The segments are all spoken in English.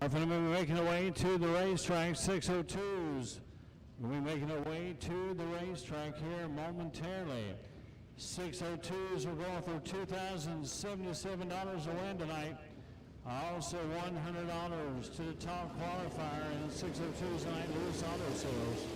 We're going to be making our way to the racetrack. 602s. We'll be making our way to the racetrack here momentarily. 602s are going for $2,077 a win tonight. Also $100 to the top qualifier in 602s tonight, Lewis Auto Sales.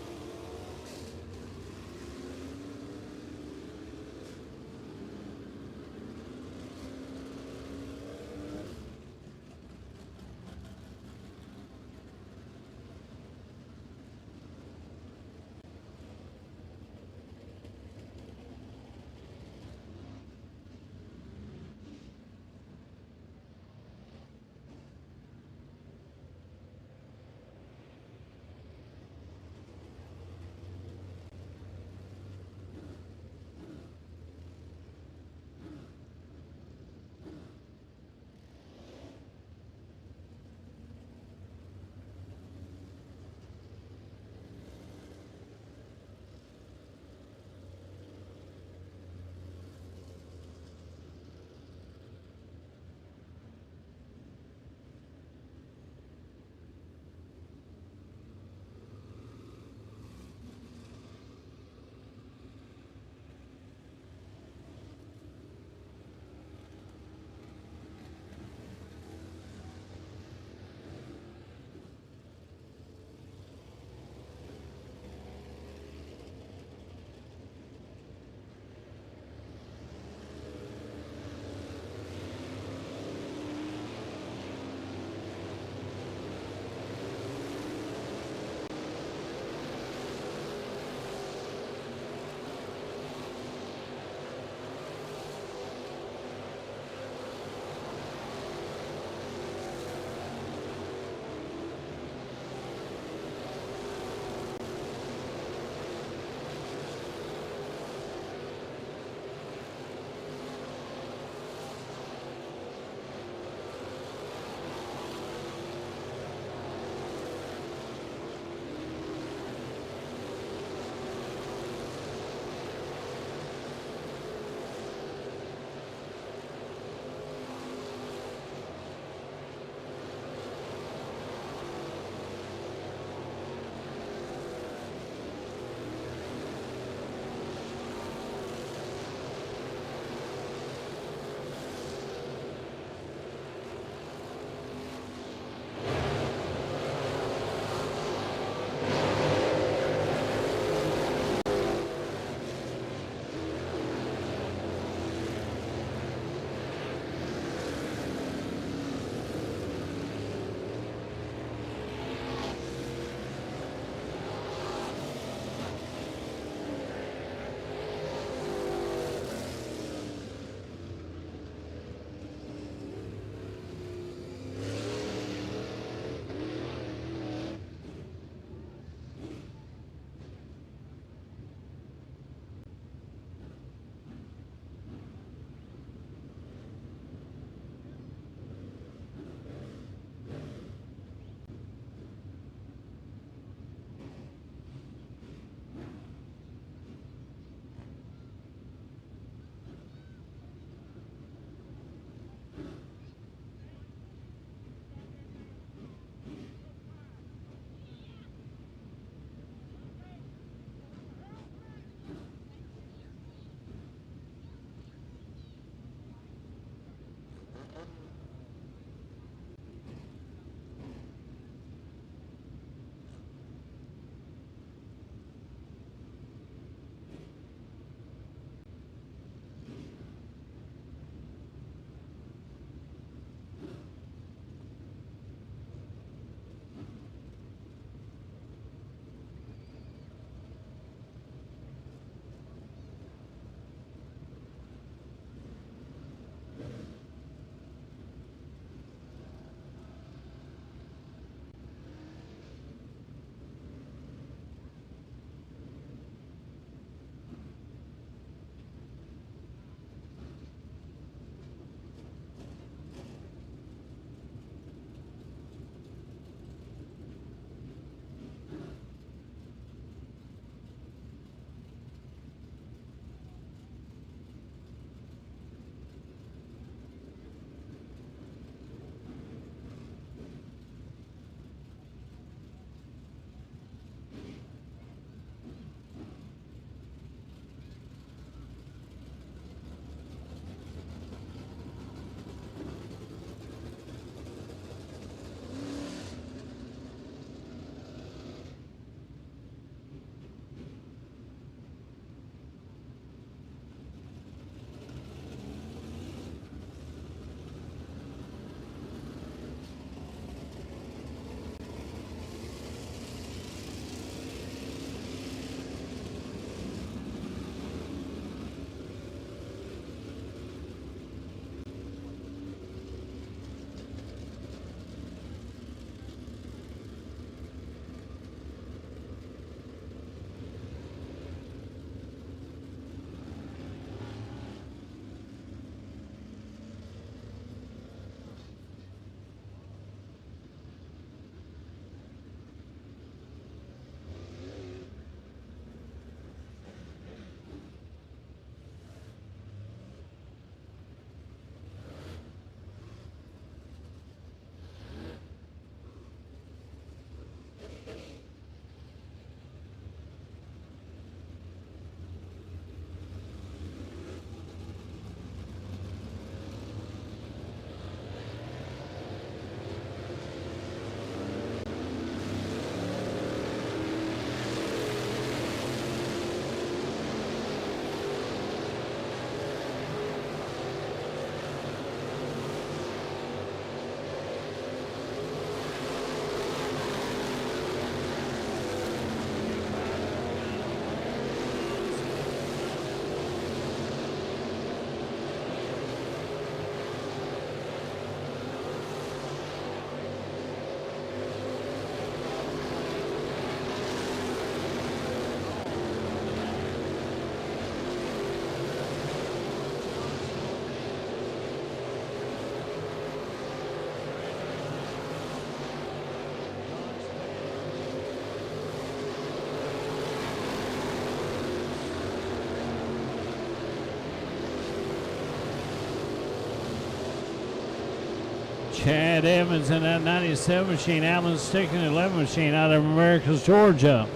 Chad Evans in that 97 machine. Alan Stickton 11 machine out of Americus, Georgia.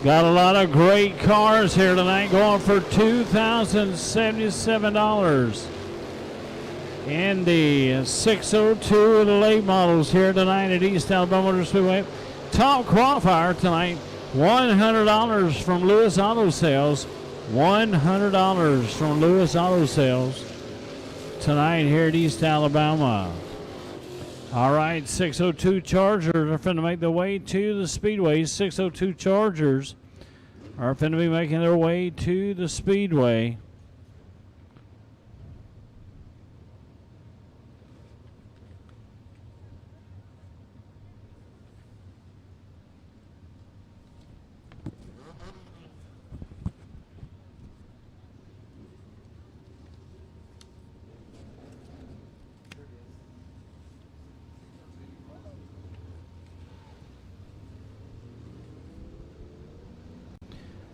Got a lot of great cars here tonight, going for $2,077. And the 602 of the late models here tonight at East Alabama Motor Speedway. Top qualifier tonight, $100 from Lewis Auto Sales. $100 from Lewis Auto Sales tonight here at East Alabama. All right, 602 Chargers are finna make their way to the Speedway. 602 Chargers are finna be making their way to the Speedway.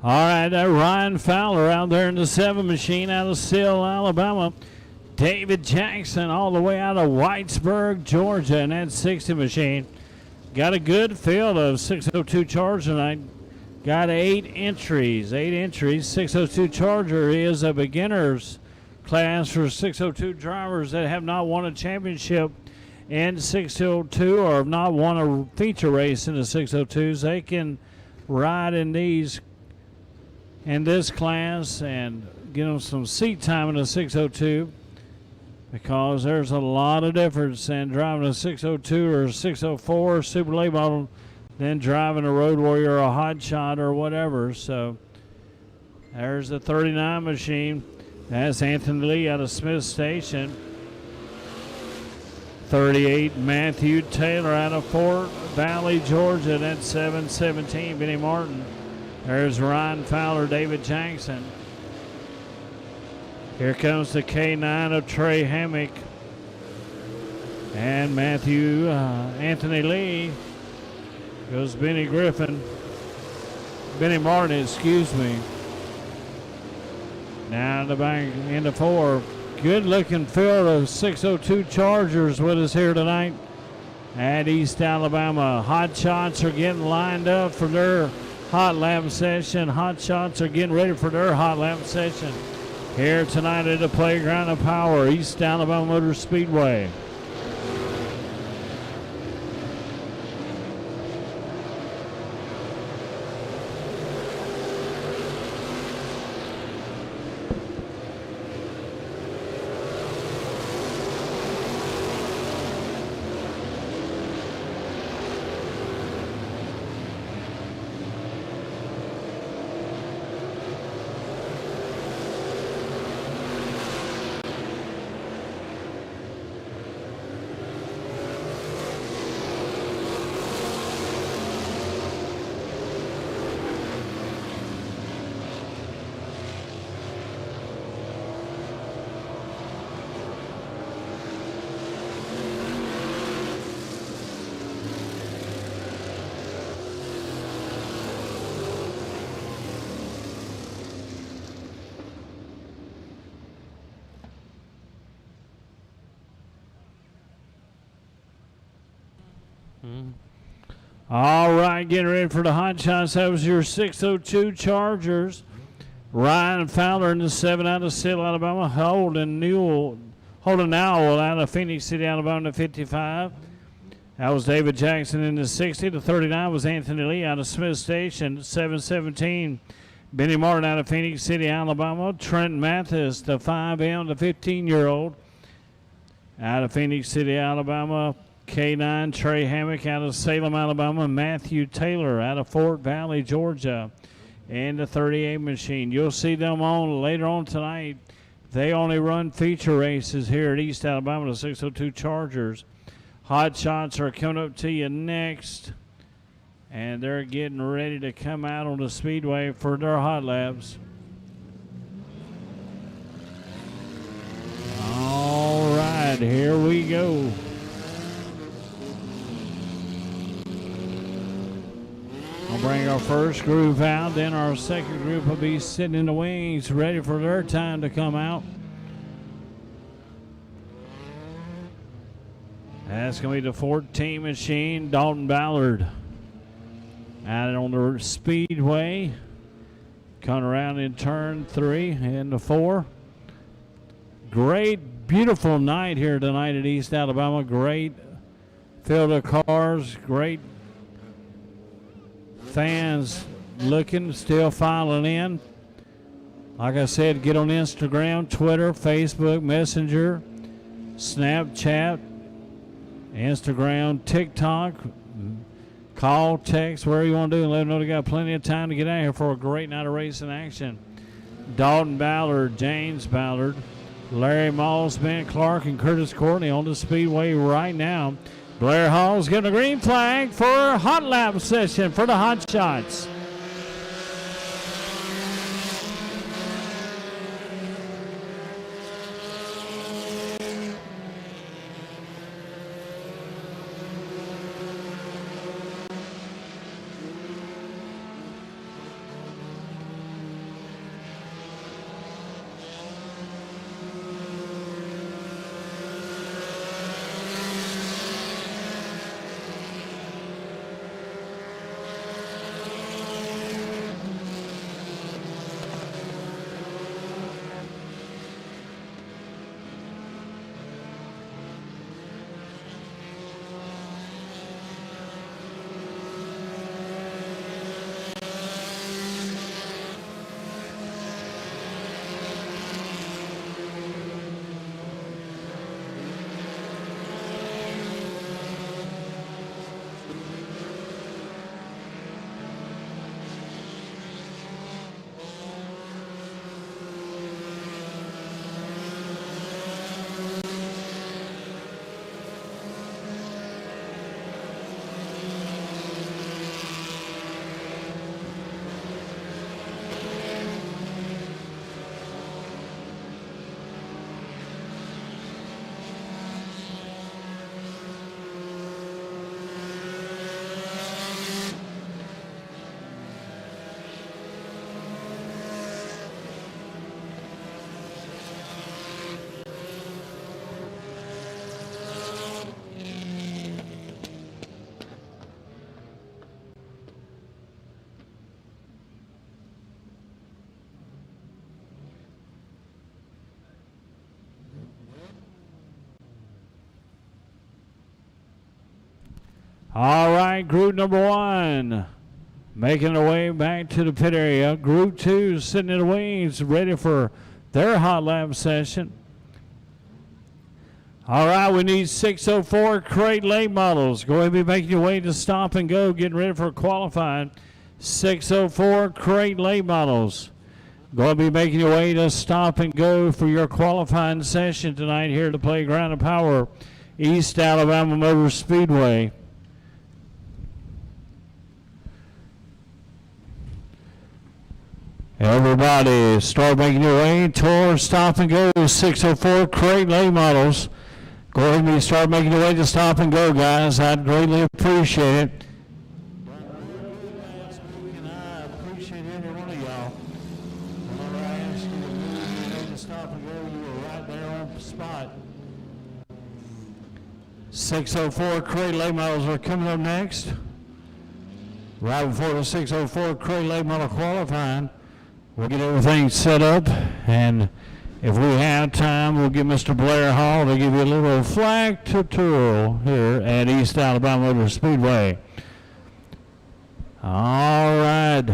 All right, that Ryan Fowler out there in the 7 machine out of Sill, Alabama. David Jackson all the way out of Whitesburg, Georgia in that 60 machine. Got a good field of 602 Charger tonight. Got 8 entries. 602 Charger is a beginner's class for 602 drivers that have not won a championship in 602 or have not won a feature race in the 602s. They can ride in this class and get them some seat time in a 602, because there's a lot of difference in driving a 602 or a 604 Super Late Model than driving a Road Warrior or a Hot Shot or whatever. So there's the 39 machine. That's Anthony Lee out of Smith Station. 38, Matthew Taylor out of Fort Valley, Georgia. That's 717, Benny Martin. There's Ryan Fowler, David Jackson. Here comes the K9 of Trey Hammock. And Anthony Lee. Goes Benny Martin, excuse me. Now the back into 4. Good looking field of 602 Chargers with us here tonight at East Alabama. Hot Shots are getting lined up for their hot lap session. Hot Shots are getting ready for their hot lap session here tonight at the Playground of Power, East Alabama Motor Speedway. All right, getting ready for the Hot Shots. That was your 602 Chargers. Ryan Fowler in the 7 out of Sill, Alabama. Holden Owl out of Phoenix City, Alabama, to 55. That was David Jackson in the 60. The 39 was Anthony Lee out of Smith Station. 717, Benny Martin out of Phoenix City, Alabama. Trent Mathis, the 5M, the 15-year-old, out of Phoenix City, Alabama. K9, Trey Hammock out of Salem, Alabama. Matthew Taylor out of Fort Valley, Georgia. And the 38 machine. You'll see them on later on tonight. They only run feature races here at East Alabama, the 602 Chargers. Hot Shots are coming up to you next. And they're getting ready to come out on the Speedway for their hot laps. All right, here we go. I'll bring our first group out, then our second group will be sitting in the wings, ready for their time to come out. That's going to be the 14 machine, Dalton Ballard. Out on the Speedway. Coming around in turn 3 and the 4. Great, beautiful night here tonight at East Alabama. Great field of cars. Great fans looking, still filing in. Like I said, get on Instagram, Twitter, Facebook, Messenger, Snapchat, Instagram, TikTok. Call, text, wherever you want to do, and let them know they got plenty of time to get out here for a great night of racing action. Dalton Ballard, James Ballard, Larry Moss, Ben Clark, and Curtis Courtney on the Speedway right now. Blair Hall's getting a green flag for a hot lap session for the Hot Shots. All right, group number 1 making their way back to the pit area. Group 2 sitting in the wings, ready for their hot lap session. All right, we need 604 crate late models. Go ahead and be making your way to stop and go, getting ready for qualifying. 604 crate late models. Go ahead and be making your way to stop and go for your qualifying session tonight here at the Playground of Power, East Alabama Motor Speedway. Everybody, start making your way towards stop and go. 604 crate late models. Go ahead and start making your way to stop and go, guys. I'd greatly appreciate it. And I appreciate every one of y'all. Whenever I ask you to move to stop and go, you were right there on the spot. 604 crate late models are coming up next. Right before the 604 crate late model qualifying. We'll get everything set up, and if we have time, we'll get Mr. Blair Hall to give you a little flag tutorial here at East Alabama Motor Speedway. All right.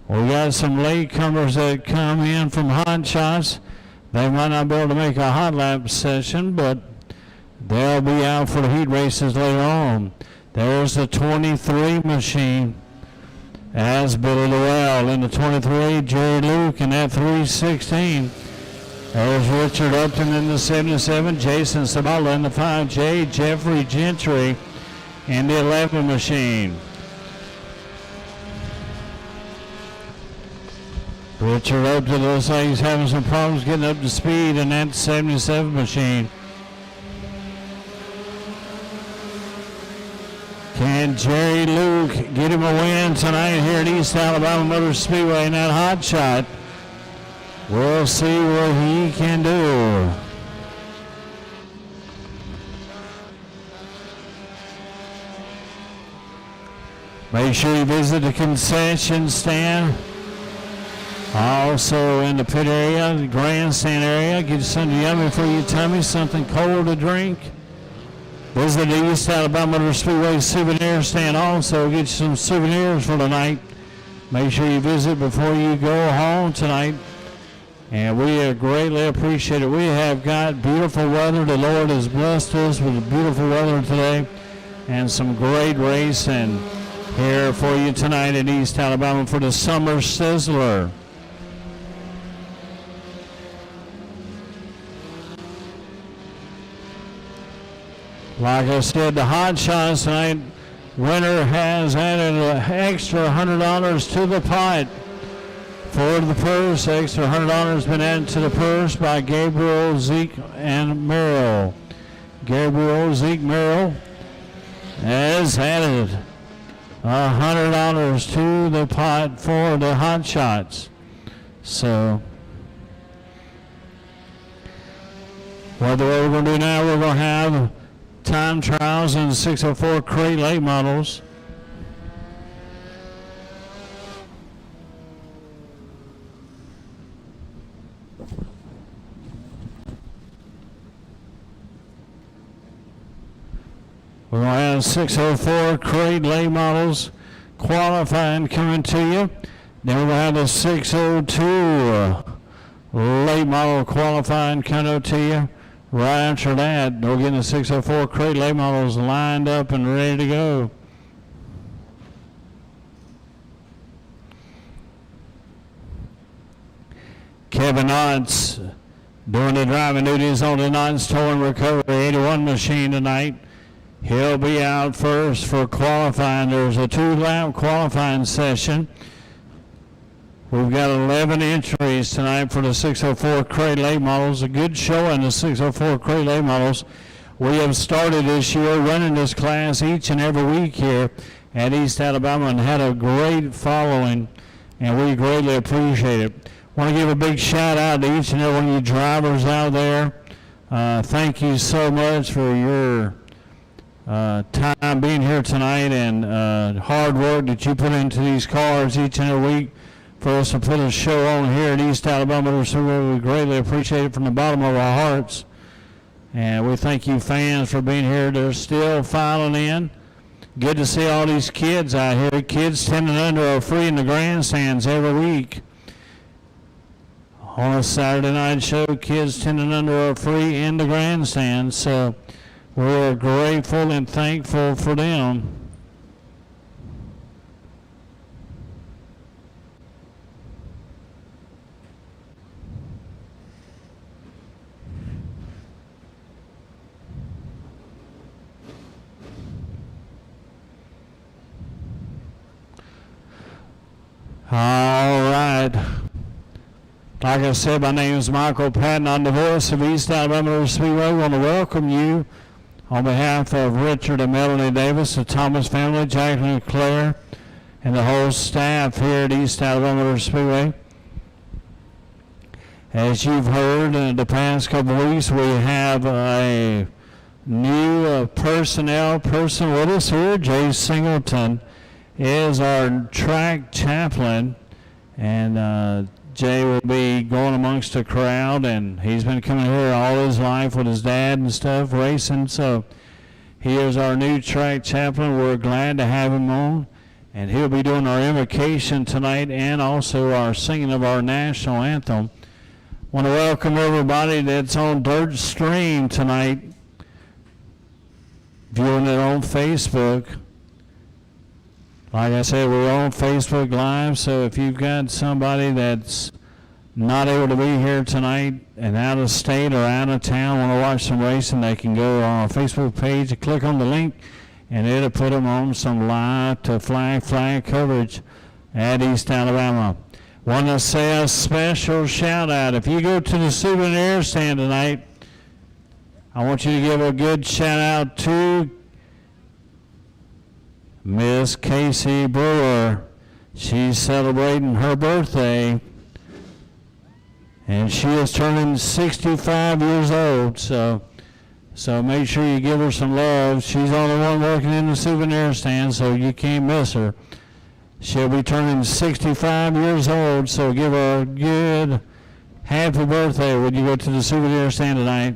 We got some latecomers that come in from Hot Shots. They might not be able to make a hot lap session, but they'll be out for the heat races later on. There's the 23 machine. As Billy Llewell in the 23, Jerry Luke in that 316. There's Richard Upton in the 77, Jason Sabala in the 5J, Jeffrey Gentry in the 11 machine. Richard Upton looks like he's having some problems getting up to speed in that 77 machine. Can Jerry Luke get him a win tonight here at East Alabama Motor Speedway in that hot shot? We'll see what he can do. Make sure you visit the concession stand. Also in the pit area, the grandstand area, get you something yummy for your tummy, something cold to drink. Visit the East Alabama Motor Speedway souvenir stand also, get you some souvenirs for tonight. Make sure you visit before you go home tonight. And we greatly appreciate it. We have got beautiful weather. The Lord has blessed us with beautiful weather today and some great racing here for you tonight in East Alabama for the Summer Sizzler. Like I said, the hot shots tonight, winner has added an extra $100 to the pot for the purse. Extra $100 has been added to the purse by Gabriel, Zeke, and Merrill. Gabriel, Zeke, Merrill has added $100 to the pot for the hot shots. So, what we're going to do now, we're going to have time trials in 604 crate late models. We're going to have 604 crate late models qualifying coming to you. Then we're going to have the 602 late model qualifying coming to you. Right after that, we're getting the 604 crate late models lined up and ready to go. Kevin Knotts doing the driving duties on the Knotts Towing Recovery 81 machine tonight. He'll be out first for qualifying. There's a 2-lap qualifying session. We've got 11 entries tonight for the 604 crate late models. A good show in the 604 crate late models. We have started this year running this class each and every week here at East Alabama and had a great following, and we greatly appreciate it. Want to give a big shout out to each and every one of you drivers out there. Thank you so much for your time being here tonight and hard work that you put into these cars each and every week for us to put a show on here at East Alabama. We greatly appreciate it from the bottom of our hearts. And we thank you fans for being here. They're still filing in. Good to see all these kids out here. Kids 10 and under are free in the grandstands every week. On a Saturday night show, kids 10 and under are free in the grandstands. So we're grateful and thankful for them. All right. Like I said, my name is Michael Patton. I'm the voice of East Alabama Speedway. I want to welcome you on behalf of Richard and Melanie Davis, the Thomas family, Jacqueline and Claire, and the whole staff here at East Alabama Speedway. As you've heard in the past couple of weeks, we have a new personnel person with us here. Jay Singleton is our track chaplain, and Jay will be going amongst the crowd, and he's been coming here all his life with his dad and stuff, racing. So he is our new track chaplain. We're glad to have him on, and he'll be doing our invocation tonight and also our singing of our national anthem. Want to welcome everybody that's on Dirt Stream tonight, viewing it on Facebook. Like I said, we're on Facebook Live, so if you've got somebody that's not able to be here tonight and out of state or out of town, want to watch some racing, they can go on our Facebook page and click on the link, and it'll put them on some live to flag coverage at East Alabama. Want to say a special shout out. If you go to the souvenir stand tonight, I want you to give a good shout out to Miss Casey Brewer. She's celebrating her birthday, and she is turning 65 years old. So So make sure you give her some love. She's the only one working in the souvenir stand, so you can't miss her. She'll be turning 65 years old, so give her a good happy birthday when you go to the souvenir stand tonight.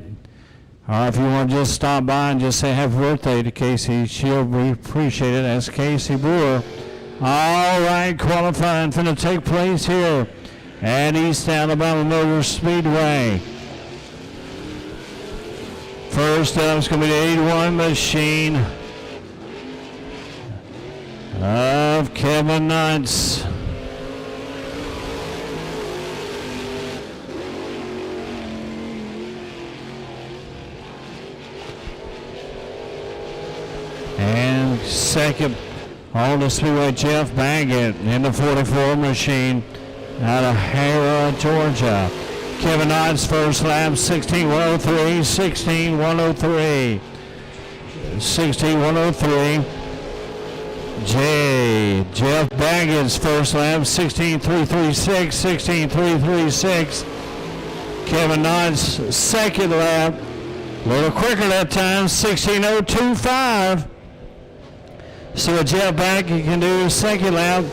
Or if you want to just stop by and just say happy birthday to Casey, she'll be appreciated. That's Casey Brewer. All right, qualifying finna take place here at East Alabama Motor Speedway. First up is going to be the 81 machine of Kevin Nuts. And second on the Speedway, Jeff Baggett in the 44 machine out of Hara, Georgia. Kevin Knight's first lap, 16:103, 16:103, 16:103. Jeff Baggett's first lap, 16:336, 16:336. Kevin Knight's second lap, a little quicker that time, 16:025. See what Jeff Baggett can do second lap.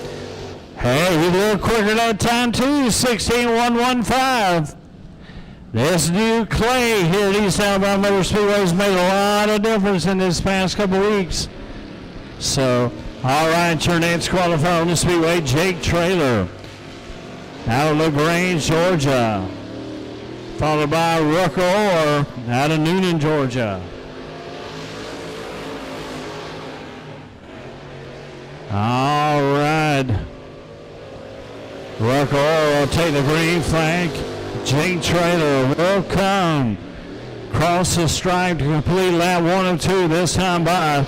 Hey, he's a little quicker that time too, 16:115. This new Clay here at East Alabama Motor Speedway has made a lot of difference in this past couple weeks. So, all right, your next qualifier on the Speedway, Jake Traylor out of LaGrange, Georgia. Followed by Rucker Orr out of Noonan, Georgia. All right. Rucker Orr will take the green flag. Jake Traylor will come across the stripe to complete lap 1 of 2, this time by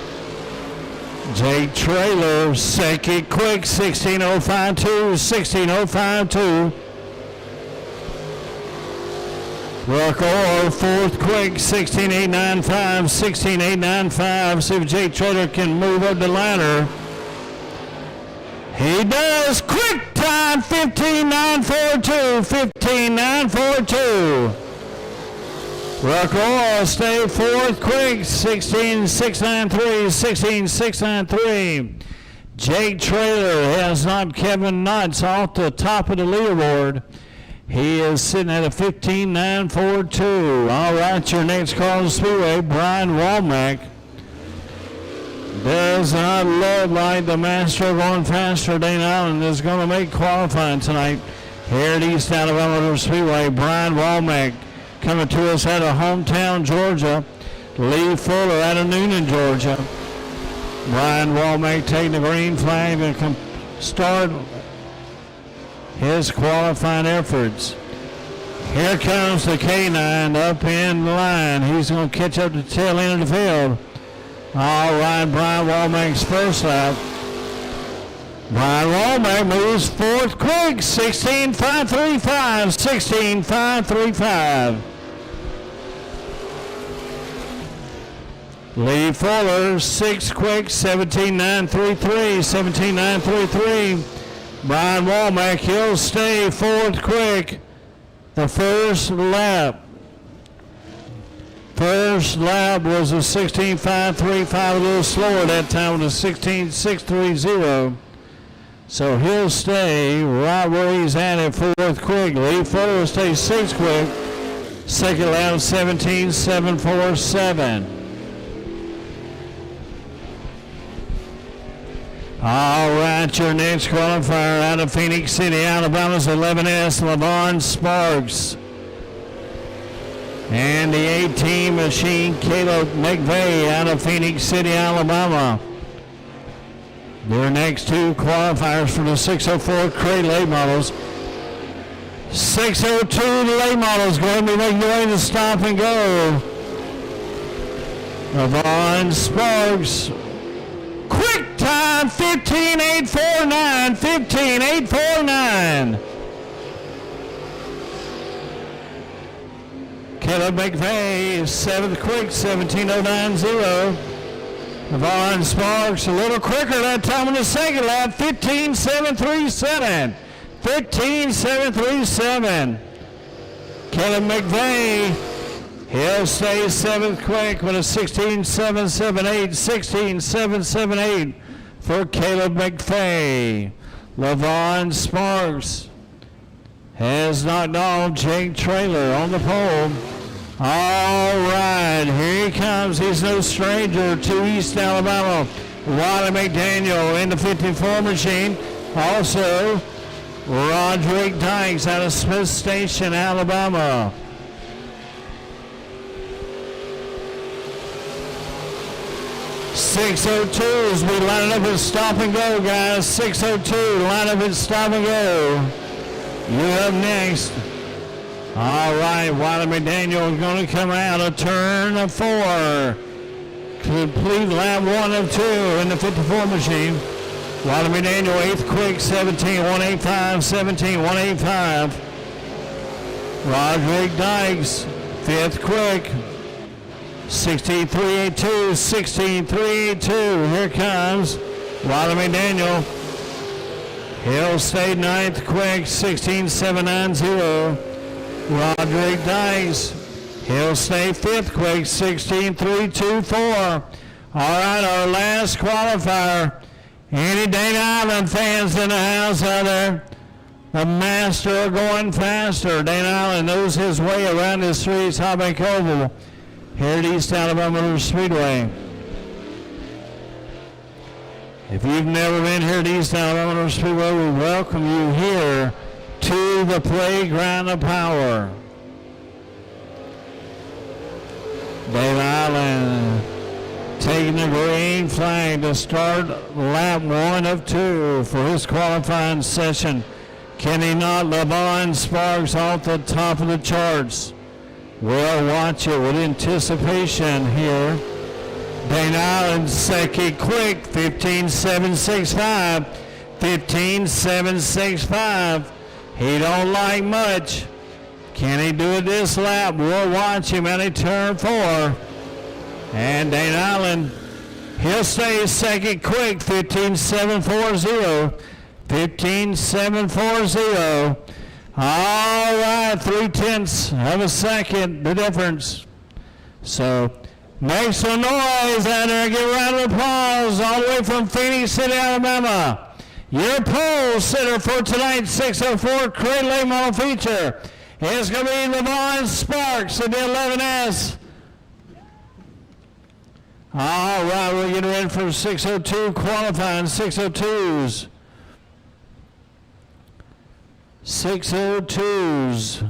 Jake Traylor. Second quick, 16:052, 16:052. Rucker Orr, fourth quick, 16:895, 16:895. See if Jake Traylor can move up the ladder. He does. Quick time, 15:942, 15:942. Rucker Orr stay fourth quick, 16:693, 16:693. Jake Traylor has knocked Kevin Nuts off the top of the leaderboard. He is sitting at a 15:942. All right, your next call to Speedway, Brian Womack. Does not look like the master going faster. Dane Allen is going to make qualifying tonight here at East Alabama Motor Speedway. Brian Womack coming to us out of hometown, Georgia. Lee Fuller out of Noonan, Georgia. Brian Womack taking the green flag and start his qualifying efforts. Here comes the K9 up in line. He's going to catch up to the tail end of the field. All right, Brian Womack's first lap. Brian Womack moves fourth quick, 16:535, 16:535. Lee Fuller, sixth quick, 17:933, 17:933. Brian Womack, he'll stay fourth quick the first lap. First lap was a 16:535, a little slower that time with a 16:630. So he'll stay right where he's at fourth quick. Lee Fuller will stay sixth quick. Second lap, 17:747. All right, your next qualifier out of Phoenix City, Alabama's 11S, LaVon Sparks. And the 18 machine, Caleb McVeigh out of Phoenix City, Alabama. Their next two qualifiers for the 604 crate late models. 602 late models going to be making their way to stop and go. LaVon Sparks. Quick time, 15:849, 15:849. Caleb McVeigh is seventh quick, 17:090. LaVon Sparks a little quicker that time on the second lap, 15:737. 15:737. Caleb McVeigh He'll stay 7th quick with a 16.778, 16.778 for Caleb McFay. Levon Sparks has knocked off Jake Traylor on the pole. All right, here he comes. He's no stranger to East Alabama. Riley McDaniel in the 54 machine. Also, Roderick Dykes out of Smith Station, Alabama. .602s, we line up and stop and go, guys. 602, line up and stop and go. You up next. All right, Wiley McDaniel is going to come out of turn 4. Complete lap 1 of 2 in the 54 machine. Wiley McDaniel, 8th quick, 17.185, 17.185. Roderick Dykes, 5th quick, 16.382, 16.382. Here comes Wiley McDaniel. He'll stay 9th quick, 16.790. Roderick Dykes. He'll stay 5th quick, 16.324. All right, our last qualifier. Any Dana Island fans in the house out there? The master going faster. Dana Island knows his way around the streets, Hobbank Oval, here at East Alabama Motor Speedway. If you've never been here at East Alabama Motor Speedway, we welcome you here to the playground of power. Dana Island taking the green flag to start lap 1 of 2 for his qualifying session. Can he not? Levon Sparks off the top of the charts. We'll watch it with anticipation here. Dana Island second quick, 15.765, 15.765. He don't like much. Can he do it this lap? We'll watch him at turn 4. And Dana Island, he'll stay second quick, 15.740, 15.740. All right, 3/10 of a second, the difference. So make some noise out there. Give a round of applause all the way from Phoenix City, Alabama. Your pole sitter for tonight's 604 Crate Late Model feature is going to be Levon Sparks in the 11S. All right, we're getting ready for 602 qualifying, 602s. 602s.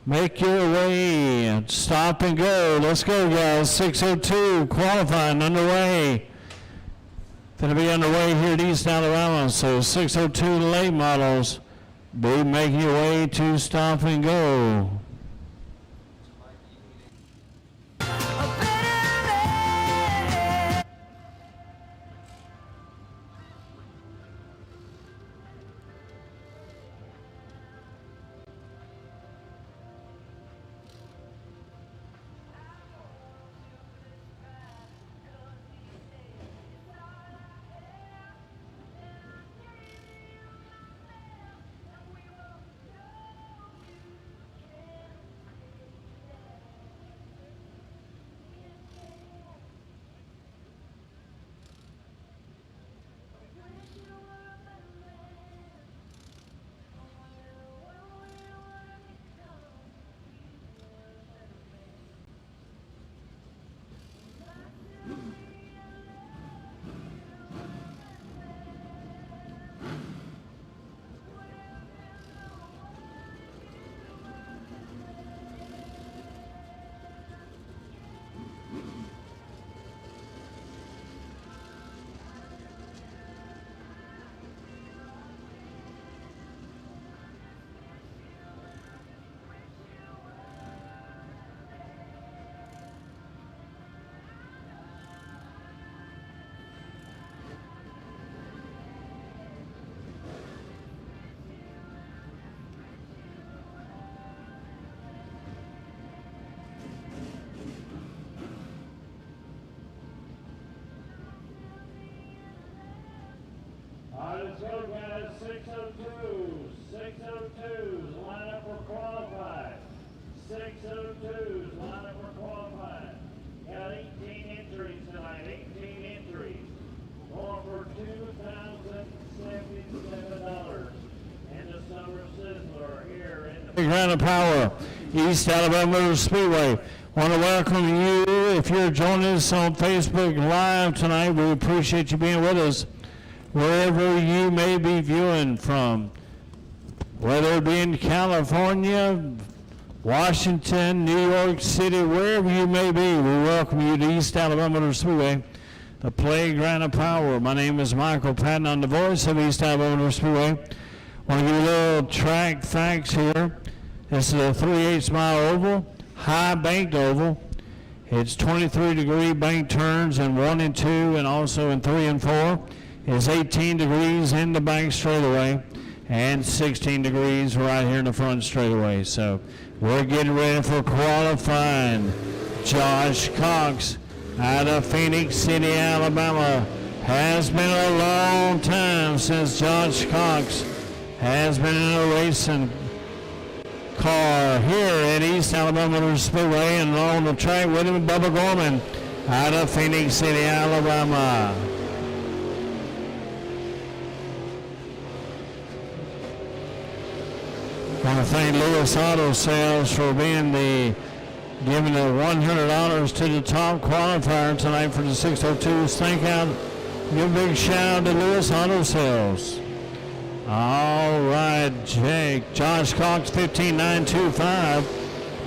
Make your way. Stop and go. Let's go, guys. 602 qualifying underway. Going to be underway here at East Alabama. So 602 late models. Be making your way to stop and go. Let's go, guys. 602s. 602s. Line up for qualified. 602s. Line up for Playground of Power, East Alabama Motor Speedway. Want to welcome you. If you're joining us on Facebook Live tonight, we appreciate you being with us wherever you may be viewing from, whether it be in California, Washington, New York City, wherever you may be. We welcome you to East Alabama Motor Speedway, the Playground of Power. My name is Michael Patton. I'm the voice of East Alabama Motor Speedway. Want to give you a little track facts here. This is a 3/8 mile oval, high banked oval. It's 23-degree bank turns in 1 and 2, and also in 3 and 4. It's 18 degrees in the bank straightaway, and 16 degrees right here in the front straightaway. So we're getting ready for qualifying. Josh Cox out of Phoenix City, Alabama. Has been a long time since Josh Cox has been in a racing car here at East Alabama Motor Speedway, and on the track with him, Bubba Gorman out of Phoenix City, Alabama. I want to thank Lewis Auto Sales for being giving the $100 to the top qualifier tonight for the 602s. Thank out, give a big shout out to Lewis Auto Sales. All right, Josh Cox 15.925,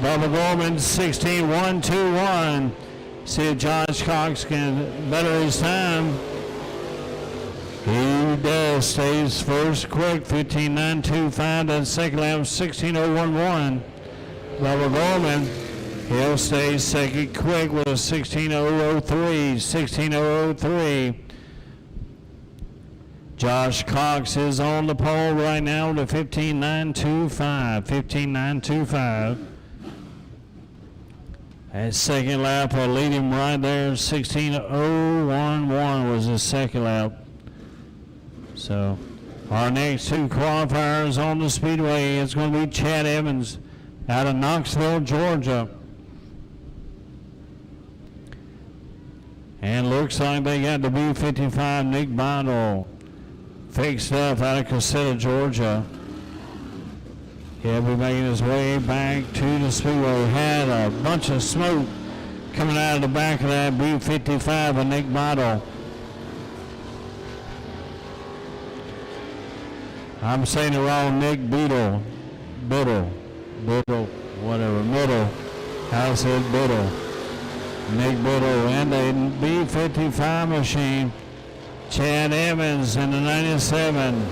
Bubba Gorman 16.121. See if Josh Cox can better his time. He does. Stays first quick, 15.925. Then second lap, 16.011. Bubba Gorman, he'll stay second quick with a 16.003. 16.003. Josh Cox is on the pole right now with a 15.925. 15.925. At second lap, I'll lead him right there. 16.011 was his second lap. So our next two qualifiers on the speedway is going to be Chad Evans out of Knoxville, Georgia. And looks like they got the B55 Nick Bottle fixed up out of Casetta, Georgia. He'll be making his way back to the speedway. Had a bunch of smoke coming out of the back of that B55 of Nick Bottle. I'm saying it wrong, Nick Biddle, whatever, Middle. I said Biddle. Nick Biddle and a B55 machine. Chad Evans in the 97.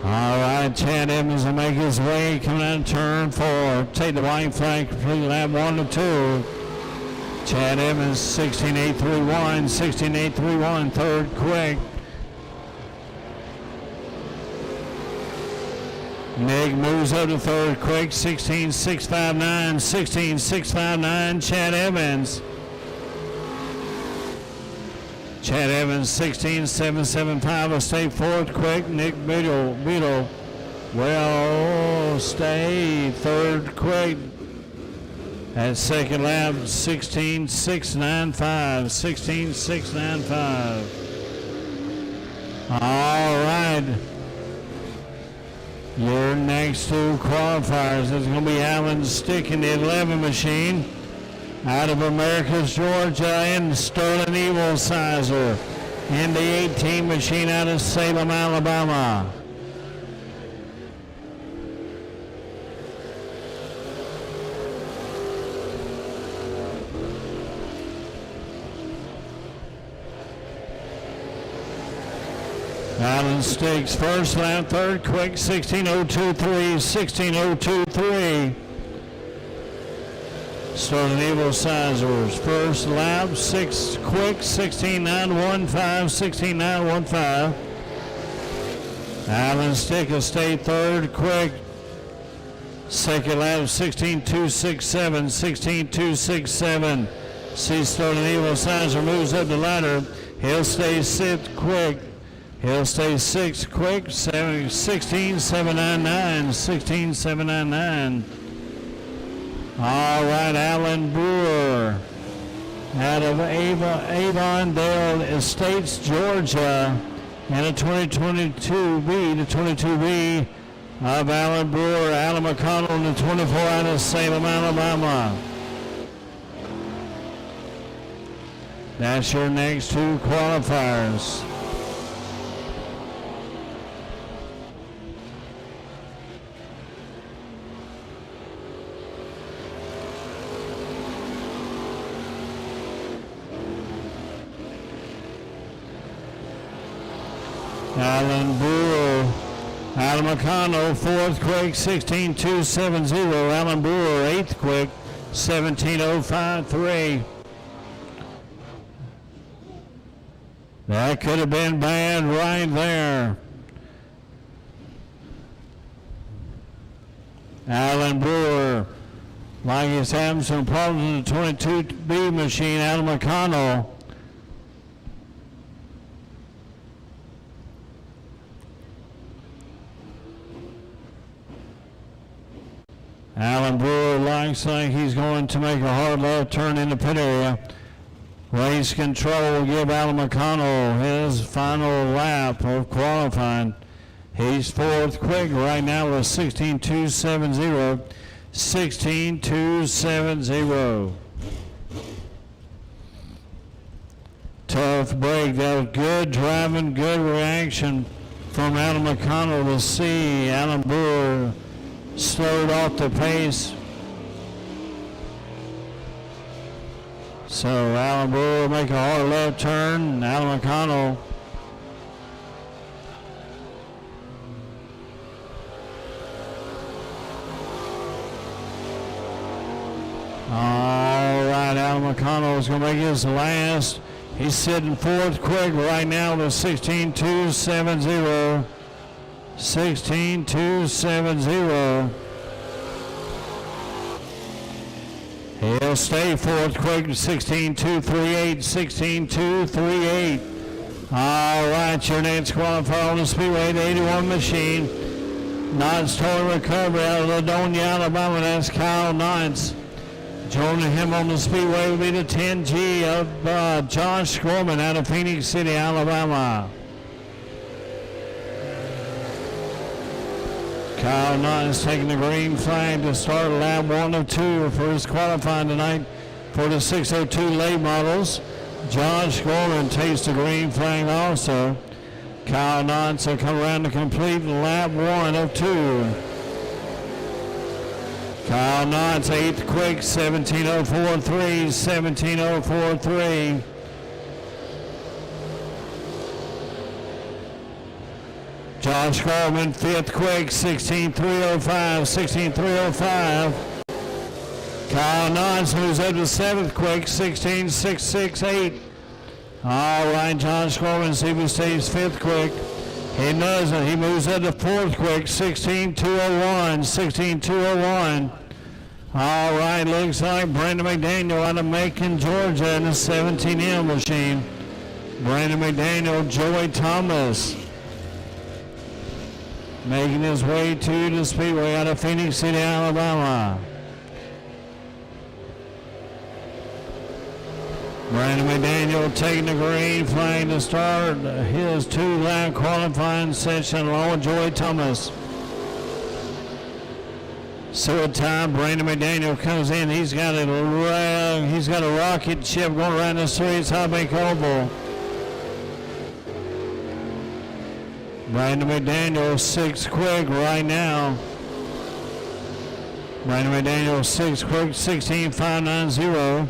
All right, Chad Evans will make his way coming out of turn 4. Take the white flag, complete lap 1 to 2. Chad Evans 16.831, 16.831, third quick. Nick moves up to third quick, 16.659, 16.659, Chad Evans. Chad Evans, 16.775, will stay fourth quick. Nick Beetle will stay third quick. At second lap, 16.695, 16.695. All right. Your next two qualifiers is going to be Alan Stick in the 11 machine out of Americus, Georgia, and Sterling Evil Sizer in the 18 machine out of Salem, Alabama. Alan Sticks first lap, third quick, 16.023, 16.023. Sterling Evil Sizers first lap, 6 quick, 16.915, 16.915. Alan Stick will stay third quick. Second lap, 16.267, 16.267. See Sterling Evil Sizer moves up the ladder. He'll stay sixth quick. He'll stay sixth quick, 16.799, 16.799. All right, Alan Brewer out of Avondale Estates, Georgia, and a 2022B. The 22B of Alan Brewer, Alan McConnell in the 24 out of Salem, Alabama. That's your next two qualifiers. Alan Brewer, Alan McConnell, fourth quick, 16.270. Alan Brewer, eighth quick, 17.053. That could have been bad right there. Alan Brewer, like he's having some problems with the 22B machine. Alan McConnell. Alan Brewer looks like he's going to make a hard left turn in the pit area. Race control will give Alan McConnell his final lap of qualifying. He's fourth quick right now with 16.270. 16.270. Tough break. That was good driving, good reaction from Alan McConnell to see Alan Brewer slowed off the pace. So Alan Brewer will make a hard left turn. Alan McConnell all right, Alan McConnell is going to make his last. He's sitting fourth quick right now with 16.270. 16.270. He'll stay fourth quick, 16.238, 16.238. All right, your next qualifier on the Speedway, the 81 machine. Knotts total recovery out of Ladonia, Alabama. That's Kyle Knotts. Joining him on the Speedway will be the 10G of Josh Gorman out of Phoenix City, Alabama. Kyle Knotts taking the green flag to start lap 1 of 2 for his qualifying tonight for the 602 late models. Josh Gorman takes the green flag also. Kyle Knotts will come around to complete lap 1 of 2. Kyle Knotts, 8th quick, 17.043, 17.043. Josh Gorman, 5th quick, 16.305, 16.305. Kyle Knotts moves up to 7th quick, 16.668. All right, Josh Gorman, see if he stays 5th quick. He doesn't. He moves up to 4th quick, 16.201, 16.201. All right, looks like Brandon McDaniel out of Macon, Georgia in the 17M machine. Brandon McDaniel, Joey Thomas making his way to the Speedway out of Phoenix City, Alabama. Brandon McDaniel taking the green flag to start his 2-lap qualifying session along with Joey Thomas. So at time Brandon McDaniel comes in. He's got a rocket ship going around the streets, High Bank Oval. Brandon McDaniel 6th quick right now. Brandon McDaniel 6th quick, 16.590.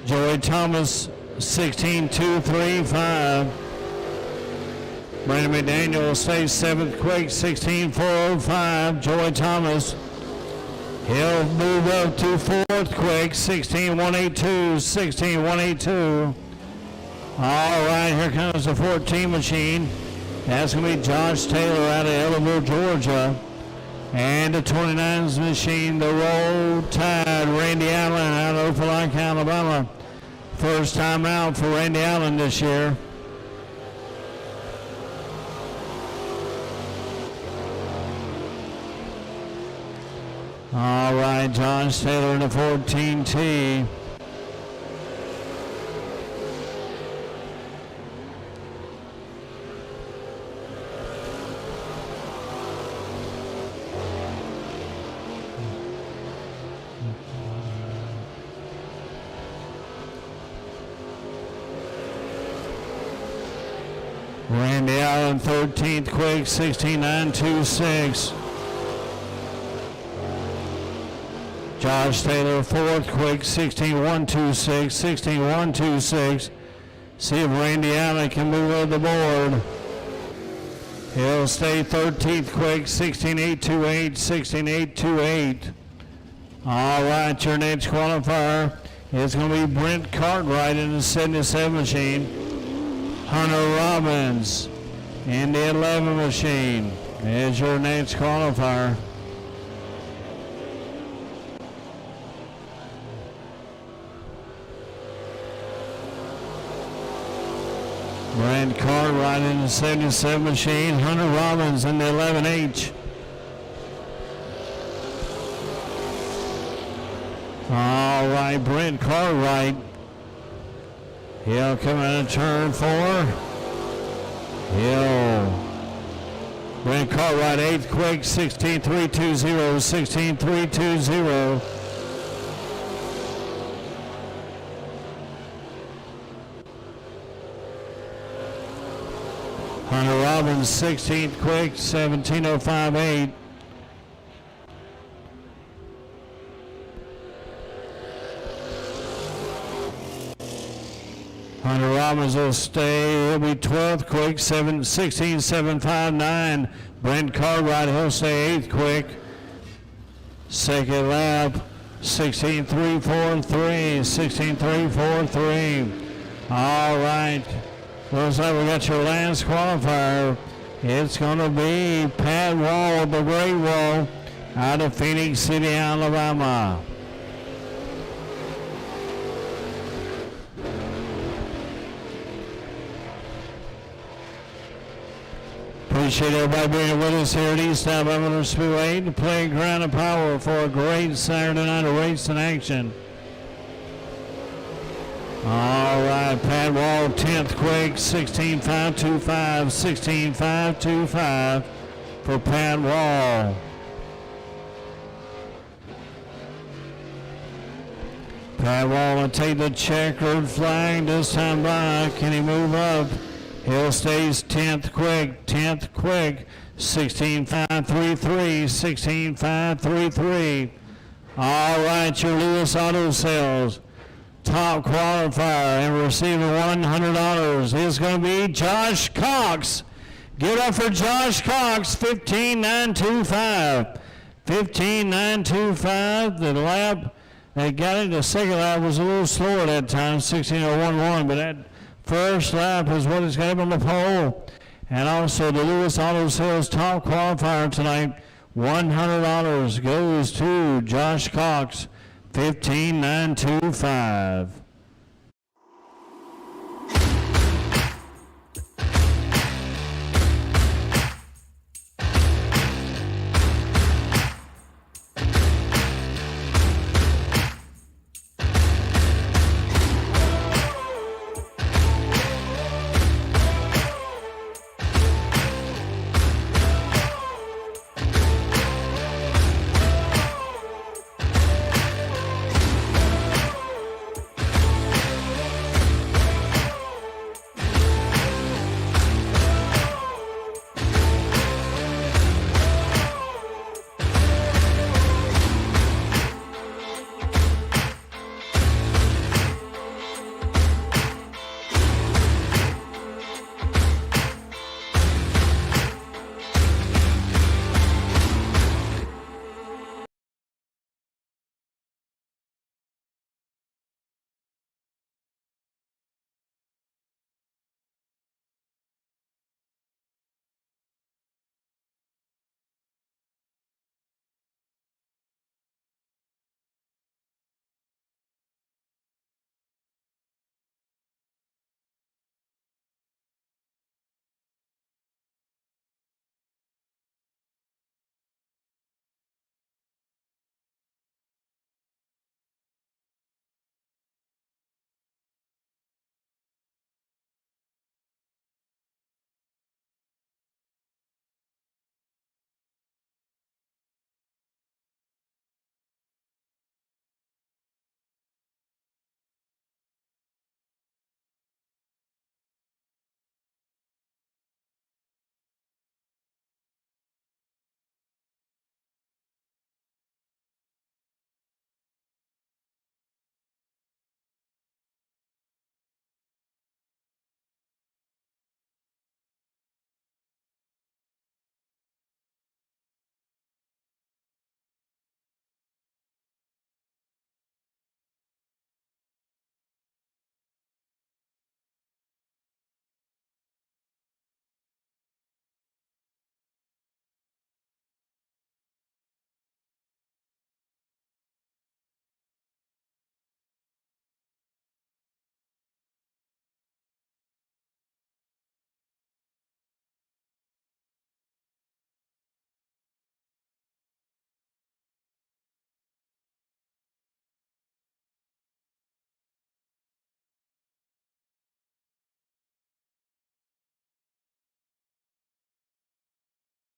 Joey Thomas 16.235. Brandon McDaniel stays 7th quick, 16.405. Joey Thomas, he'll move up to 4th quick, 16.182, 16.182. All right, here comes the 14 machine. That's going to be Josh Taylor out of Ellerville, Georgia. And the 29s machine, the Roll Tide, Randy Allen out of Opelika, Alabama. First time out for Randy Allen this year. All right, Josh Taylor in the 14T. Randy Allen 13th quick, 16.926. Josh Taylor 4th quick, 16.126, 16.126. See if Randy Allen can move over the board. He'll stay 13th quick, 16.828, 16.828. All right, your next qualifier is going to be Brent Cartwright in the 77 machine. Hunter Robbins in the 11 machine is your next qualifier. Brent Cartwright in the 77 machine. Hunter Robbins in the 11H. All right, Brent Cartwright. He'll come in turn 4. Brent Cartwright 8th quick, 16.320, 16.320. Hunter Robbins 16th quick, 17.058. Hunter Robbins will stay. He'll be 12th quick, 16.759. Brent Cartwright, he'll stay 8th quick. Second lap, 16.343, 16.343. All right. Looks like we got your last qualifier. It's going to be Pat Wall, the Great Wall, out of Phoenix City, Alabama. Appreciate everybody being with us here at East Alabama Speedway, the playground of power for a great Saturday night of racing action. All right, Pat Wall, 10th quick, 16.525, 16.525 for Pat Wall. Pat Wall will take the checkered flag this time by. Can he move up? He'll stay 10th quick, 16.533, 16.533. All right, your Lewis Auto Sales top qualifier and receiving $100 is going to be Josh Cox. Get up for Josh Cox, 15.925. 15.925. The lap that got it, the second lap was a little slower that time, 16.011, but that first lap is what has got him on the pole. And also the Lewis Auto Sales top qualifier tonight, $100 goes to Josh Cox, 15.925.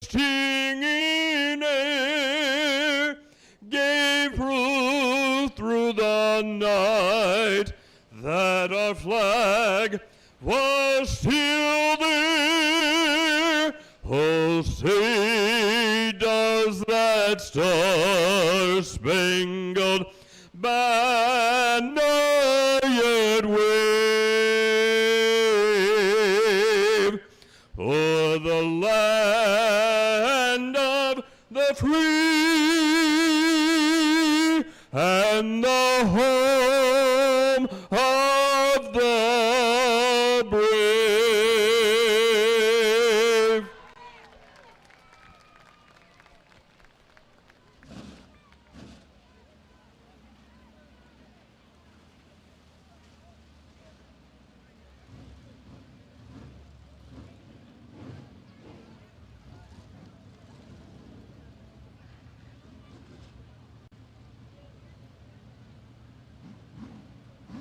stinging air gave proof through the night that our flag was still there. Oh, say does that star-spangled banner yet wave o'er the land of the free and the home of the brave.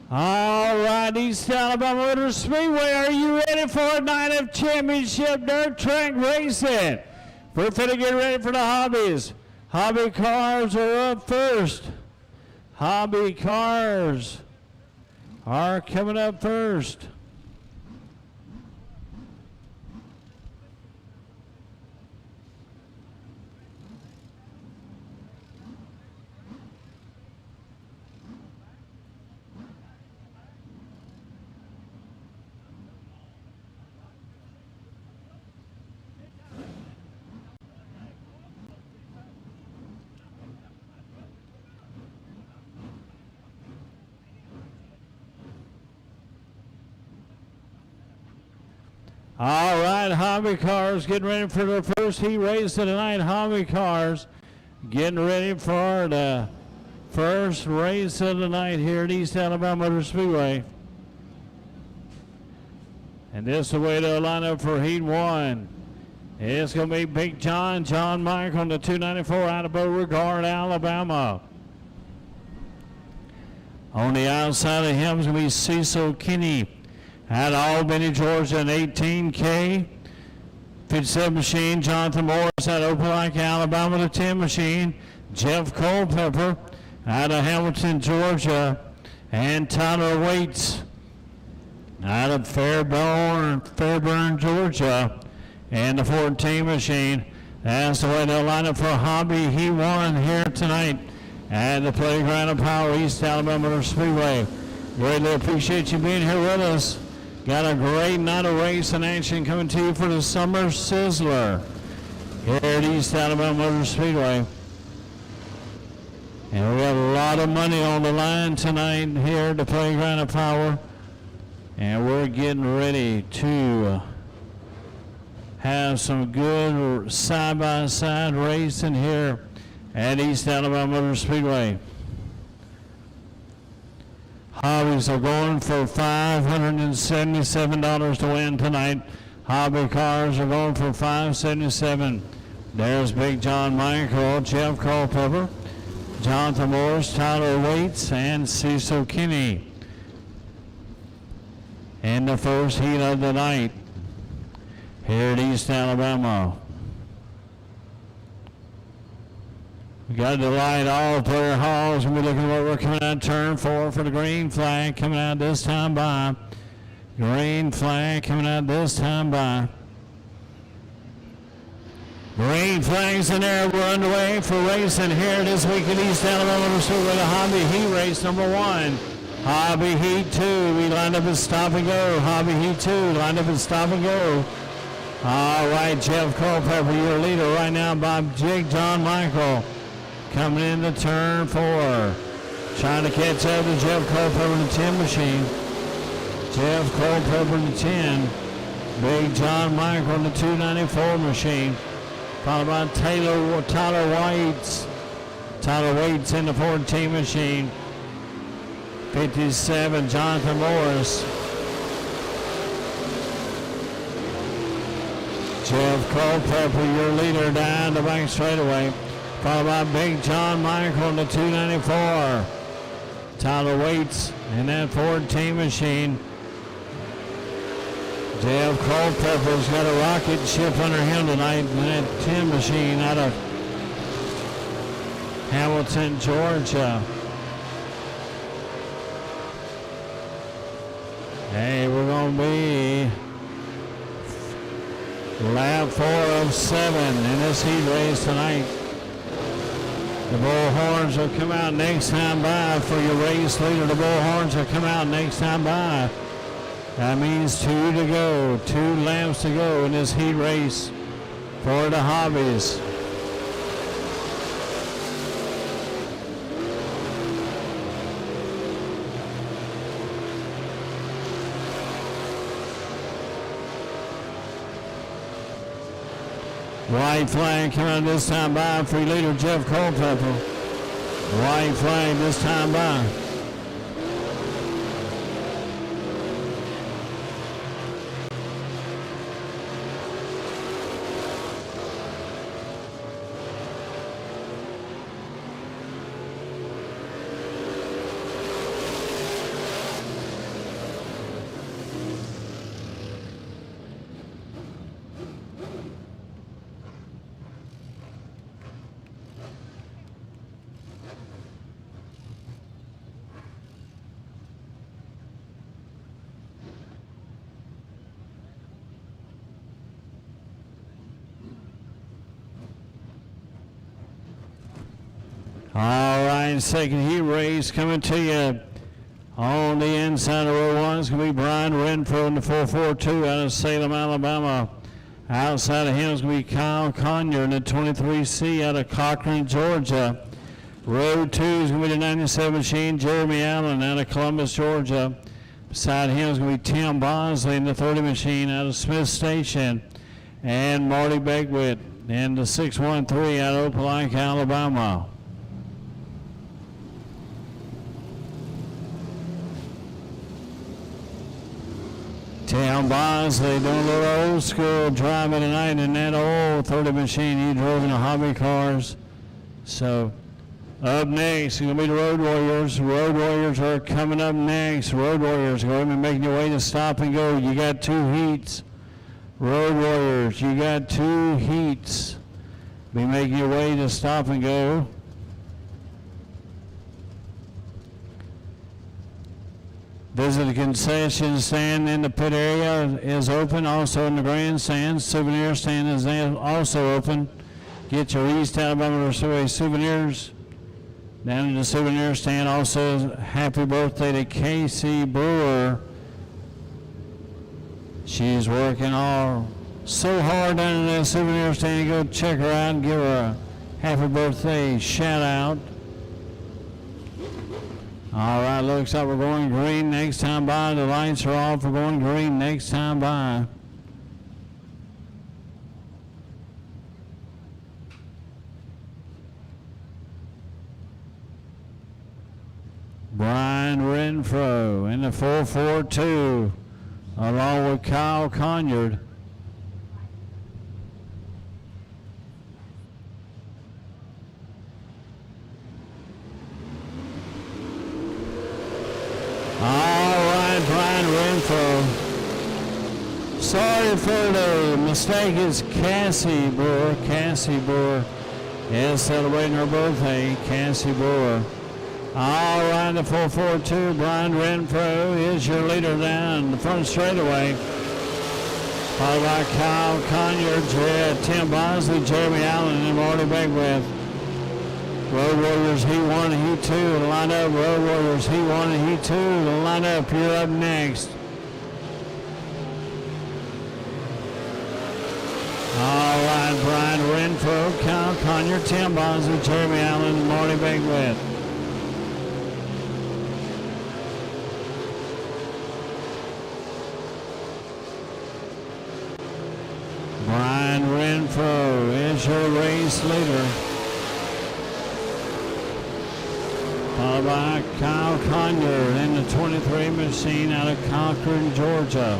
All right, East Alabama Motor Speedway, are you ready for a night of championship dirt track racing? We're finna get ready for the hobbies. Hobby cars are up first. Hobby cars are coming up first. All right, hobby cars getting ready for the first heat race of the night. Hobby cars getting ready for the first race of the night here at East Alabama Motor Speedway. And this is the way to line up for heat one. It's going to be Big John Michael on the 294 out of Beauregard, Alabama. On the outside of him is going to be Cecil Kinney out of Albany, Georgia, an 18K. 57 machine, Jonathan Morris out of Opelika, Alabama, the 10 machine. Jeff Culpepper out of Hamilton, Georgia. And Tyler Waits out of Fairburn, Georgia. And the 14 machine. That's the way they'll line up for Hobby He Won here tonight at the Playground of Power, East Alabama Motor Speedway. Greatly appreciate you being here with us. Got a great night of racing action coming to you for the Summer Sizzler here at East Alabama Motor Speedway. And we got a lot of money on the line tonight here at the Playground of Power. And we're getting ready to have some good side-by-side racing here at East Alabama Motor Speedway. Hobbies are going for $577 to win tonight. Hobby cars are going for $577. There's Big John Michael, Jeff Culpepper, Jonathan Morris, Tyler Waits, and Cecil Kinney in the first heat of the night here at East Alabama. We got the light all player halls. We'll be looking at what we're coming out turn 4 for the green flag coming out this time by. Green flag coming out this time by. Green flags in there. We're underway for racing here this week at East Alabama Motor Speedway. The Hobby Heat race number 1. Hobby Heat 2. We lined up at stop and go. Hobby Heat 2 lined up at stop and go. All right, Jeff Culpepper, your leader right now by Big John Michael. Coming into turn 4. Trying to catch up to Jeff Culpepper in the 10 machine. Jeff Culpepper in the 10. Big John Michael in the 294 machine. Followed by Tyler Waits. Tyler Waits in the 14 machine. 57, Jonathan Morris. Jeff Culpepper, your leader, down the back straightaway. Followed by Big John Michael in the 294. Tyler Waits in that 14 machine. Jeff Culpepper's got a rocket ship under him tonight in that 10 machine out of Hamilton, Georgia. Hey, we're going to be lap 4 of 7 in this heat race tonight. The Bullhorns will come out next time by for your race leader. The Bullhorns will come out next time by. That means 2 to go, 2 laps to go in this heat race for the Hobbies. White flag coming out this time by for your leader, Jeff Culpepper. White flag this time by. All right, second heat race coming to you on the inside of row 1 is going to be Brian Renfro in the 442 out of Salem, Alabama. Outside of him is going to be Kyle Conyer in the 23C out of Cochran, Georgia. Row 2 is going to be the 97 machine, Jeremy Allen out of Columbus, Georgia. Beside him is going to be Tim Bosley in the 30 machine out of Smith Station. And Marty Begwitt in the 613 out of Opelika, Alabama. Tim Bosley doing a little old school driving tonight in that old 30 machine. He drove in the hobby cars. So up next is going to be the Road Warriors. Road Warriors are coming up next. Road Warriors are going to be making your way to stop and go. You got 2 heats. Road Warriors, you got 2 heats. Be making your way to stop and go. Visit the concession stand in the pit area is open. Also in the grandstand, souvenir stand is also open. Get your East Alabama Raceway souvenirs down in the souvenir stand. Also, happy birthday to Casey Brewer. She's working so hard down in that souvenir stand. Go check her out and give her a happy birthday shout out. All right, looks like we're going green next time by. The lights are off. We're going green next time by. Brian Renfro in the 442 along with Kyle Conyard. Brian Renfro. Sorry for the mistake. It's Cassie Brewer. Cassie Brewer is celebrating her birthday. Cassie Brewer. All right, the 442. Brian Renfro is your leader down the front straightaway. Followed by Kyle Conyard, Tim Bosley, Jeremy Allen, and Marty Begwitt. Road Warriors Heat 1 and Heat 2 to line up. Road Warriors Heat 1 and Heat 2 to line up. You're up next. All right, Brian Renfro, Kyle Conyer, Tim Bosley, Jeremy Allen, and Marty Begwitt. Brian Renfro is your race leader. Followed by Kyle Conyer in the 23 machine out of Cochran, Georgia.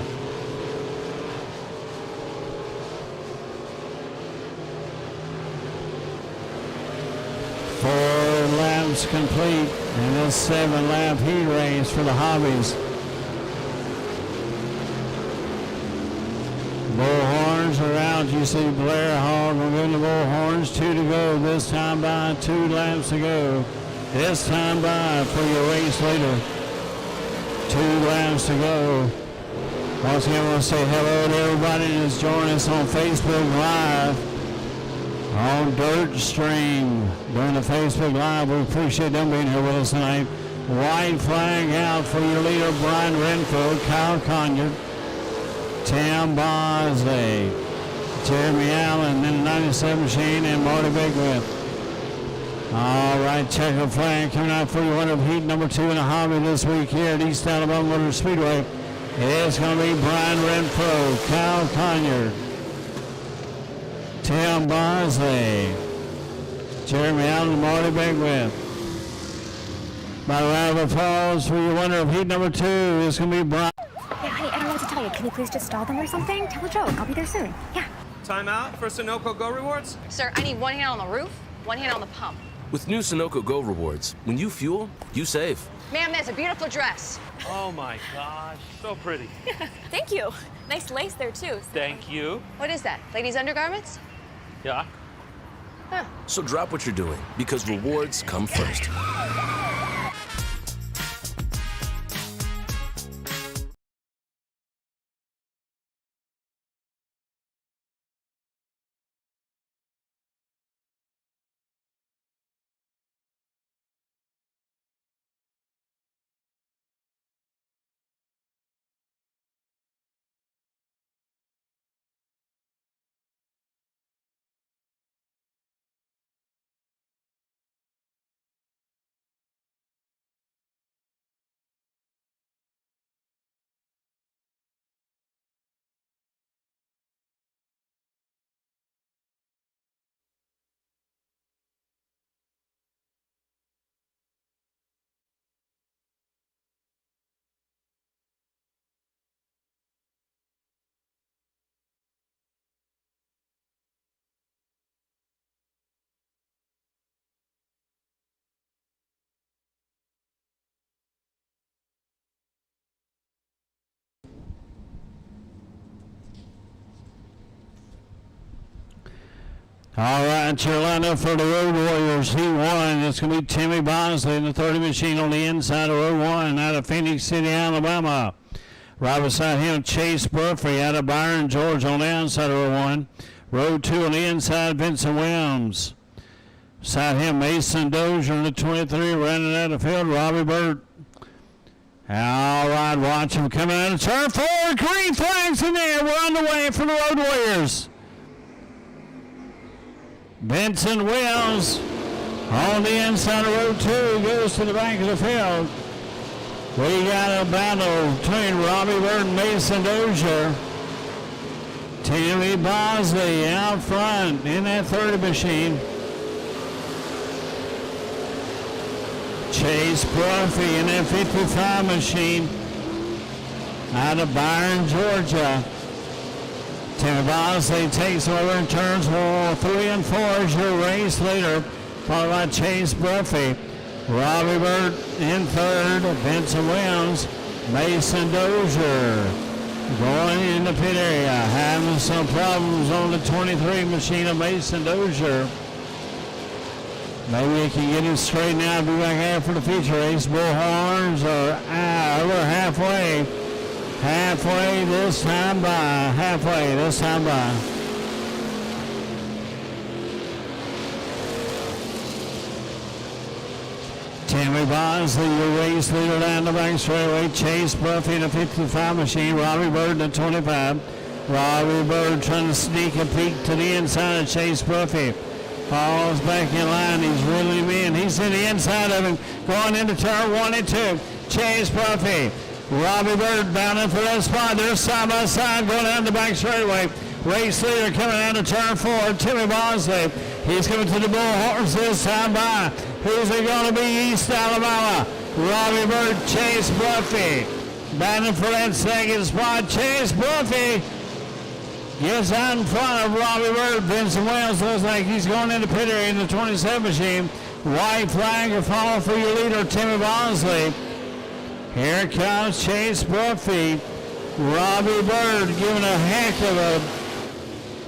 Four laps complete in this 7-lap heat race for the Hobbies. you see Blair Hall going to go in the bullhorns. 2 to go. This time by 2 laps to go. This time by for your race leader. 2 laps to go. Once again, I want to say hello to everybody that's joining us on Facebook Live. On Dirt Stream during the Facebook Live. We appreciate them being here with us tonight. White flag out for your leader, Brian Renfro, Kyle Conyard, Tim Bosley, Jeremy Allen in the 97 machine, and Marty Bigwith. All right, checker flag coming out for your winner of heat number 2 in the hobby this week here at East Alabama Motor Speedway. It's going to be Brian Renfro, Kyle Conyard, Tim Bosley, Jeremy Allen, and Marty Bigwith. By the round of applause for your winner of heat number 2 is going to be Brian. Yeah, honey, I don't know what to tell you. Can you please just stall them or something? Tell a joke. I'll be there soon. Yeah. Time out for Sunoco Go Rewards? Sir, I need one hand on the roof, one hand on the pump. With new Sunoco Go Rewards, when you fuel, you save. Ma'am, that's a beautiful dress. Oh my gosh, so pretty. Thank you. Nice lace there, too. Thank you. What is that? Ladies' undergarments? Yeah. Huh. So drop what you're doing, because rewards come first. All right, your lineup for the Road Warriors. Heat 1, it's going to be Timmy Bosley in the 30 machine on the inside of Road 1 out of Phoenix City, Alabama. Right beside him, Chase Murphy out of Byron, Georgia on the outside of Road 1. Road 2 on the inside, Vincent Williams. Beside him, Mason Dozier in the 23, running out of field, Robbie Burt. All right, watch him coming out of turn 4. Green flags in there. We're on the way for the Road Warriors. Vincent Wills on the inside of Road 2 goes to the back of the field. We got a battle between Robbie Bird and Mason Dozier. Timmy Bosley out front in that 30 machine. Chase Brophy in that 55 machine out of Byron, Georgia. Timmy Bosley takes over in turns 3 and 4 as your race leader, followed by Chase Brophy. Robbie Bird in third, Vincent Williams, Mason Dozier going in the pit area, having some problems on the 23 machine of Mason Dozier. Maybe he can get him straightened out and be back out for the feature race. Bullhorns are over halfway. Halfway this time by. Timmy Bosley, your race leader down the back straightaway. Chase Buffy in a 55 machine. Robbie Bird in a 25. Robbie Bird trying to sneak a peek to the inside of Chase Buffy. Falls back in line. He's reeling him in. He's in the inside of him. Going into turn 1 and 2. Chase Buffy. Robbie Bird down in for that spot. They're side by side going down the back straightaway. Race leader coming out of turn 4. Timmy Bosley. He's coming to the bullhorns this time by. Who's it going to be? East Alabama. Robbie Bird, Chase Buffy. Battling for that second spot. Chase Buffy gets out in front of Robbie Bird. Vincent Wells looks like he's going into pit area in the 27 machine. White flag will follow for your leader, Timmy Bosley. Here comes Chase Buffy. Robbie Bird giving a heck of a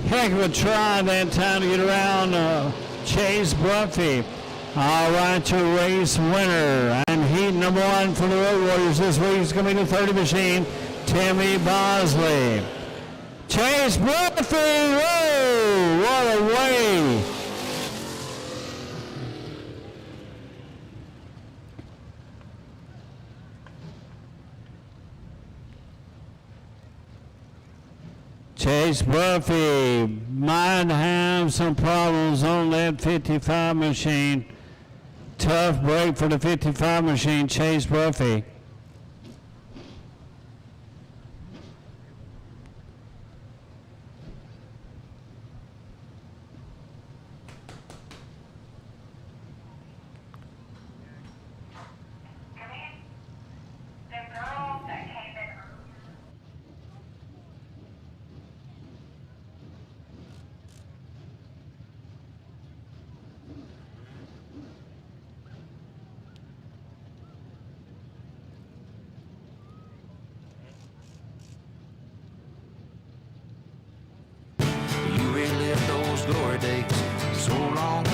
heck of a try that time to get around Chase Buffy. All right, your race winner and heat number 1 for the Road Warriors this week is going to be the 30 machine, Timmy Bosley. Chase Buffy, whoa, what a way. Chase Buffy might have some problems on that 55 machine. Tough break for the 55 machine, Chase Buffy. You relive those glory days so long.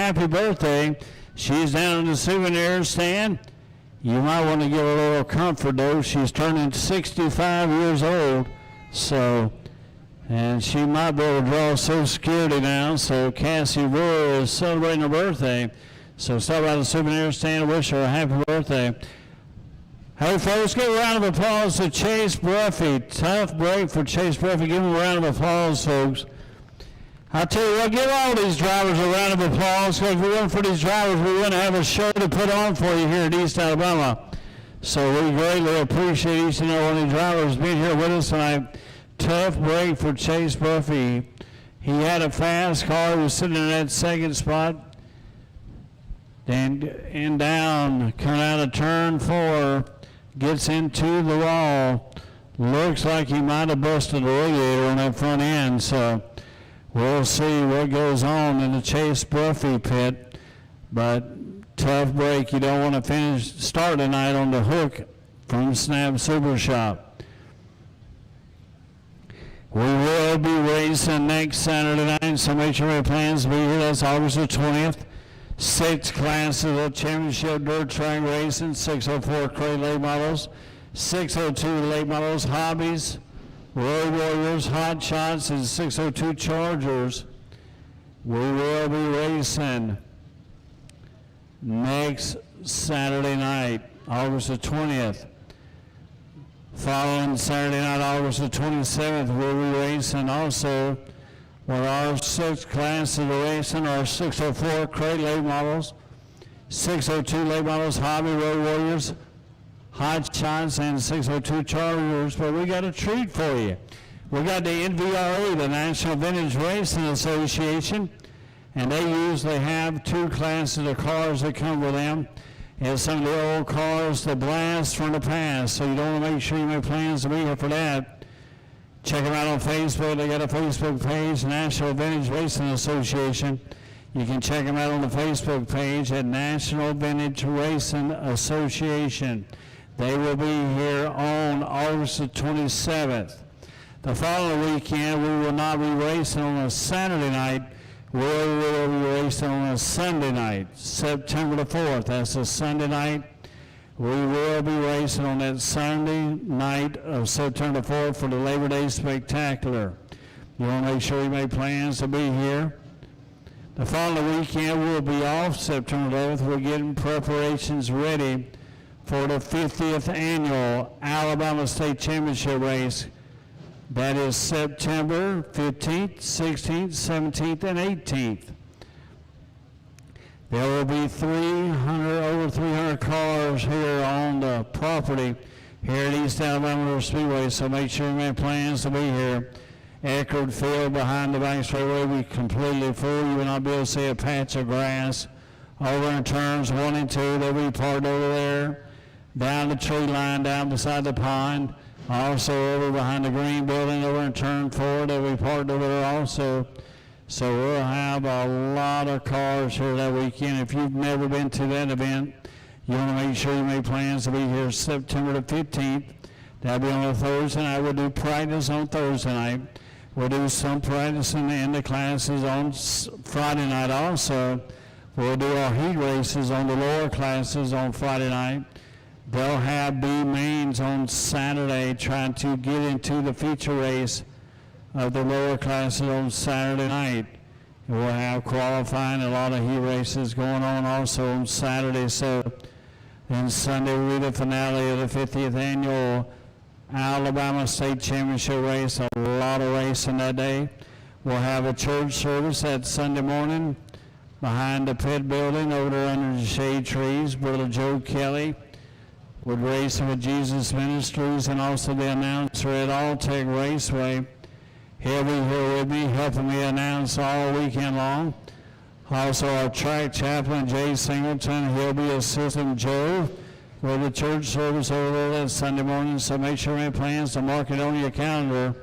Happy birthday. She's down in the souvenir stand. You might want to give her a little comfort though. She's turning 65 years old. So, and she might be able to draw Social Security now. So Cassie Brewer is celebrating her birthday. So stop by the souvenir stand and wish her a happy birthday. Hey folks, give a round of applause to Chase Buffy. Tough break for Chase Buffy. Give him a round of applause, folks. I tell you what, give all these drivers a round of applause, because if it wasn't for these drivers, we wouldn't have a show to put on for you here at East Alabama. So we greatly appreciate each and every one of these drivers being here with us tonight. Tough break for Chase Buffy. He had a fast car. He was sitting in that second spot. And down, coming out of turn 4, gets into the wall. Looks like he might have busted the radiator on that front end. So we'll see what goes on in the Chase Buffy pit, but tough break. You don't want to start tonight on the hook from Snap Super Shop. We will be racing next Saturday night, so make sure your plans to be here. That's August the 20th. 6 classes of championship dirt track racing, 604 crate late models, 602 late models, hobbies, Road Warriors, Hot Shots, and 602 Chargers. We will be racing next Saturday night, August the 20th. Following Saturday night, August the 27th, we'll be racing also with our 6 classes of racing, our 604 crate late models, 602 late models, hobby, Road Warriors, Hot Shots, and 602 Chargers. But we got a treat for you. We got the NVRA, the National Vintage Racing Association, and they usually have 2 classes of cars that come with them. And some of the old cars, the blast from the past. So you don't want to make sure you make plans to be here for that. Check them out on Facebook. They got a Facebook page, National Vintage Racing Association. You can check them out on the Facebook page at National Vintage Racing Association. They will be here on August the 27th. The following weekend, we will not be racing on a Saturday night. We will be racing on a Sunday night, September the 4th. That's a Sunday night. We will be racing on that Sunday night of September 4th for the Labor Day Spectacular. You want to make sure you make plans to be here. The following weekend we'll be off September 11th. We're getting preparations ready for the 50th annual Alabama State Championship race. That is September 15th, 16th, 17th, and 18th. There will be over 300 cars here on the property here at East Alabama Speedway, so make sure you make plans to be here. Eckerd Field behind the back straightaway will be completely full. You will not be able to see a patch of grass. Over in turns 1 and 2, they'll be parked over there. Down the tree line, down beside the pond. Also over behind the green building, over in turn 4, they'll be parked over there also. So we'll have a lot of cars here that weekend. If you've never been to that event, you want to make sure you make plans to be here September the 15th. That'll be on a Thursday night. We'll do practice on Thursday night. We'll do some practice in the classes on Friday night also. We'll do our heat races on the lower classes on Friday night. They'll have B mains on Saturday trying to get into the feature race of the lower classes on Saturday night. We'll have qualifying, a lot of heat races going on also on Saturday. So then Sunday will be the finale of the 50th annual Alabama State Championship race. A lot of racing that day. We'll have a church service that Sunday morning behind the pit building over there under the shade trees. Brother Joe Kelly with Racing with Jesus Ministries and also the announcer at Alltech Raceway. He'll be here with me, helping me announce all weekend long. Also our track chaplain, Jay Singleton, he'll be assisting Joe with the church service over there that Sunday morning. So make sure you have plans to mark it on your calendar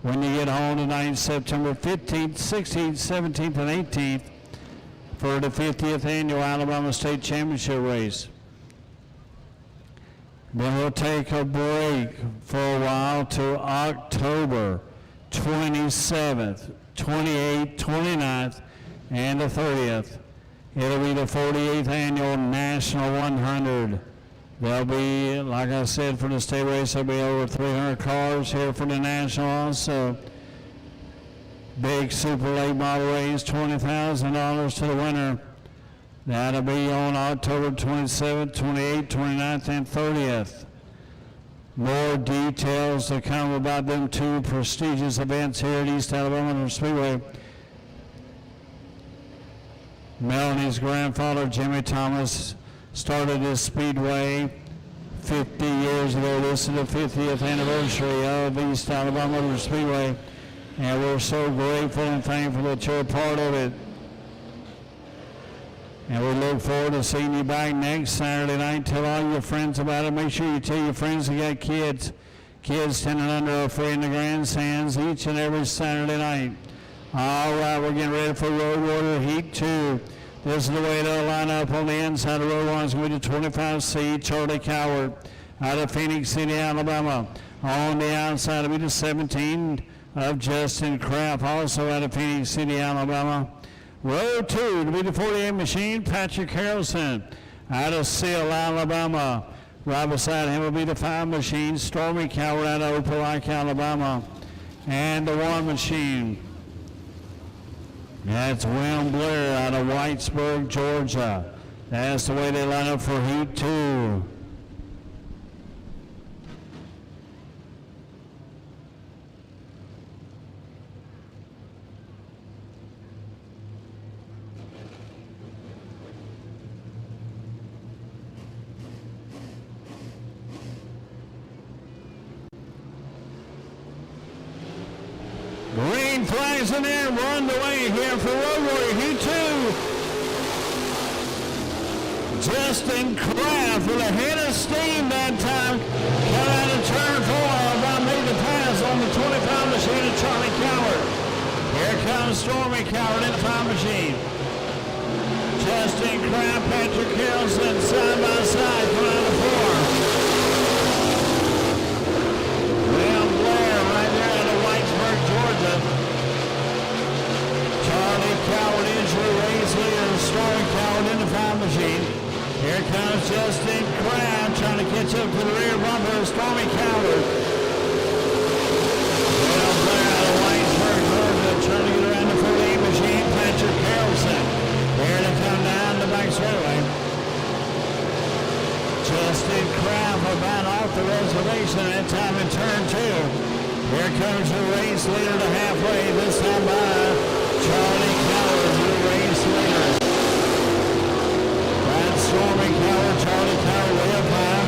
when you get home tonight, September 15th, 16th, 17th, and 18th for the 50th annual Alabama State Championship race. Then we'll take a break for a while to October 27th, 28th, 29th, and the 30th. It'll be the 48th annual National 100. There'll be, like I said, for the state race, there'll be over 300 cars here for the National also. Big Super Late Model race, $20,000 to the winner. That'll be on October 27th, 28th, 29th, and 30th. More details to come about them two prestigious events here at East Alabama Speedway. Melanie's grandfather, Jimmy Thomas, started this Speedway 50 years ago. This is the 50th anniversary of East Alabama Speedway, and we're so grateful and thankful that you're a part of it. And we look forward to seeing you back next Saturday night. Tell all your friends about it. Make sure you tell your friends that got kids. Kids standing under a free in the grandstands each and every Saturday night. All right, we're getting ready for Road Warrior Heat 2. This is the way they'll line up on the inside of Road 1. It's going to be the 25C, Charlie Coward, out of Phoenix City, Alabama. On the outside, it'll be the 17 of Justin Kraft, also out of Phoenix City, Alabama. Row 2 to be the 48 machine, Patrick Harrelson, out of Seal, Alabama. Right beside him will be the 5 machine, Stormy Coward, out of Opelika, Alabama. And the 1 machine, that's William Blair out of Whitesburg, Georgia. That's the way they line up for Heat 2. Green flags in there, run the way here for Road Warrior Heat 2. Justin Kraft with a head of steam that time. Cut out of turn 4, about made the pass on the 25 machine of Charlie Coward. Here comes Stormy Coward in the 5 machine. Justin Kraft, Patrick Harrelson, side by side, coming out of 4. William Blair right there out of Whitesburg, Georgia. Charlie Coward, injury race leader, Stormy Coward in the 5 machine. Here comes Justin Kraft trying to catch up to the rear bumper of Stormy Coward. William Blair out of Whitesburg, Georgia, trying to get around the 48 machine, Patrick Harrelson. comes the race leader to halfway. This time by Charlie Coward, your race leader. That's Stormy Coward, Charlie Coward way up high.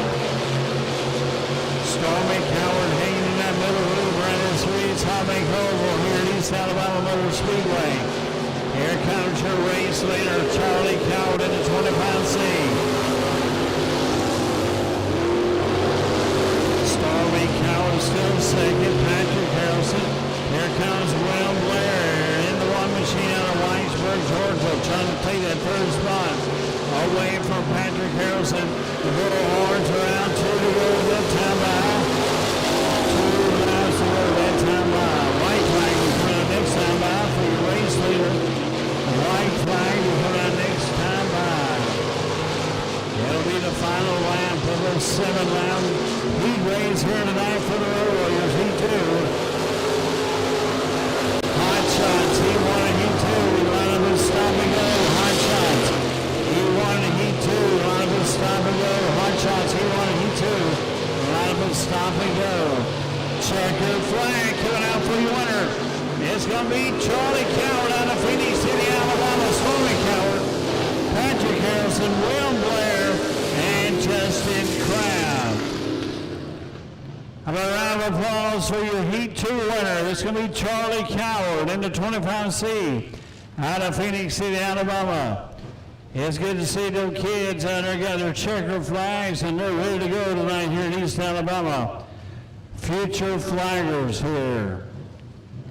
Stormy Coward hanging in that middle room right in Sweets Hobby Oval here at East Alabama Motor Speedway. Here comes your race leader, Charlie Coward in the 20-pound C. Stormy Coward still second, Patrick Harrelson. Here comes Will Blair in the one machine out of Whitesburg, Georgia, trying to take that third spot. Away from Patrick Harrelson. The little horns around, 2 to go, that time by. 2 laps to go, that time by. White flag is coming out next time by for your race leader. White flag is coming out next time by. It'll be the final lap of the 7-lap heat race here tonight for the Road Warriors. Heat 2. Hot Shots, Heat 1 and Heat 2. We line up and stop and go. Hot Shots. Heat 1 and Heat 2. Line up and stop and go. Hot Shots, Heat 1 and Heat 2. Line up and stop and go. Checker flag coming out for your winner. It's going to be Charlie Coward out of Phoenix City, Alabama. Stormy Coward, Patrick Harrison, Will Blair, and Justin Crabb. How about a round of applause for your Heat 2 winner? It's going to be Charlie Coward in the 20-pound C out of Phoenix City, Alabama. It's good to see those kids out there got their checker flags and they're ready to go tonight here in East Alabama. Future flaggers here.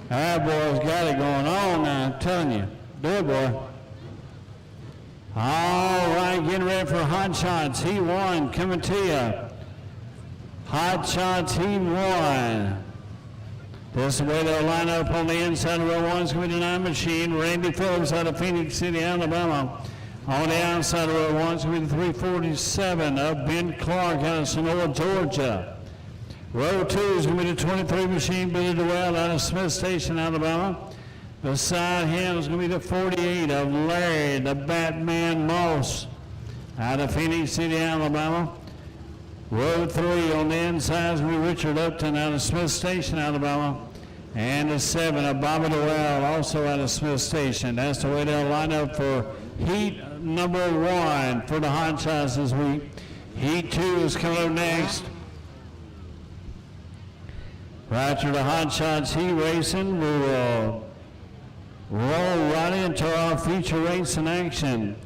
That boy's got it going on now, I'm telling you. Do it, boy. All right, getting ready for Hot Shots. Heat 1 coming to you. Hot Shots Heat 1. This is the way they'll line up on the inside of row 1. It's going to be the 9 machine. Randy Phillips out of Phoenix City, Alabama. On the outside of row 1, it's going to be the 347 of Ben Clark out of Sonora, Georgia. Row 2 is going to be the 23 machine, Billy DeWell out of Smith Station, Alabama. Beside him is going to be the 48 of Larry, the Batman Moss, out of Phoenix City, Alabama. Row 3 on the inside is going to be Richard Upton out of Smith Station, Alabama. And the 7 of Bobby DeWell, also out of Smith Station. That's the way they'll line up for Heat number 1 for the Hot Shots this week. Heat 2 is coming up next. Right to the Hot Shots Heat Racing, we will roll right into our feature race in action.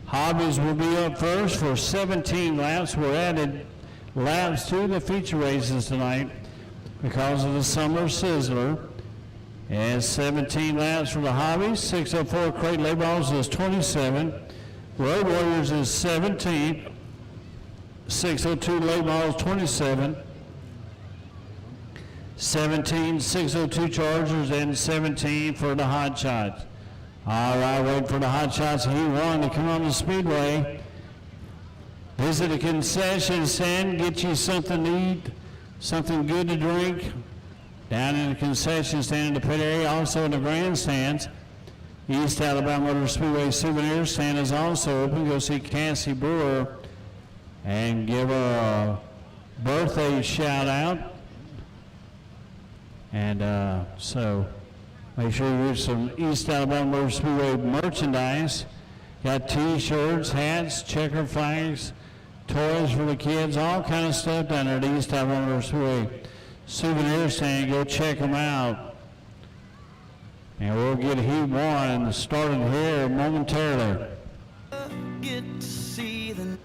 Hobbies will be up first for 17 laps. We're added laps to the feature races tonight because of the summer Sizzler. And 17 laps for the Hobbies. 604 Crate Layballs is 27. Road Warriors is 17. 602 Layballs 27. 17, 602 Chargers, and 17 for the Hot Shots. All right, wait for the Hot Shots Heat 1 to come on the Speedway. Visit a concession stand, get you something to eat, something good to drink. Down in the concession stand in the pit area, also in the grandstands. East Alabama Motor Speedway souvenir stand is also open. Go see Cassie Brewer and give her a birthday shout out. And so make sure you get some East Alabama Motor Speedway merchandise. Got t-shirts, hats, checker flags, toys for the kids, all kind of stuff down there at East Alabama Motor Speedway souvenir stand. Go check them out. And we'll get Heat 1 started here momentarily. Get to see the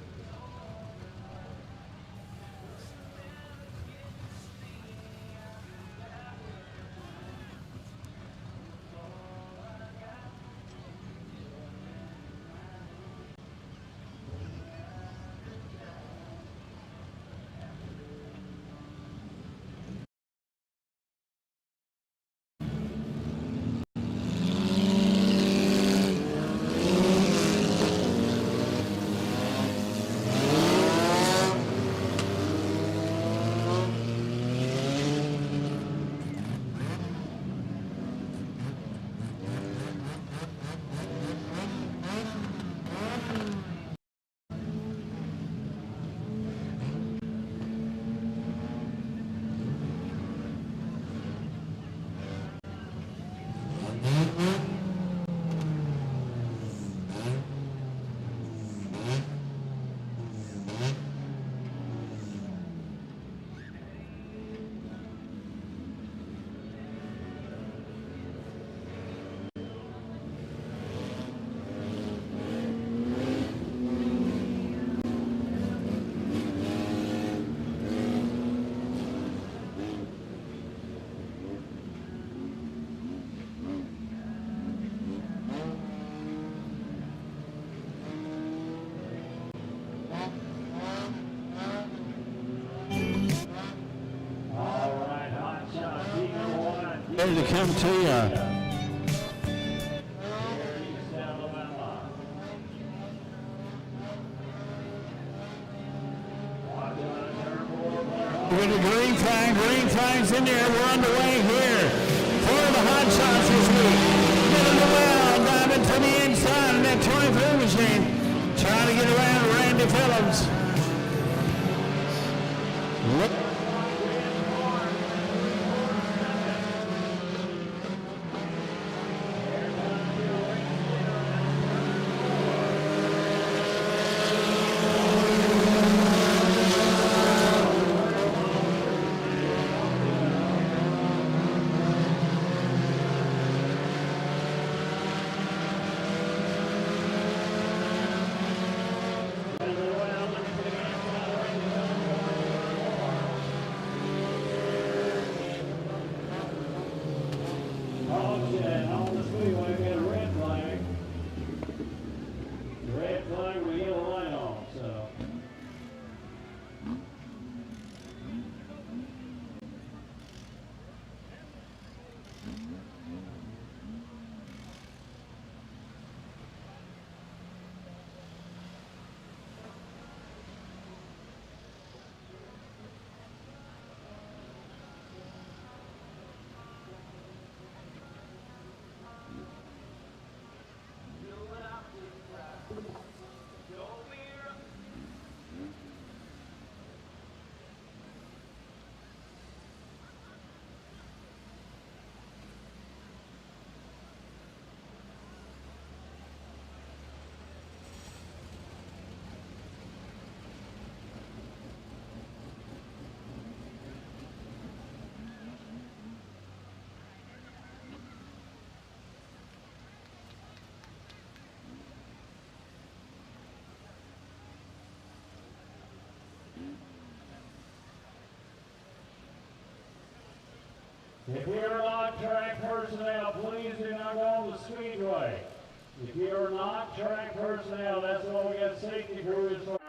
ready to come to you. We're going to green flag's in there. We're underway here for the hot shots this week. Middle of the well, diving to the inside of that 23 machine, trying to get around Randy Phillips. On the Speedway, we got a red flag. The red flag with a yellow light on, so. If you are not track personnel, please do not go on the Speedway. If you are not track personnel, that's what we got safety crews for.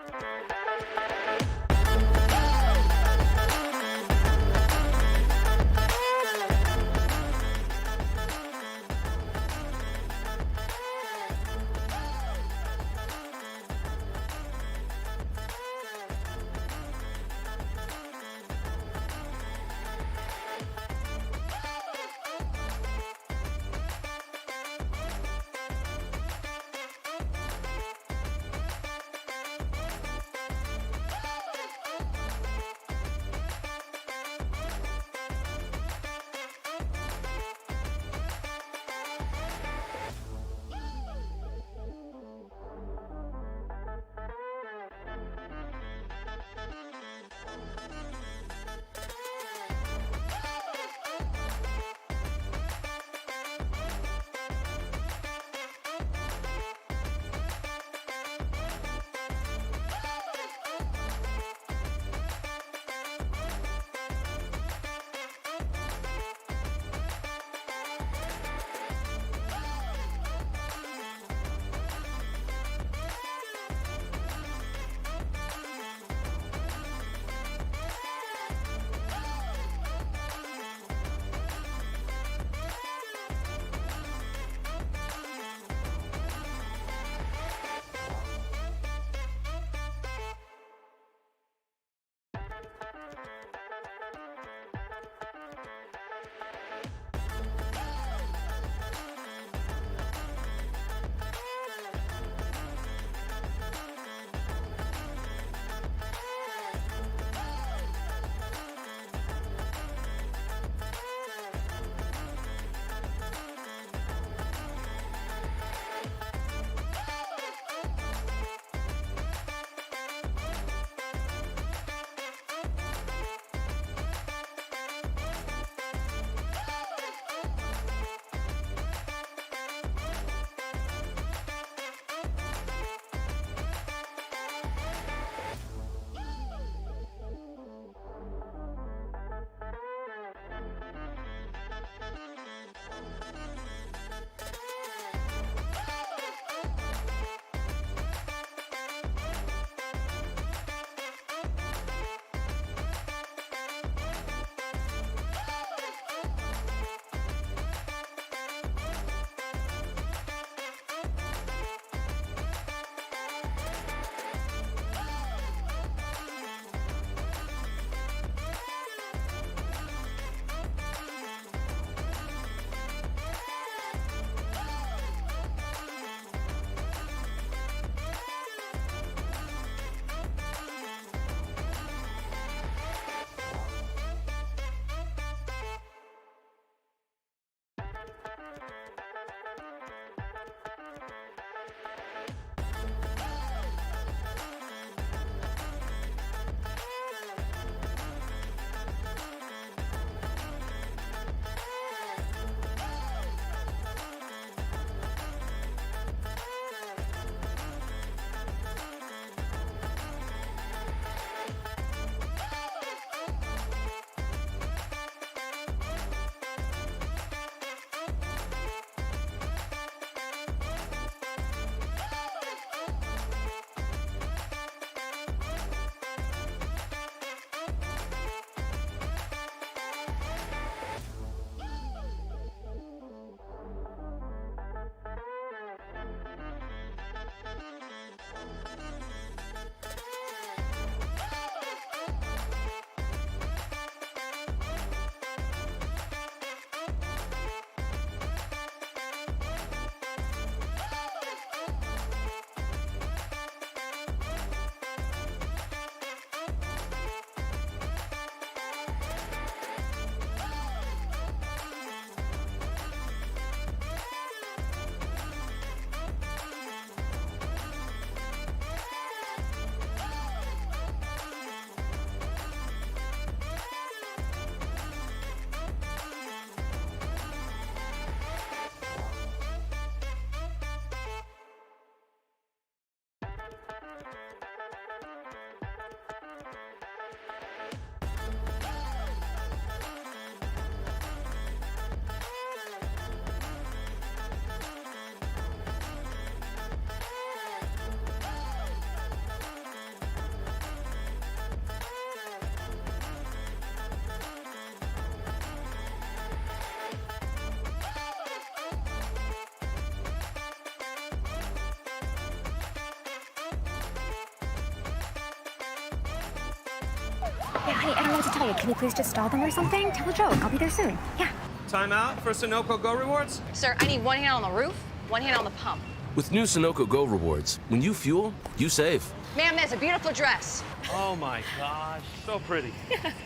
Yeah, honey, I don't know what to tell you. Can you please just stall them or something? Tell a joke. I'll be there soon. Yeah. Time out for Sunoco Go Rewards? Sir, I need one hand on the roof, one hand on the pump. With new Sunoco Go rewards, when you fuel, you save. Ma'am, that's a beautiful dress. Oh my gosh, so pretty.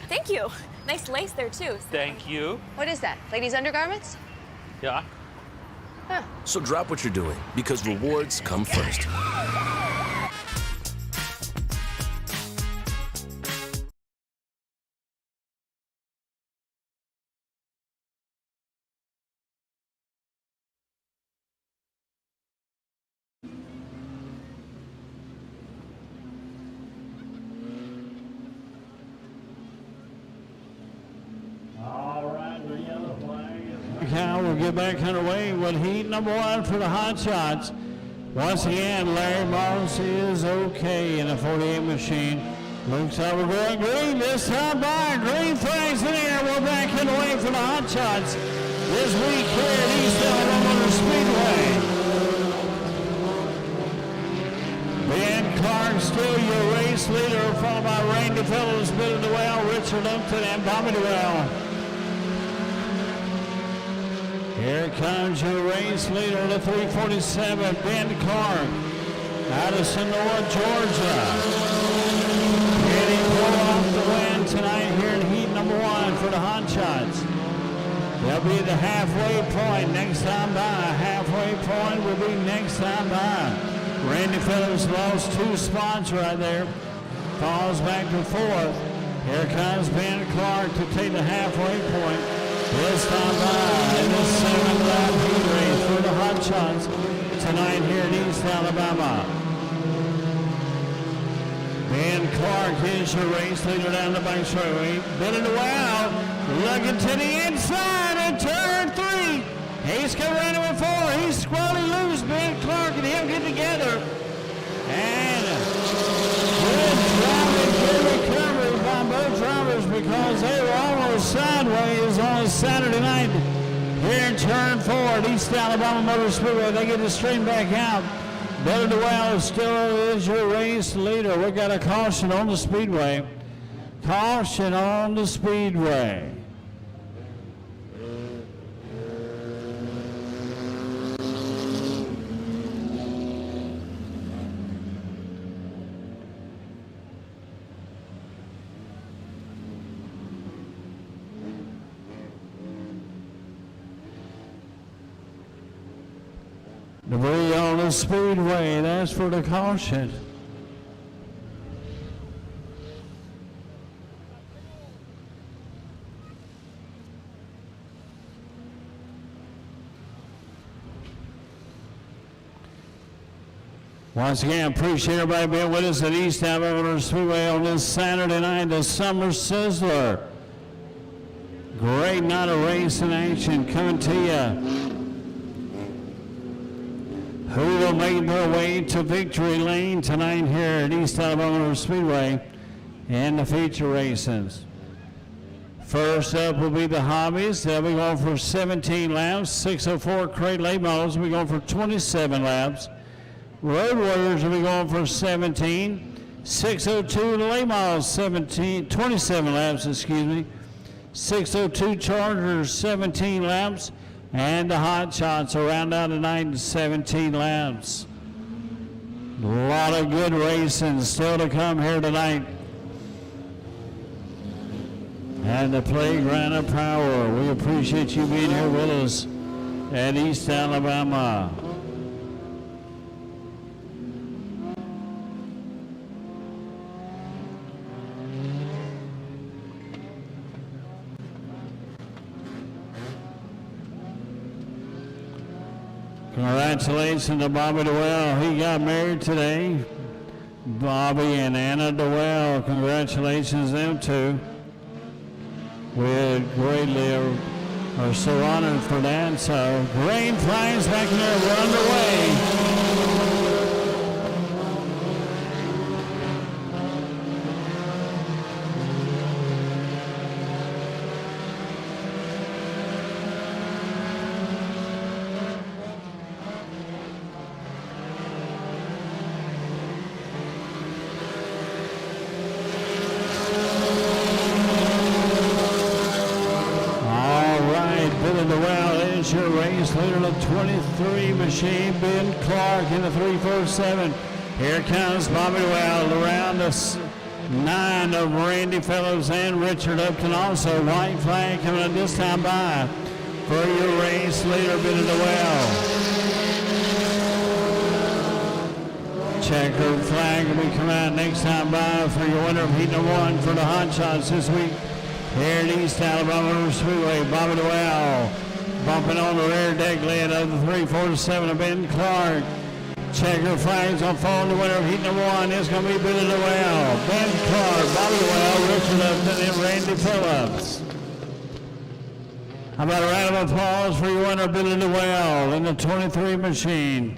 Thank you. Nice lace there, too. Thank you. What is that? Ladies' undergarments? Yeah. So drop what you're doing, because rewards come first. All right, the yellow flag is now we'll get back underway with heat number 1 for the Hot Shots. Once again, Larry Moss is okay in the 48 machine. Looks like we're going green this time by. Green flags in the air. We're back underway for the Hot Shots this week here at East Alabama Speedway. Ben Clark still your race leader, followed by Randy Phillips, Billy Dewell, Richard Upton, and Bobby Dewell. Here comes your race leader, the 347, Ben Clark, out of Sonora, Georgia. Can he pull off the win tonight here in heat number 1 for the Hot Shots? They'll be the halfway point next time by. Halfway point will be next time by. Randy Phillips lost 2 spots right there. Falls back to 4th. Here comes Ben Clark to take the halfway point. This time by in this 7-lap heat race for the Hot Shots tonight here in East Alabama. Ben Clark is your race leader down the back straightaway. Billy Dewell looking to the inside and turn 3. He's coming around with 4. He's squarely loose. Ben Clark and him get together. And good driving, good recovery by both drivers because they were almost sideways on a Saturday night here in turn 4 at East Alabama Motor Speedway. They get to straighten back out. Billy Dewell still is your race leader. We got a caution on the speedway. Caution on the speedway. Debris on the speedway, that's for the caution. Once again, appreciate everybody being with us at East Alabama Speedway on this Saturday night, the Summer Sizzler. Great night of racing action coming to you. Who will make their way to victory lane tonight here at East Alabama Speedway in the feature races. First up will be the Hobbies. They'll be going for 17 laps. 604 Crate Late Models will be going for 27 laps. Road Warriors will be going for 17. 602 Late Models 27 laps, excuse me. 602 Chargers 17 laps. And the Hot Shots will round out tonight in 17 laps. A lot of good racing still to come here tonight. And the Playground of Power. We appreciate you being here with us at East Alabama. Congratulations to Bobby Dewell. He got married today. Bobby and Anna Dewell. Congratulations to them two. We greatly are so honored for that. So green flags back in there. We're underway. comes your race leader, the 23 machine, Ben Clark in the 347. Here comes Bobby Well around the 9 of Randy Phillips and Richard Upton. Also, white flag coming up this time by for your race leader, Ben Well. Checkered flag will be coming out next time by for your winner of Heat No. 1 for the Hot Shots this week here at East Alabama Speedway. Bobby Well bumping on the rear deck lid of the 347 of Ben Clark. Checker flags on fall. The winner of Heat No. 1 is going to be Billy Well, Ben Clark, Bobby Well, Richard Upton, and Randy Phillips. How about a round of applause for your winner, Billy Well, in the 23 machine.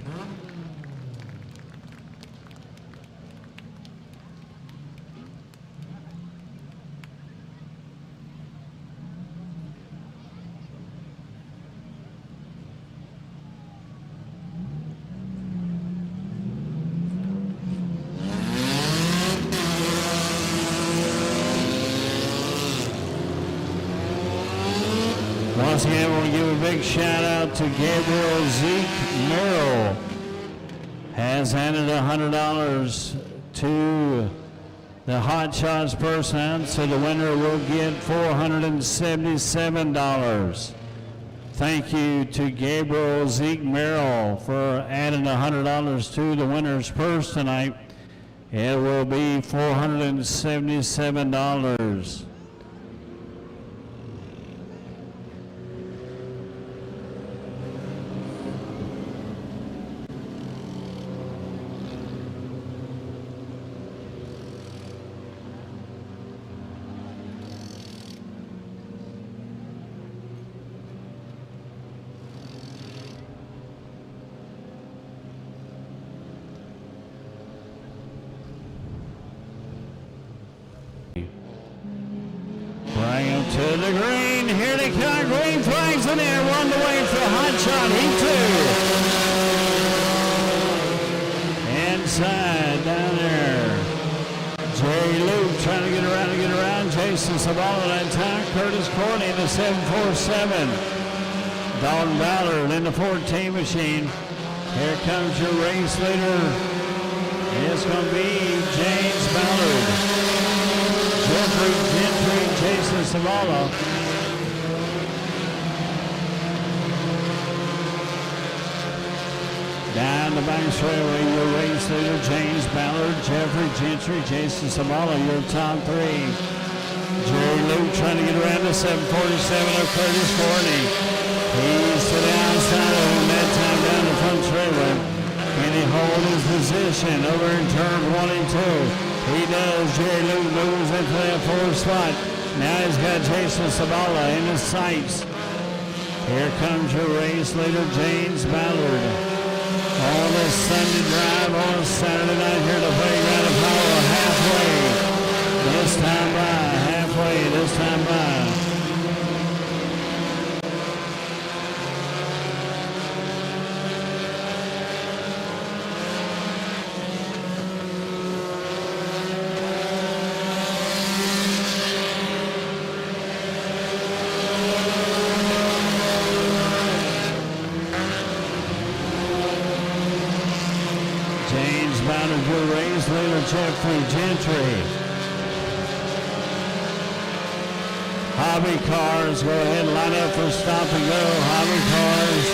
Once again, we'll give a big shout out to Gabriel Zeke Merrill. Has handed $100 to the Hot Shots person, so the winner will get $477. Thank you to Gabriel Zeke Merrill for adding $100 to the winner's purse tonight. It will be $477. Bring them to the green. Here they come. Green flags in there. One the way for Hot Shot. Heat 2. Inside down there. Jerry Luke trying to get around. Jason Sabala that time. Curtis Courtney in the 747. Dalton Ballard in the 14 machine. Here comes your race leader. It's going to be James Ballard. Jeffrey Gentry, Jason Savala. Down the back straightaway, your race leader, James Ballard, Jeffrey Gentry, Jason Savala, your top three. Jerry Luke trying to get around the 747 of Curtis Courtney. He's to the outside of him that time down the front straightaway. Can he hold his position over in turn 1 and 2? He does. Jerry Luke moves into that fourth spot. Now he's got Jason Sabala in his sights. Here comes your race leader, James Ballard. On this Sunday drive on a Saturday night here at the playground of Power. Halfway. This time by. Halfway. This time by. Your race leader, Jeffrey Gentry. Hobby cars, go ahead and line up for stop and go. Hobby cars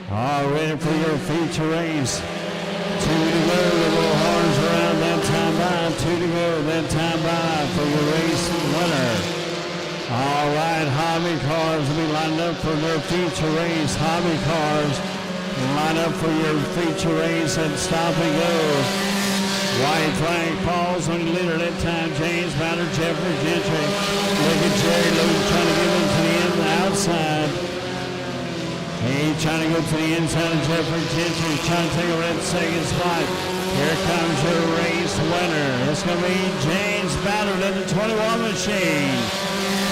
are ready for your feature race. 2 to go, the little horns around that time by. 2 to go, that time by for your race winner. All right, hobby cars will be lined up for their feature race. Hobby cars line up for your feature race and stop and go. White flag falls on your leader that time, James Ballard, Jeffrey Gentry. Look at Jerry Luke trying to get him to the end, the outside. He's trying to go to the inside of Jeffrey Gentry, trying to take over that second spot. Here comes your race winner. It's going to be James Ballard in the 21 machine.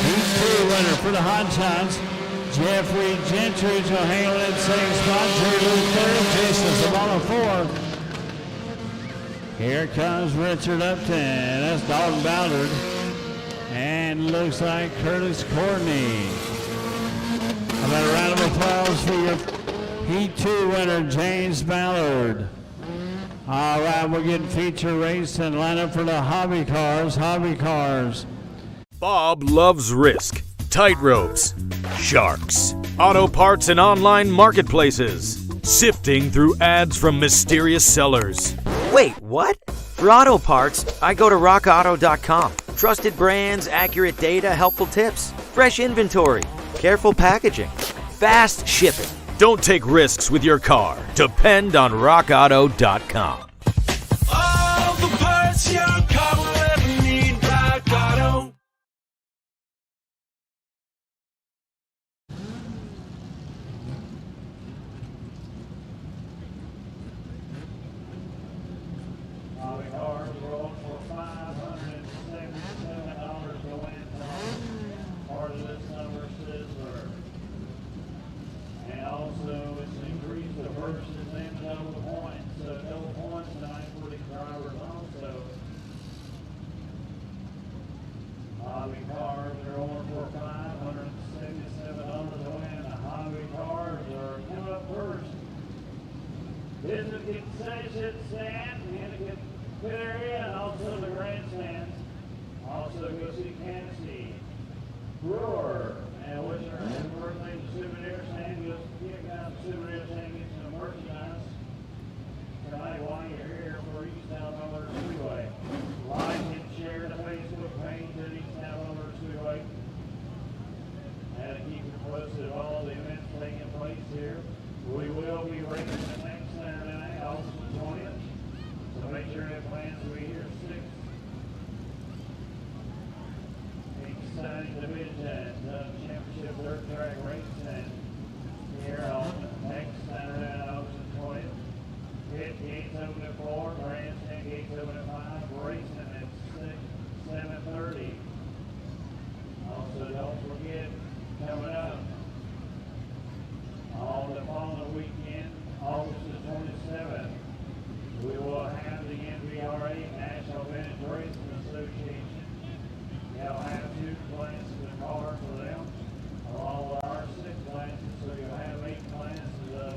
Heat 2 winner for the Hot Shots. Jeffrey Gentry will hang on that second spot. Jerry Luke third. Jason Zavala fourth. Here comes Richard Upton. That's Dalton Ballard. And looks like Curtis Courtney. How got a round of applause for your Heat 2 winner, James Ballard. All right, we're getting feature race and line up for the hobby cars. Hobby cars. Bob loves risk, tight ropes, sharks, auto parts and online marketplaces, sifting through ads from mysterious sellers. Wait, what? For auto parts, I go to rockauto.com. Trusted brands, accurate data, helpful tips, fresh inventory, careful packaging, fast shipping. Don't take risks with your car. Depend on rockauto.com. All the parts your car will ever need, Rock Auto. Hobby cars roll for $577 to win. Part of this number Sizzler. And also it's increased the purchases and double points. So double points tonight for the drivers also. Hobby cars are on for $577 to win. The hobby cars are coming up first. Visit the concession stand in the pit area and also the grandstands. Also go see Canopy, Brewer, and wish her a happy birthday to Souvenir Stand. Just kick out the Souvenir Stand, get some merchandise tonight while you're here for East Alabama Speedway. Like and share the Facebook page at East Alabama Speedway. And to keep you posted of all the events taking place here. We will be racing the next Saturday night, August the 20th. So make sure you have plans to be here 6. Exciting division, championship dirt track racing here on next Saturday night, August the 20th. Pit gates open at 4, grandstand gates open at 5, racing at 7:30. Also, don't forget, coming up on the following weekend, August the 27th, we will have the NVRA, National Vintage Racing Association. They'll have 2 classes of car for them, along with our 6 classes, so you'll have 8 classes of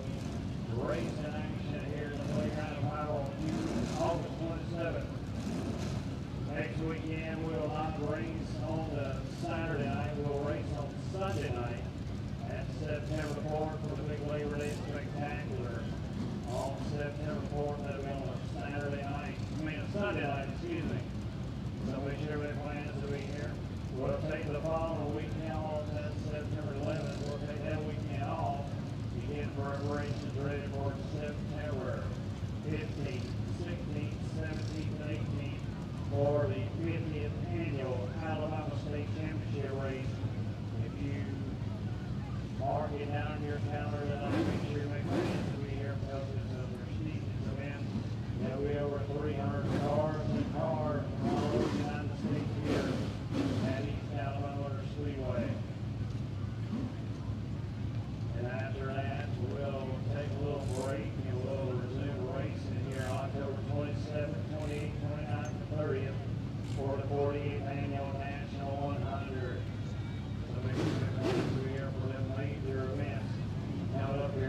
racing action here in the playground of Ohio on August 27th. Next weekend, we will not race on the Saturday night, we'll race on Sunday night. That's September 4th for the big Labor Day Spectacular. On September 4th, that'll be on a Saturday night. A Sunday night, excuse me. So make sure everybody plans to be here. We'll take the following weekend off, that's September 11th. We'll take that weekend off. Begin preparations ready for September 15th, 16th, 17th, and 18th for the 50th annual Alabama State Championship race. If you mark it down on your calendar, then I'll make sure you make plans to be here for this prestigious event. There'll be over 300 cars from all over the United States here at East Alabama Speedway. And after that, we'll take a little break and we'll resume racing here October 27th, 28th, 29th, and 30th for the 48th annual National 100. So make sure you be here for them major events. Now up here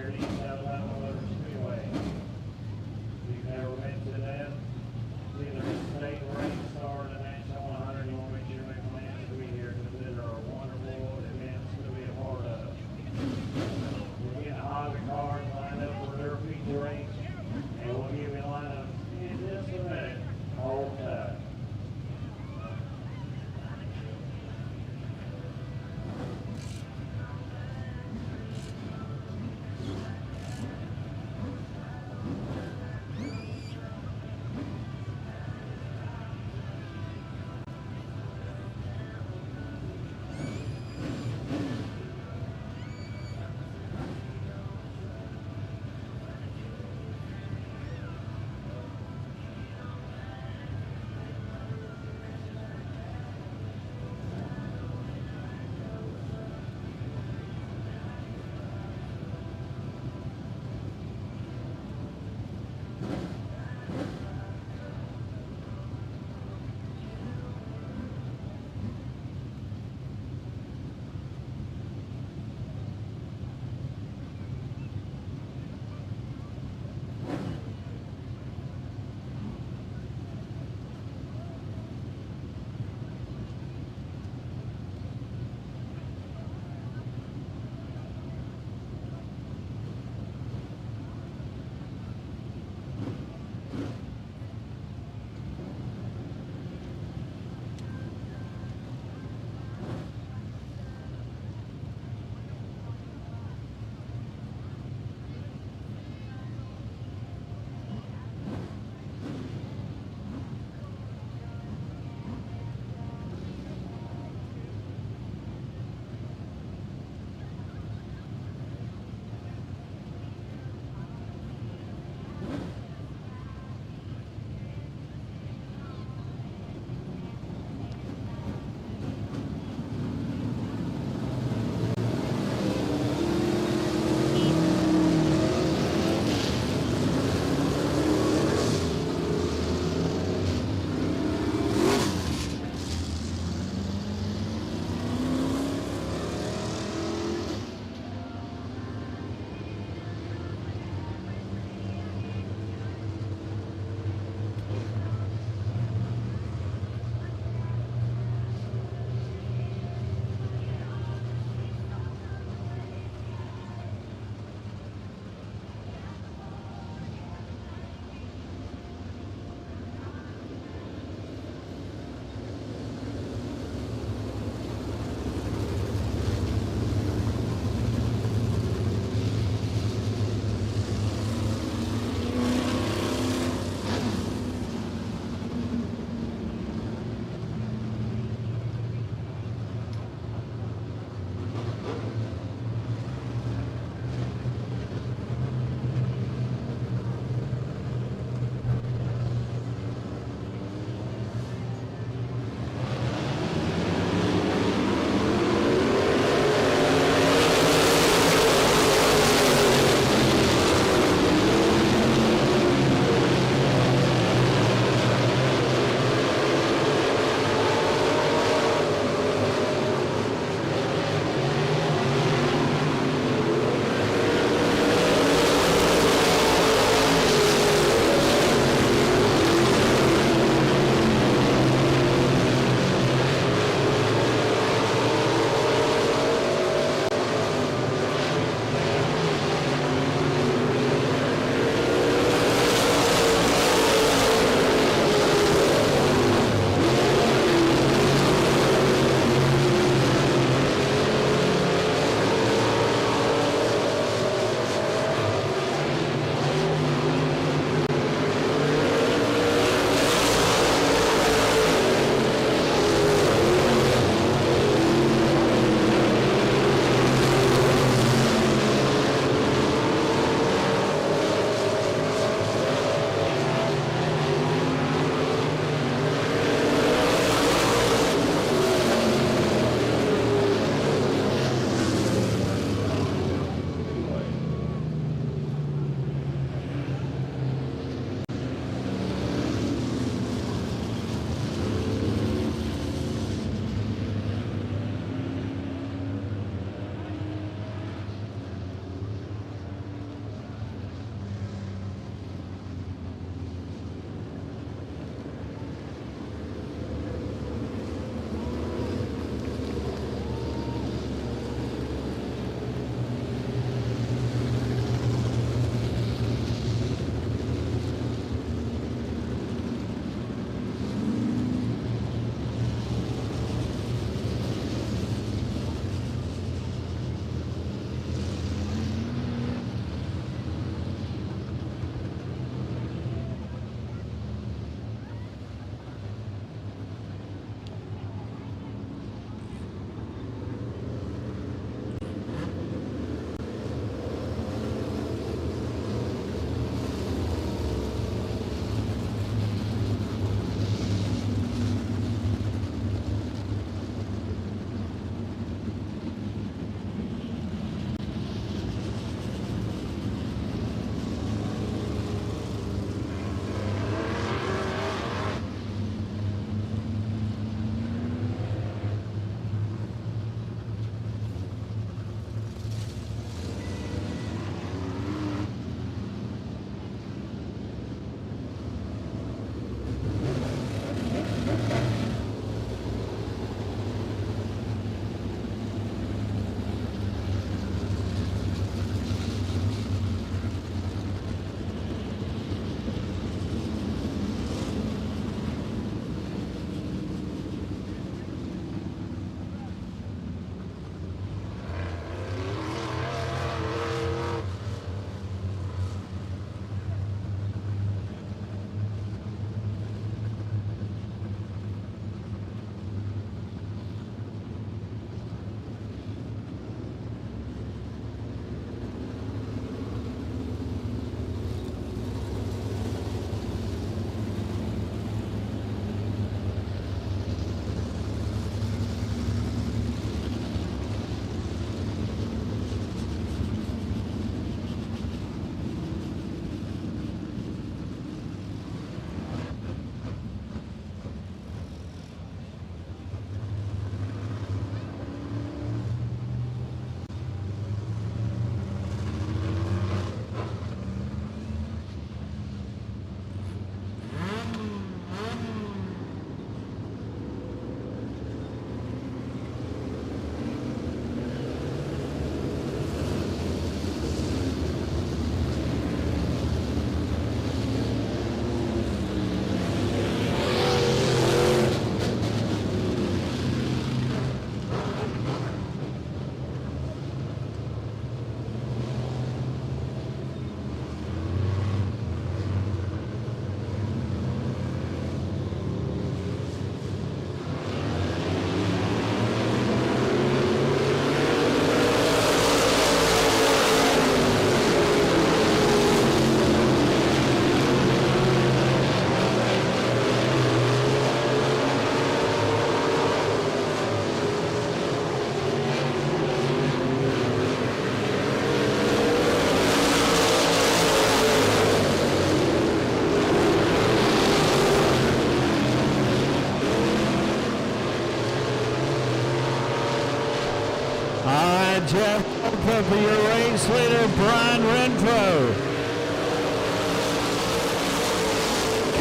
Culpepper, your race leader, Brian Renfro.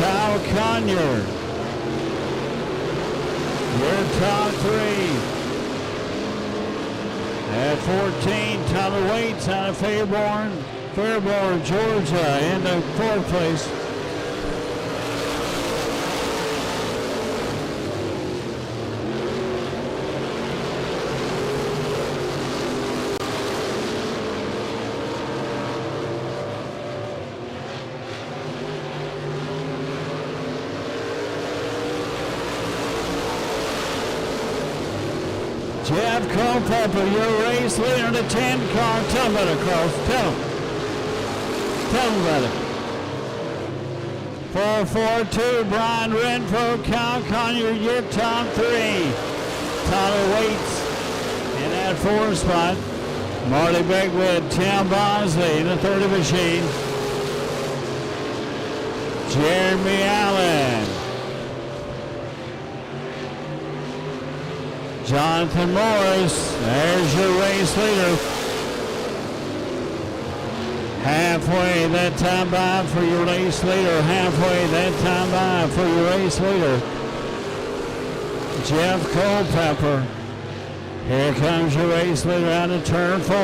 Kyle Conyer, your top three. At 14, Tyler Waits out of Fairborn, Georgia, in the fourth place. Jeff Culpepper, your race leader in the 10 car. Tell him about it, Carl. Tell him about it. 442, Brian Renfro, Kyle Conyer, your top three. Tyler Waits in that fourth spot. Marty Beckwith, Tim Bosley in the 30 machine. Jeremy Allen. Jonathan Morris, there's your race leader. Halfway that time by for your race leader. Halfway that time by for your race leader. Jeff Culpepper. Here comes your race leader out of turn 4.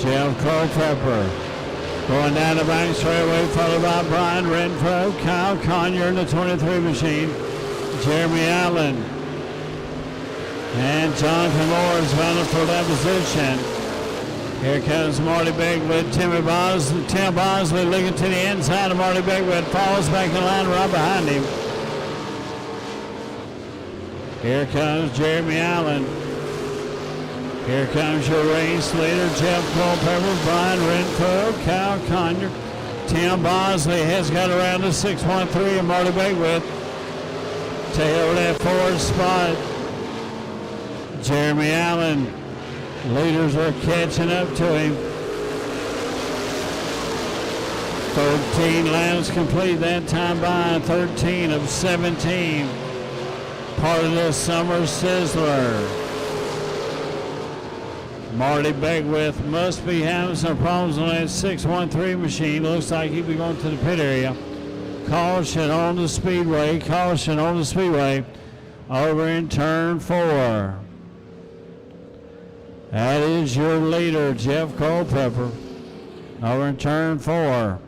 Jeff Culpepper. Going down the back straightaway, followed by Brian Renfro, Kyle Conyer in the 23 machine, Jeremy Allen, and Jonathan Morris running for that position. Here comes Marty Beckwith, Tim Bosley looking to the inside of Marty Beckwith, falls back in line right behind him. Here comes Jeremy Allen. Here comes your race leader, Jeff Culpepper, Brian Renfro, Kyle Conyer. Tim Bosley has got around the 613 and Marty Beckwith. Take over that fourth spot. Jeremy Allen. Leaders are catching up to him. 13 laps complete that time by 13 of 17. Part of the summer Sizzler. Marty Beckwith must be having some problems on that 613 machine. Looks like he'll be going to the pit area. Caution on the Speedway. Caution on the Speedway. Over in turn 4. That is your leader, Jeff Culpepper. Over in turn 4.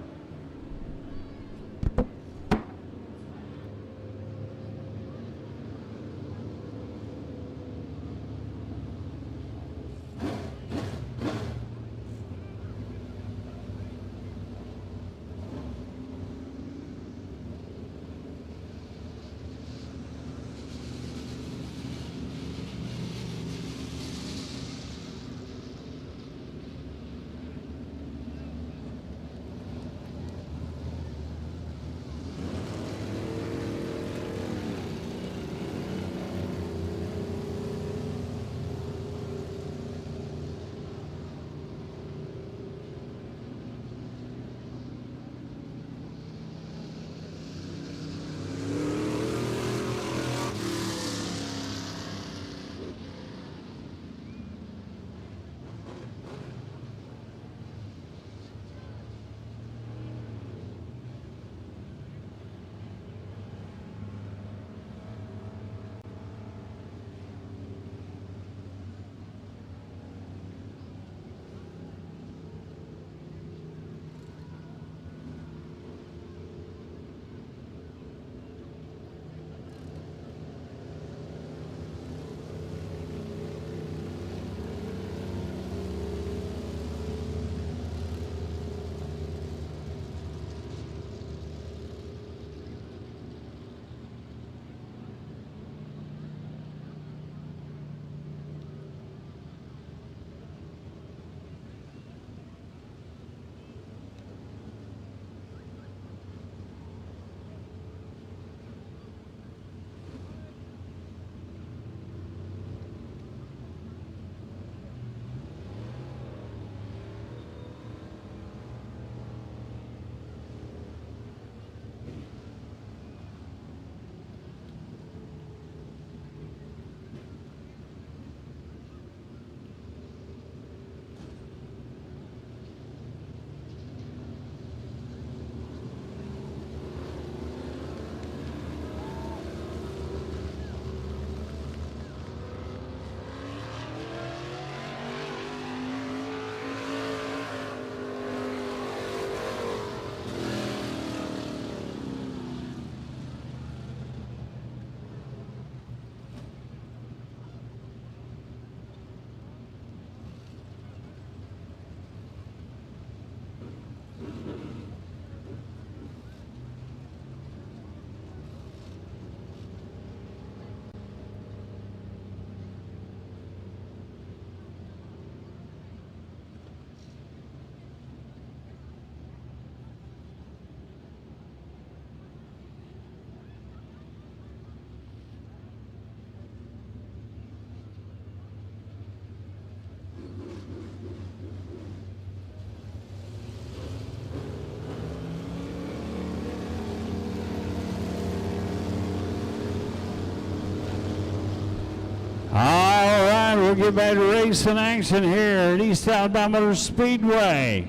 right, we'll get back to racing action here at East Alabama Speedway.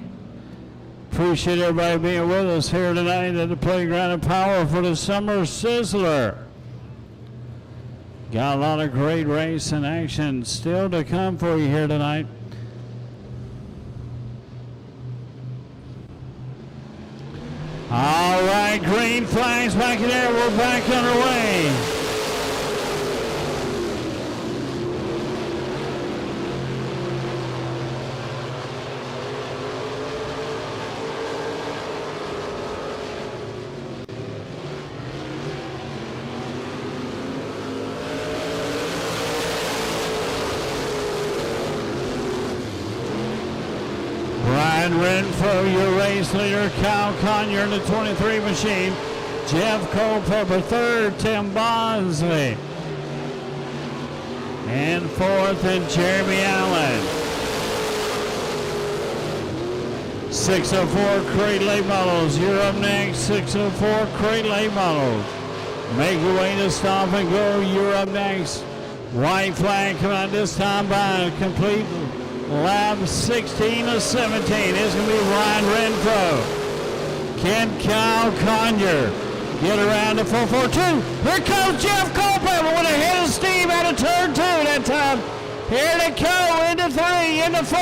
Appreciate everybody being with us here tonight at the Playground of Power for the Summer Sizzler. Got a lot of great racing action still to come for you here tonight. All right, green flags back in there. We're back underway. Renfro, your race leader. Kyle Conyer in the 23 machine. Jeff Culpepper third. Tim Bosley. And fourth, and Jeremy Allen. 604 Crate Late Models. You're up next. 604 Crate Late Models. Make your way to stop and go. You're up next. White flag coming out this time by a complete lap 16 of 17. It's going to be Ryan Renfro. Can Kyle Conyer get around to 442? Here comes Jeff Culpepper with a hit of steam out of turn 2 that time. Here they go into 3, into 4.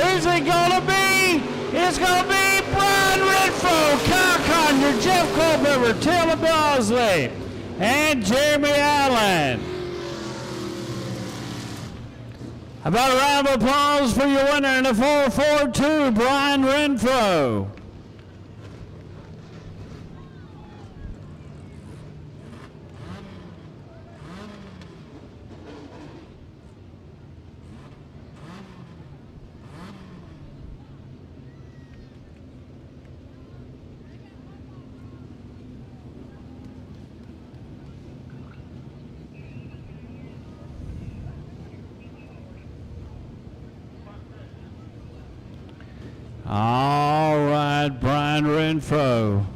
Who's it going to be? It's going to be Brian Renfro, Kyle Conyer, Jeff Culpepper, Tim Bosley, and Jeremy Allen. How about a round of applause for your winner in the 442, Brian Renfro. All right, Brian Renfro.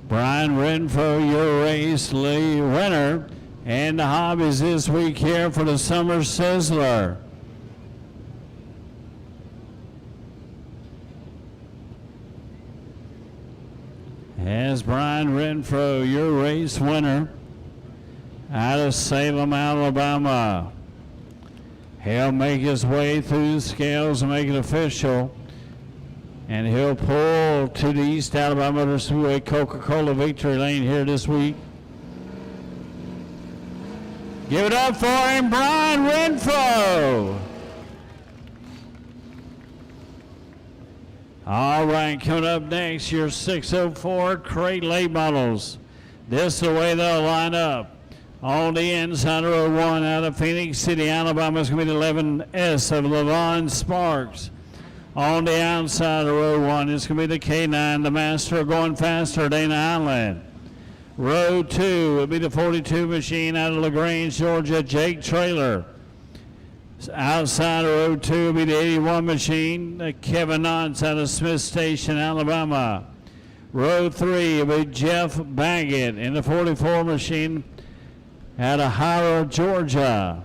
Brian Renfro, your race lead winner, and the hobbies this week here for the Summer Sizzler. As Brian Renfro, your race winner, out of Salem, Alabama. He'll make his way through the scales and make it official. And he'll pull to the East Alabama Motor Speedway Coca-Cola victory lane here this week. Give it up for him, Brian Renfro. All right, coming up next, your 604 Crate Late Models. This is the way they'll line up. On the inside of row 1 out of Phoenix City, Alabama is going to be the 11S of Levon Sparks. On the outside of row 1, it's going to be the K9, the Master going faster, Dana Allen. Row 2 will be the 42 machine out of LaGrange, Georgia, Jake Traylor. Outside of row 2 will be the 81 machine, Kevin Knotts out of Smith Station, Alabama. Row 3 will be Jeff Baggett in the 44 machine out of Hira, Georgia.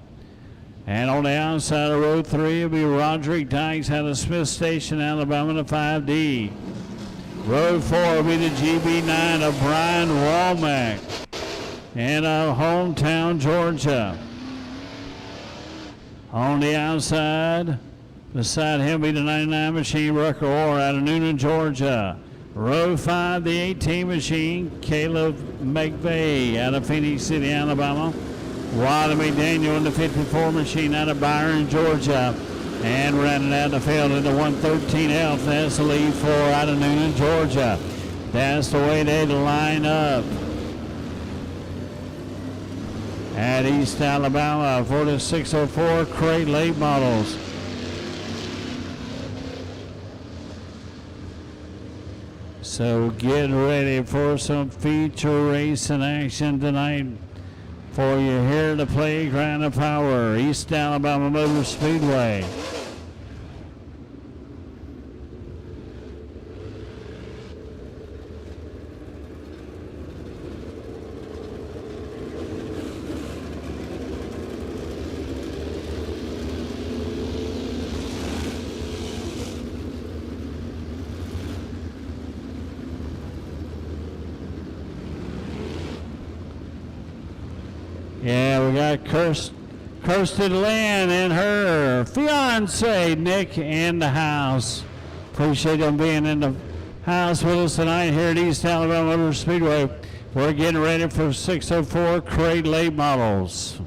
And on the outside of row 3 will be Roderick Dykes out of Smith Station, Alabama, in the 5D. Row 4 will be the GB9 of Brian Womack in hometown, Georgia. On the outside, beside him will be the 99 machine, Rucker Orr out of Noonan, Georgia. Row 5, the 18 machine, Caleb McVeigh out of Phoenix City, Alabama. Wiley McDaniel in the 54 machine out of Byron, Georgia. And rounding out the field in the 113F, that's the lead 4 out of Noonan, Georgia. That's the way they line up at East Alabama for the 604 Crate Late Models. So get ready for some feature racing action tonight for you here at the Playground of Power, East Alabama Motor Speedway. Yeah, we got Kirsten Lynn and her fiance Nick in the house. Appreciate them being in the house with us tonight here at East Alabama Motor Speedway. We're getting ready for 604 Crate Late Models.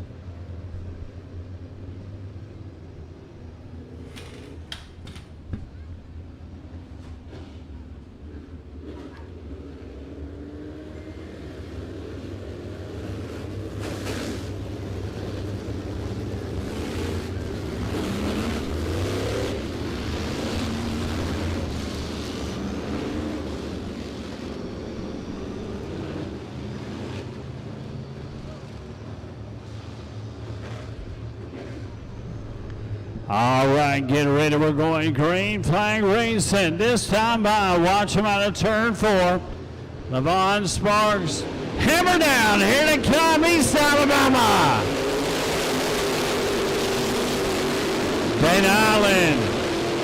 All right, get ready. We're going green flag racing. This time by watch them out of turn 4. LaVon Sparks, hammer down. Here to come, East Alabama. Dana Allen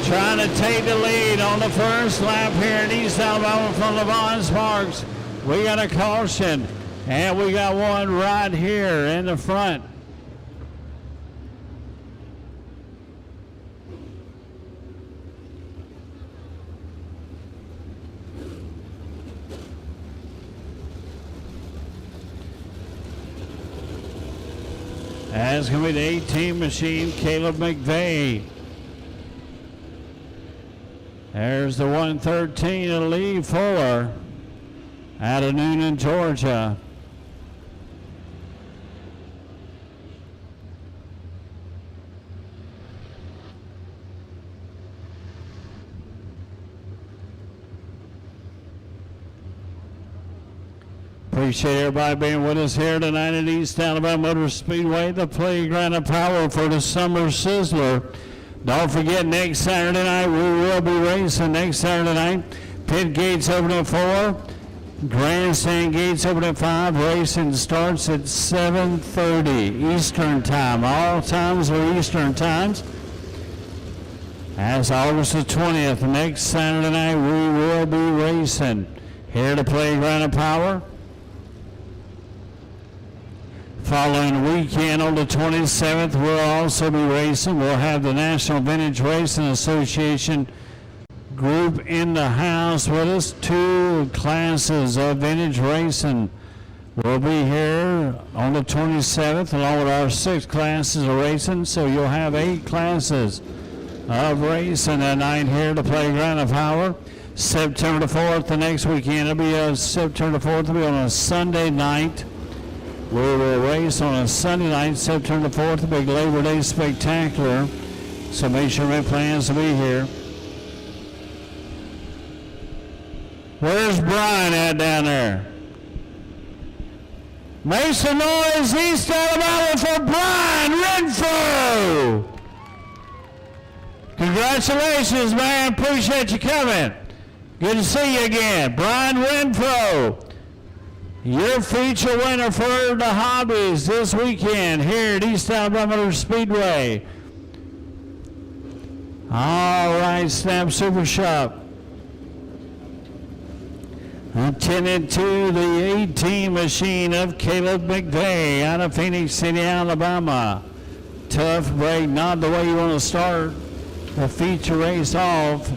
trying to take the lead on the first lap here in East Alabama from LaVon Sparks. We got a caution, and we got one right here in the front. That's going to be the 18 machine, Caleb McVeigh. There's the 113 of Lee Fuller out of Noonan, Georgia. Appreciate everybody being with us here tonight at East Alabama Motor Speedway, the playground of power for the summer Sizzler. Don't forget, next Saturday night, we will be racing next Saturday night. Pit gates open at 4. Grandstand gates open at 5. Racing starts at 7:30 Eastern time. All times are Eastern times. That's August the 20th. Next Saturday night, we will be racing here at the playground of power. Following weekend on the 27th, we'll also be racing. We'll have the National Vintage Racing Association group in the house with us. 2 classes of vintage racing will be here on the 27th, along with our 6 classes of racing. So you'll have 8 classes of racing that night here at the Playground of Power. September the 4th, the next weekend, it'll be September the 4th, will be on a Sunday night. We will race on a Sunday night, September the 4th, the big Labor Day Spectacular. So make sure you make plans to be here. Where's Brian at down there? Make some noise, East Alabama, for Brian Renfro. Congratulations, man. Appreciate you coming. Good to see you again. Brian Renfro, your feature winner for the hobbies this weekend here at East Alabama Motor Speedway. All right, Snap Super Shop. Attended to the 18 machine of Caleb McVeigh out of Phoenix City, Alabama. Tough break, not the way you want to start the feature race off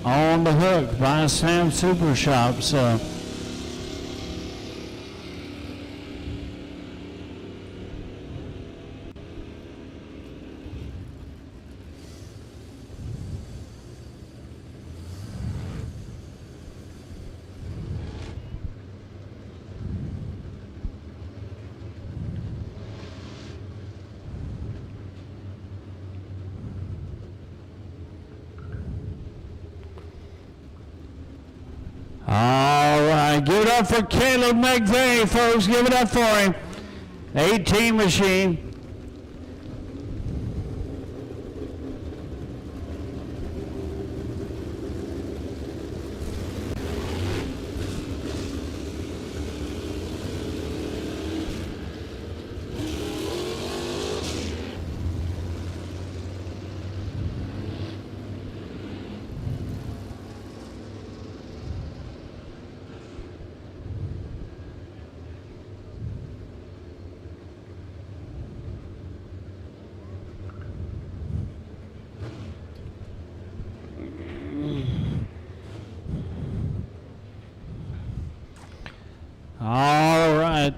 on the hook by Snap Super Shop. So all right, give it up for Caleb McVeigh, folks. Give it up for him. 18 machine. All right.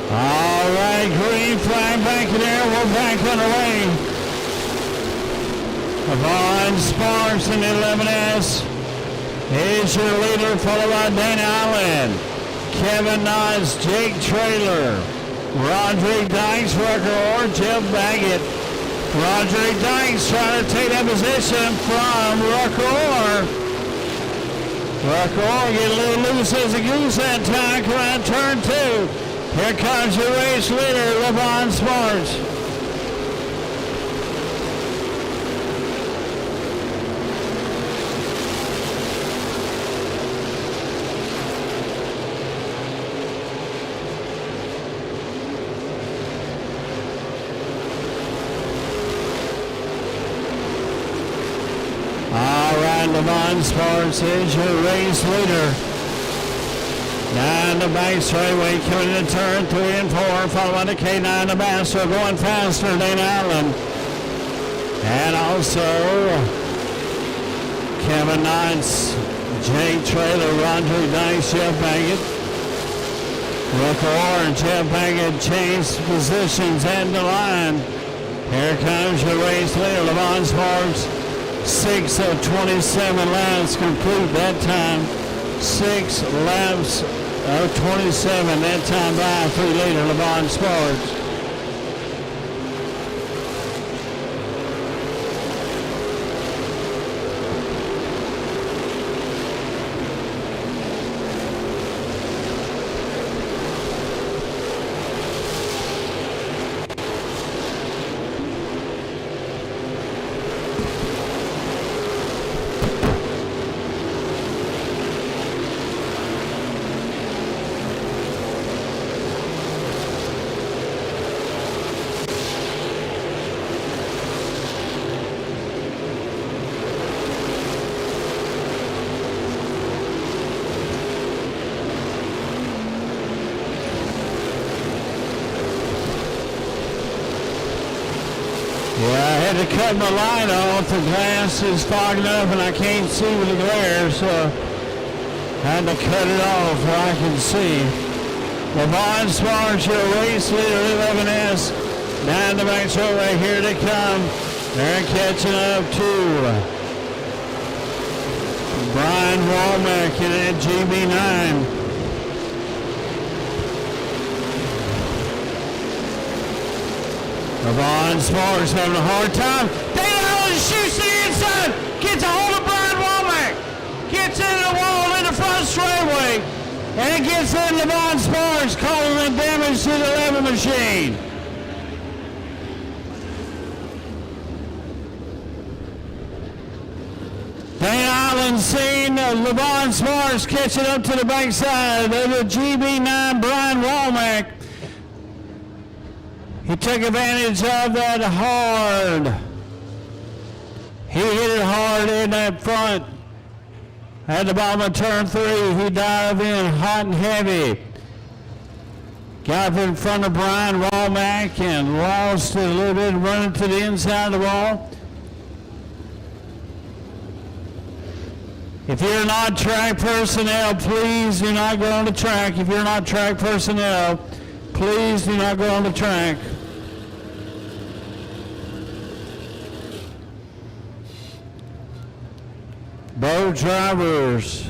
All right, green flag back in there. We're back underway. Vaughn Sparks in the 11S is your leader, followed by Dana Allen, Kevin Knotts, Jake Traylor, Roderick Dykes, Rucker Orr, Jeff Baggett. Roderick Dykes trying to take that position from Rucker Orr. Rucker Orr get a little loose as a goose that time. Come on, turn 2. Here comes your race leader, LeVon Sparks. All right, LeVon Sparks is your race leader. Down the back straightaway, coming into turn 3 and 4, followed by the K9 Tabasco, going faster than Allen. And also Kevin Knotts, Jake Traylor, Roderick Dykes, Jeff Baggett. Rucker Orr and Jeff Baggett change positions at the line. Here comes your race leader, LeVon Sparks. 6 of 27 laps complete that time. 6 laps of 27 that time by 3 leader LeVon Sparks. Yeah, I had to cut my light off. The glass is fogging up and I can't see with the glare, so I had to cut it off where I can see. LeVon Sparks, your race leader, 11S. Down the back show right here they come. They're catching up to Brian Womack in that GB9. LeVon Sparks having a hard time. Dana Allen shoots to the inside. Gets a hold of Brian Womack. Gets into the wall in the front straightaway. And gets in LeVon Sparks, causing damage to the lever machine. Dana Allen seeing LeVon Sparks catching up to the backside of the GB9 Brian Womack. He took advantage of that hard. He hit it hard in that front. At the bottom of turn 3, he dived in hot and heavy. Got up in front of Brian Womack and lost it a little bit, running to the inside of the wall. If you're not track personnel, please do not go on the track. If you're not track personnel, please do not go on the track. Both drivers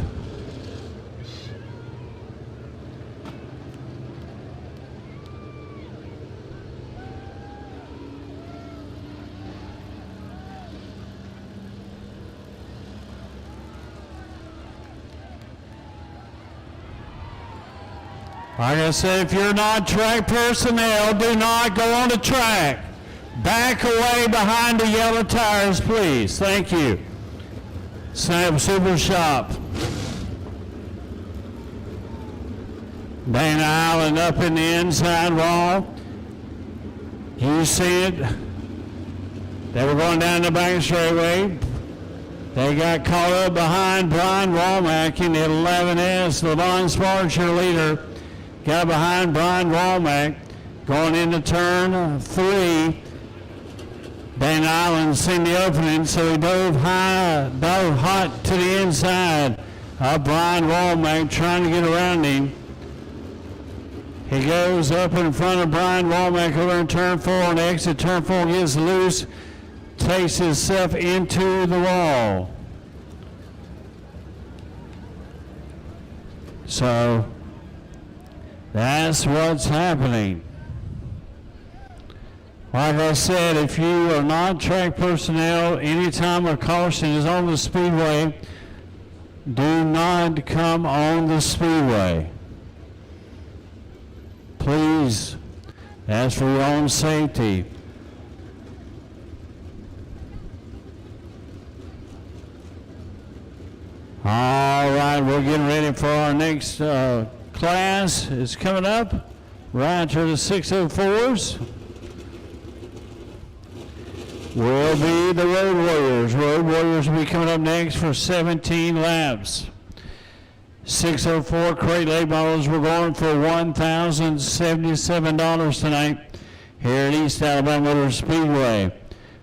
Like I said, if you're not track personnel, do not go on the track. Back away behind the yellow tires, please. Thank you. Snap Super Shop. Dana Island up in the inside wall. You see it. They were going down the back straightaway. They got caught up behind Brian Womack in the 11S. LeVon Sparks, your leader, got behind Brian Womack going into turn 3. Dana Island seen the opening, so he dove hot to the inside of Brian Womack, trying to get around him. He goes up in front of Brian Womack over in turn 4, and exit turn 4, gets loose, takes himself into the wall. So that's what's happening. Like I said, if you are not track personnel, anytime a caution is on the speedway, do not come on the speedway. Please, that's for your own safety. All right, we're getting ready for our next class. It's coming up right to the 604s. Will be the Road Warriors. Road Warriors will be coming up next for 17 laps. 604 crate late models. We're going for $1,077 tonight here at East Alabama Motor Speedway.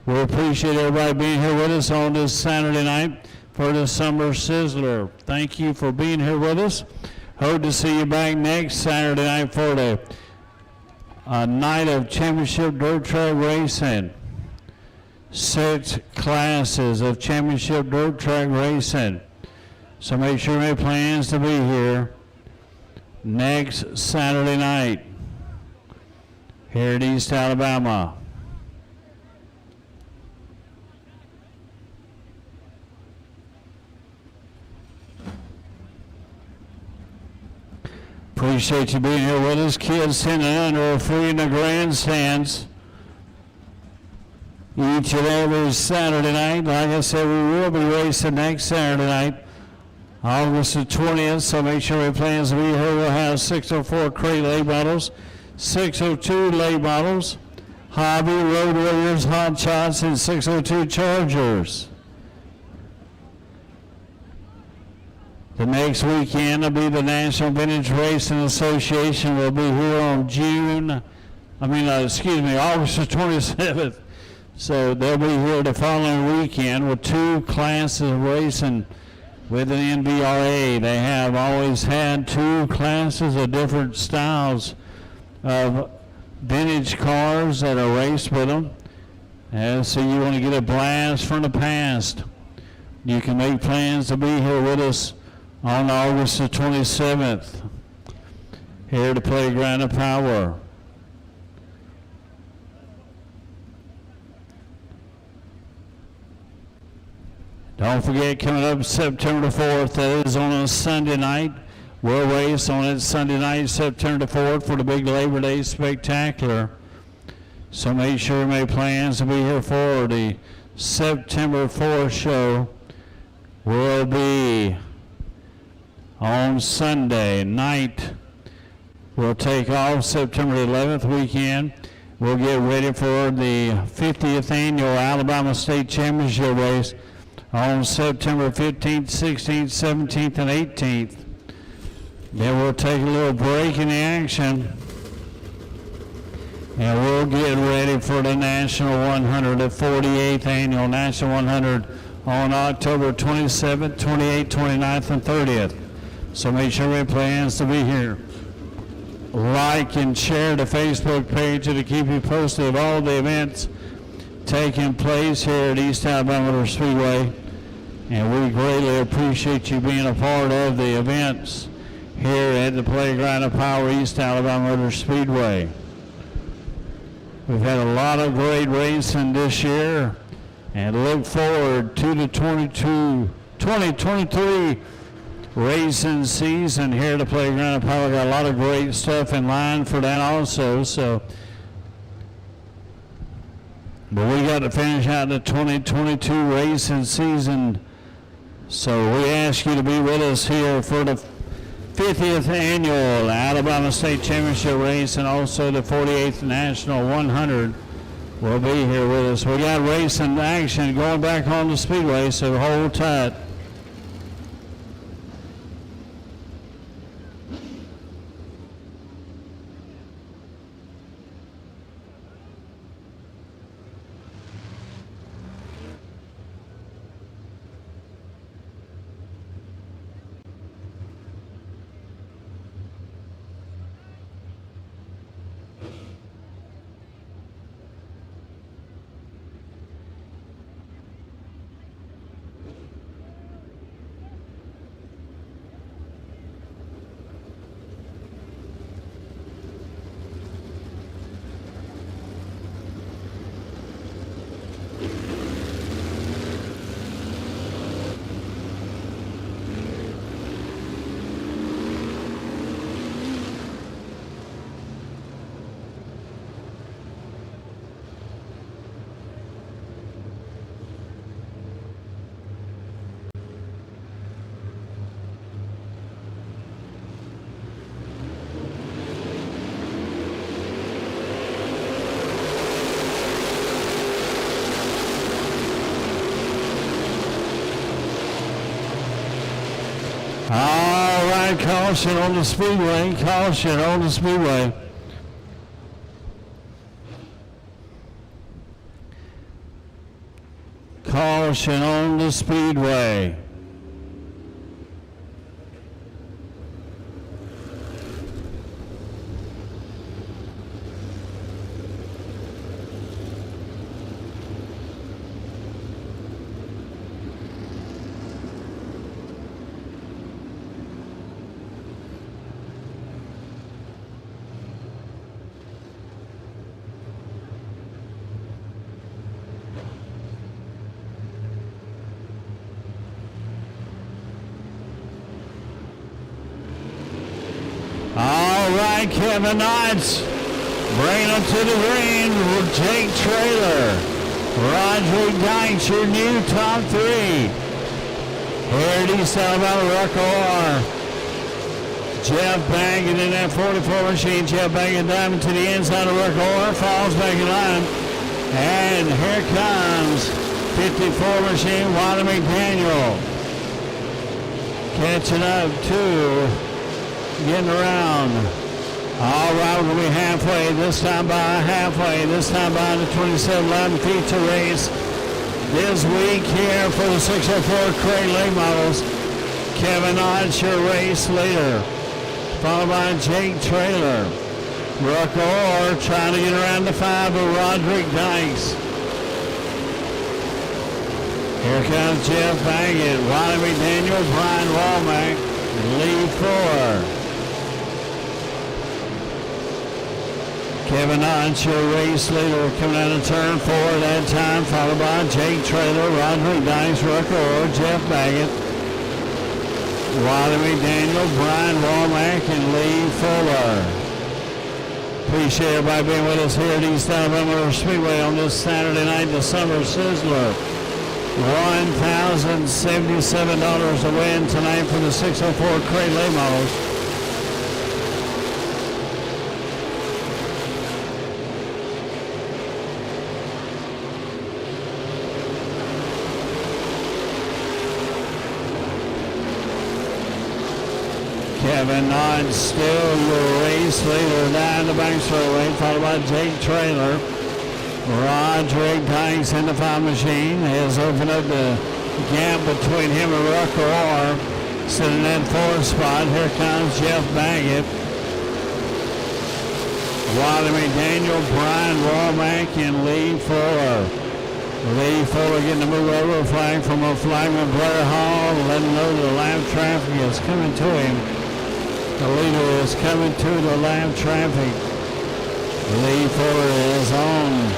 We appreciate everybody being here with us on this Saturday night for the Summer Sizzler. Thank you for being here with us. Hope to see you back next Saturday night for the night of championship dirt track racing. 6 classes of championship dirt track racing. So make sure you make plans to be here next Saturday night here at East Alabama. Appreciate you being here with us. Kids 10 and under are free in the grandstands each and every Saturday night. Like I said, we will be racing next Saturday night, August the 20th, so make sure your plans to be here. We'll have 604 crate late models, 602 late models, Hobby, Road Warriors, Hot Shots, and 602 Chargers. The next weekend will be the National Vintage Racing Association. Will be here on August the 27th. So they'll be here the following weekend with 2 classes of racing with an NBRA. They have always had 2 classes of different styles of vintage cars that are raced with them. And so you want to get a blast from the past, you can make plans to be here with us on August the 27th here at the Playground of Power. Don't forget, coming up September the 4th, that is on a Sunday night. We'll race on it Sunday night, September the 4th, for the big Labor Day Spectacular. So make sure you make plans to be here for the September 4th show. Will be on Sunday night. We'll take off September 11th weekend. We'll get ready for the 50th annual Alabama State Championship race on September 15th, 16th, 17th, and 18th. Then we'll take a little break in the action, and we'll get ready for the National 100, the 48th annual National 100 on October 27th, 28th, 29th, and 30th. So make sure we have plans to be here. Like and share the Facebook page to keep you posted of all the events taking place here at East Alabama Motor Speedway. And we greatly appreciate you being a part of the events here at the Playground of Power, East Alabama Motor Speedway. We've had a lot of great racing this year, and look forward to the 2023 racing season here at the playground. Probably got a lot of great stuff in line for that also. So, but we got to finish out the 2022 racing season. So we ask you to be with us here for the 50th annual Alabama State Championship race and also the 48th National 100 will be here with us. We got racing action going back on the Speedway, so hold tight. All right, caution on the Speedway, caution on the Speedway. Caution on the Speedway. All right, Kevin Knotts bringing them to the green with Jake Traylor. Roderick Dykes, your new top three. Here at East Alabama, Rucker. Jeff Baggett in that 44 machine. Jeff Baggett diving to the inside of Rucker, falls back in line. And here comes 54 machine, Wilder McDaniel. Catching up to getting around. All right, we're going to be halfway. This time by the 27-11 feet to race this week here for the 604 Crate Late Models. Kevin Knotts, your race leader, followed by Jake Traylor. Brooke Orr trying to get around the 5 of Roderick Dykes. Here comes Jeff Baggett, Wiley McDaniel, Brian Womack, lead 4. Kevin Knotts, your race leader, coming out of turn 4 at that time, followed by Jake Traylor, Roderick Dykes, Rucker Orr, Jeff Baggett, Wiley McDaniel, Brian Womack, and Lee Fuller. Appreciate everybody being with us here at East Alabama Speedway on this Saturday night, the Summer Sizzler. $1,077 a win tonight for the 604 Crate Late Models. Kevin Knotts still your race leader down the back straightaway, followed by Jake Traylor. Roderick Dykes in the 5 machine has opened up the gap between him and Rucker Orr. Sitting in 4th spot. Here comes Jeff Baggett. Wiley McDaniel, Brian Womack, and Lee Fuller. Lee Fuller getting the move over flag from a flagman Blair Hall, letting know the lap traffic is coming to him. The leader is coming to the lap traffic. Lee Fuller is on.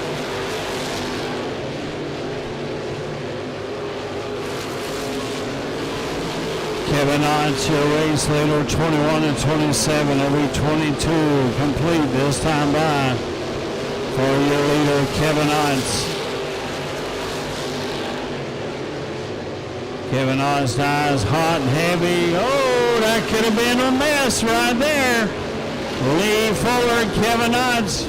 Kevin Kevin Otts, your race leader, 21 and 27. It'll be 22 complete this time by for your leader, Kevin Otts. Kevin Otts dies hot and heavy. Oh, that could have been a mess right there. Lee Fuller, Kevin Otts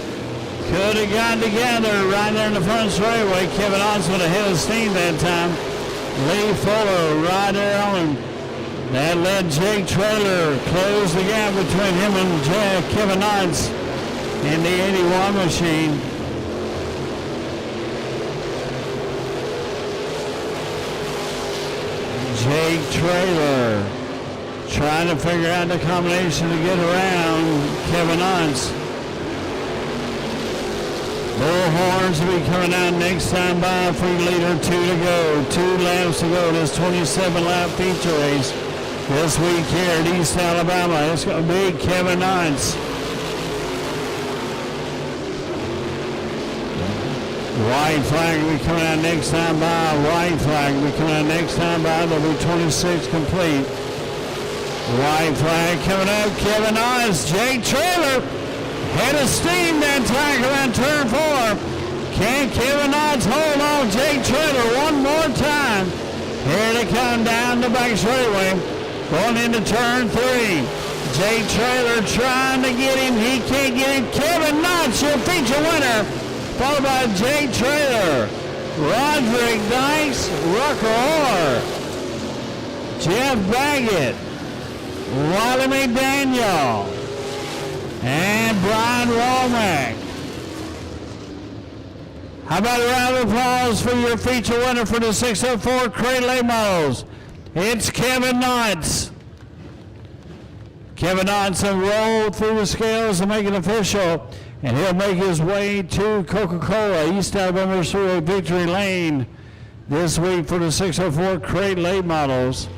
could have gotten together right there in the front straightaway. Kevin Otts would have hit his steam that time. Lee Fuller right there on him. That let Jake Trailer close the gap between him and Kevin Otts in the 81 machine. Jake Trailer trying to figure out the combination to get around Kevin Otts. Bullhorns will be coming out next time by for leader. 2 to go. 2 laps to go. This 27-lap feature race this week here at East Alabama. It's going to be Kevin Otts. White flag will be coming out next time by. White flag will be coming out next time by. There'll be 26 complete. White flag coming up. Kevin Otts. Jake Trailer. Head of steam that time around turn 4. Can Kevin Otts hold on Jake Trailer one more time? Here they come down the back straightaway. Going into turn 3. Jake Trailer trying to get him. He can't get him. Kevin Otts, your feature winner. Followed by Jake Trailer. Roderick Dykes, Rucker Orr. Jeff Baggett. Wally McDaniel. And Brian Womack. How about a round of applause for your feature winner for the 604 Crate Late Models? It's Kevin Otts. Kevin Otts will roll through the scales and make it official, and he'll make his way to Coca-Cola East Alabama Speedway Victory Lane this week for the 604 Crate Late Models.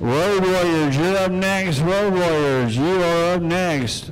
Road Warriors, you're up next. Road Warriors, you are up next.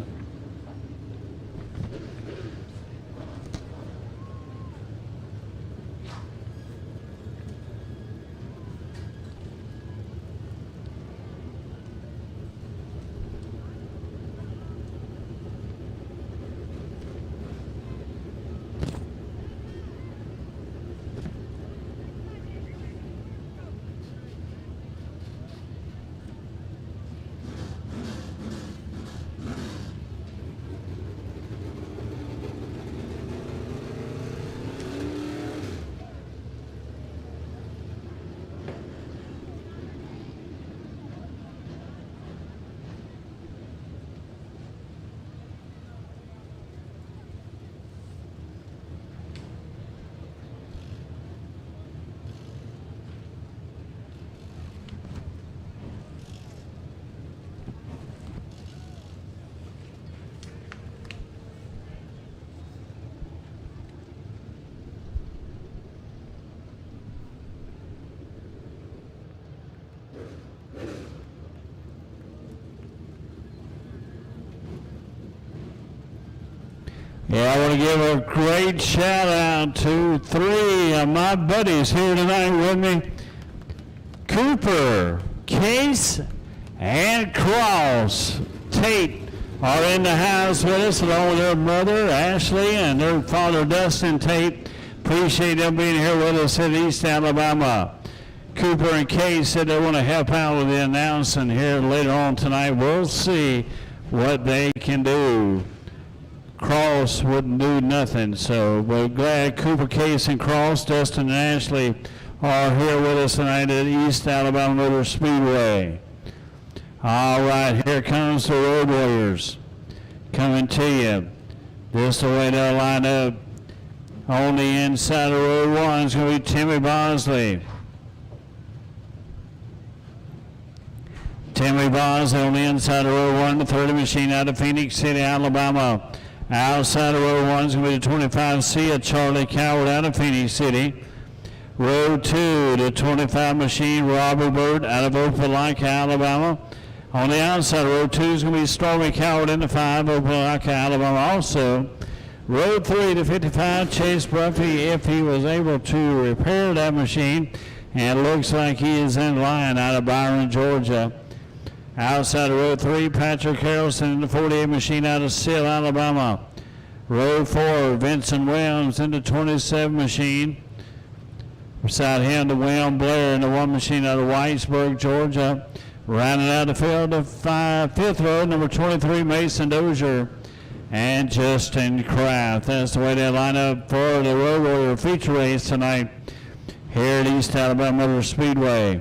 Yeah, I want to give a great shout out to 3 of my buddies here tonight with me. Cooper, Case, and Cross Tate are in the house with us along with their mother, Ashley, and their father, Dustin Tate. Appreciate them being here with us in East Alabama. Cooper and Case said they want to help out with the announcing here later on tonight. We'll see what they can do. Cross wouldn't do nothing, so we're glad Cooper, Case, and Cross, Dustin, and Ashley are here with us tonight at East Alabama Motor Speedway. All right, here comes the Road Warriors coming to you. This is the way they'll line up. On the inside of row 1 is going to be Timmy Bosley. Timmy Bosley on the inside of row 1, the 30 machine out of Phoenix City, Alabama. Outside of row 1 is going to be the 25C of Charlie Coward out of Phoenix City. Row 2, the 25 machine Robert Bird out of Opelika, Alabama. On the outside of row 2 is going to be Stormy Coward in the 5, Opelika, Alabama also. Row 3, the 55 Chase Bruffy, if he was able to repair that machine. And it looks like he is in line out of Byron, Georgia. Outside of row 3, Patrick Harrelson in the 48 machine out of Seal, Alabama. Row 4, Vincent Williams in the 27 machine. Beside him, the William Blair in the 1 machine out of Whitesburg, Georgia. Rounding out the field, the 5th row, number 23, Mason Dozier and Justin Kraft. That's the way they line up for the Road Warrior feature race tonight here at East Alabama Motor Speedway.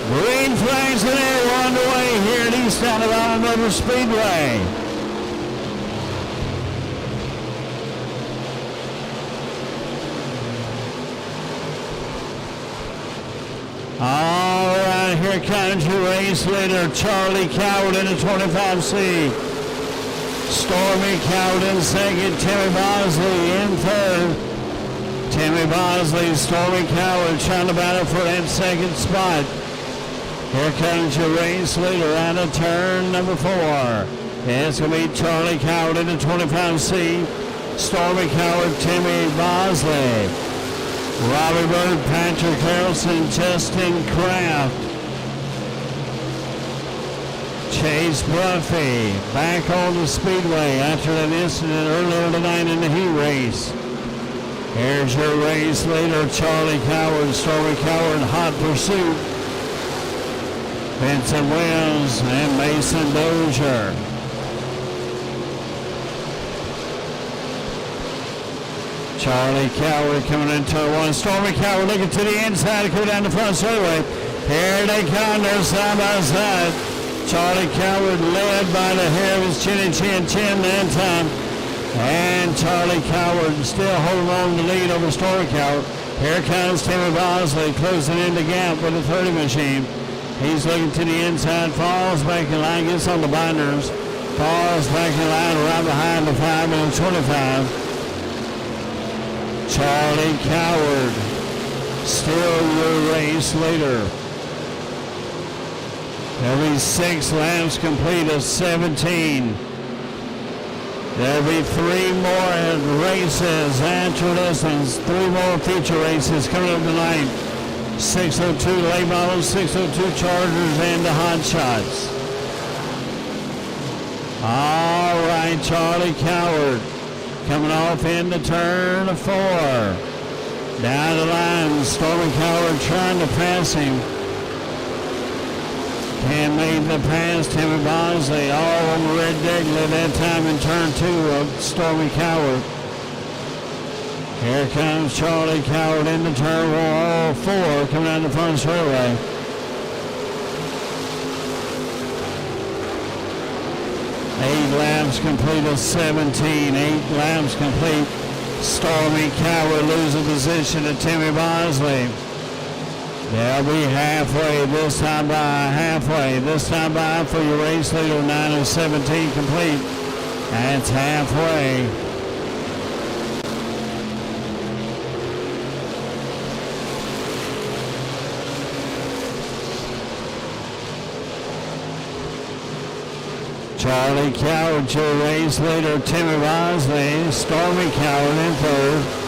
Green flags in the air, we're underway here at East Alabama Motor Speedway. All right, here comes your race leader, Charlie Coward in the 25C. Stormy Coward in second, Timmy Bosley in third. Timmy Bosley, Stormy Coward trying to battle for that second spot. Here comes your race leader out of turn number 4. It's going to be Charlie Coward in the 25C. Stormy Coward, Timmy Bosley. Robbie Bird, Patrick Harrelson, Justin Kraft. Chase Bruffy back on the speedway after that incident earlier tonight in the heat race. Here's your race leader, Charlie Coward, Stormy Coward, hot pursuit. Vincent Williams and Mason Dozier. Charlie Coward coming in turn 1. Stormy Coward looking to the inside, coming down the front straightaway. Here they come, they're side by side. Charlie Coward led by the hair of his chin that time. And Charlie Coward still holding on to the lead over Stormy Coward. Here comes Timmy Bosley closing in the gap with the 30 machine. He's looking to the inside, falls back in line, gets on the binders, falls back in line right behind the 5 and the 25. Charlie Coward, still your race leader. There'll be 6 laps complete of 17. There'll be 3 more races after this one. 3 more feature races coming up tonight. 602 late models, 602 Chargers, and the Hot Shots. All right, Charlie Coward coming off into turn 4. Down the line, Stormy Coward trying to pass him. Can't make the pass. Timmy Bosley all on the red Digley that time in turn 2 of Stormy Coward. Here comes Charlie Coward into turn 4 coming down the front straightaway. Eight laps complete of 17. 8 laps complete. Stormy Coward losing position to Timmy Bosley. They'll be halfway, this time by halfway. This time by for your race leader, 9 of 17 complete. That's halfway. Charlie Coward, your race leader, Timmy Bosley. Stormy Coward in 3rd.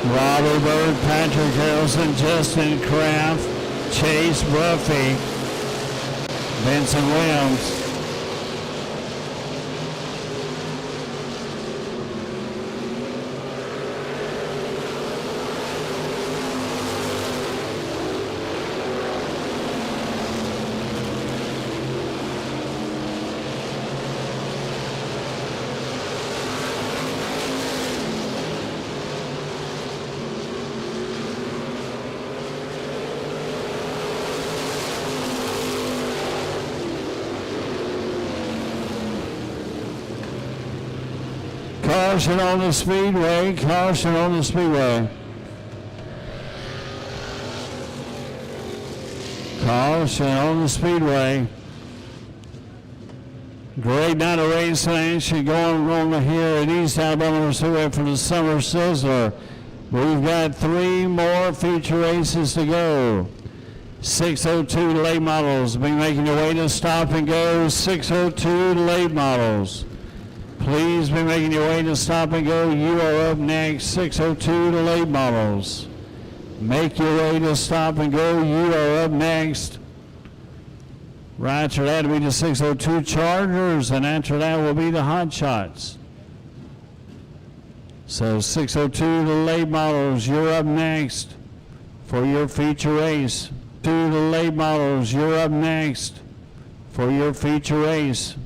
Robbie Bird, Patrick Harrelson, Justin Kraft, Chase Buffy, Vincent Williams. Caution on the Speedway, caution on the Speedway. Caution on the Speedway. Great night of racing action going on here at East Alabama Speedway for the Summer Sizzler. We've got 3 more feature races to go. 602 late models be making your way to stop and go. 602 late models. Please be making your way to stop and go. You are up next. 602 to late models. Make your way to stop and go. You are up next. Right after that will be the 602 Chargers, and after that will be the Hot Shots. So 602 to late models, you're up next for your feature race. To the late models, you're up next for your feature race.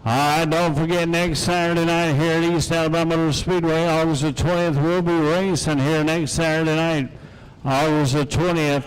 All right, don't forget next Saturday night here at East Alabama Speedway, August the 20th, we'll be racing here next Saturday night, August the 20th.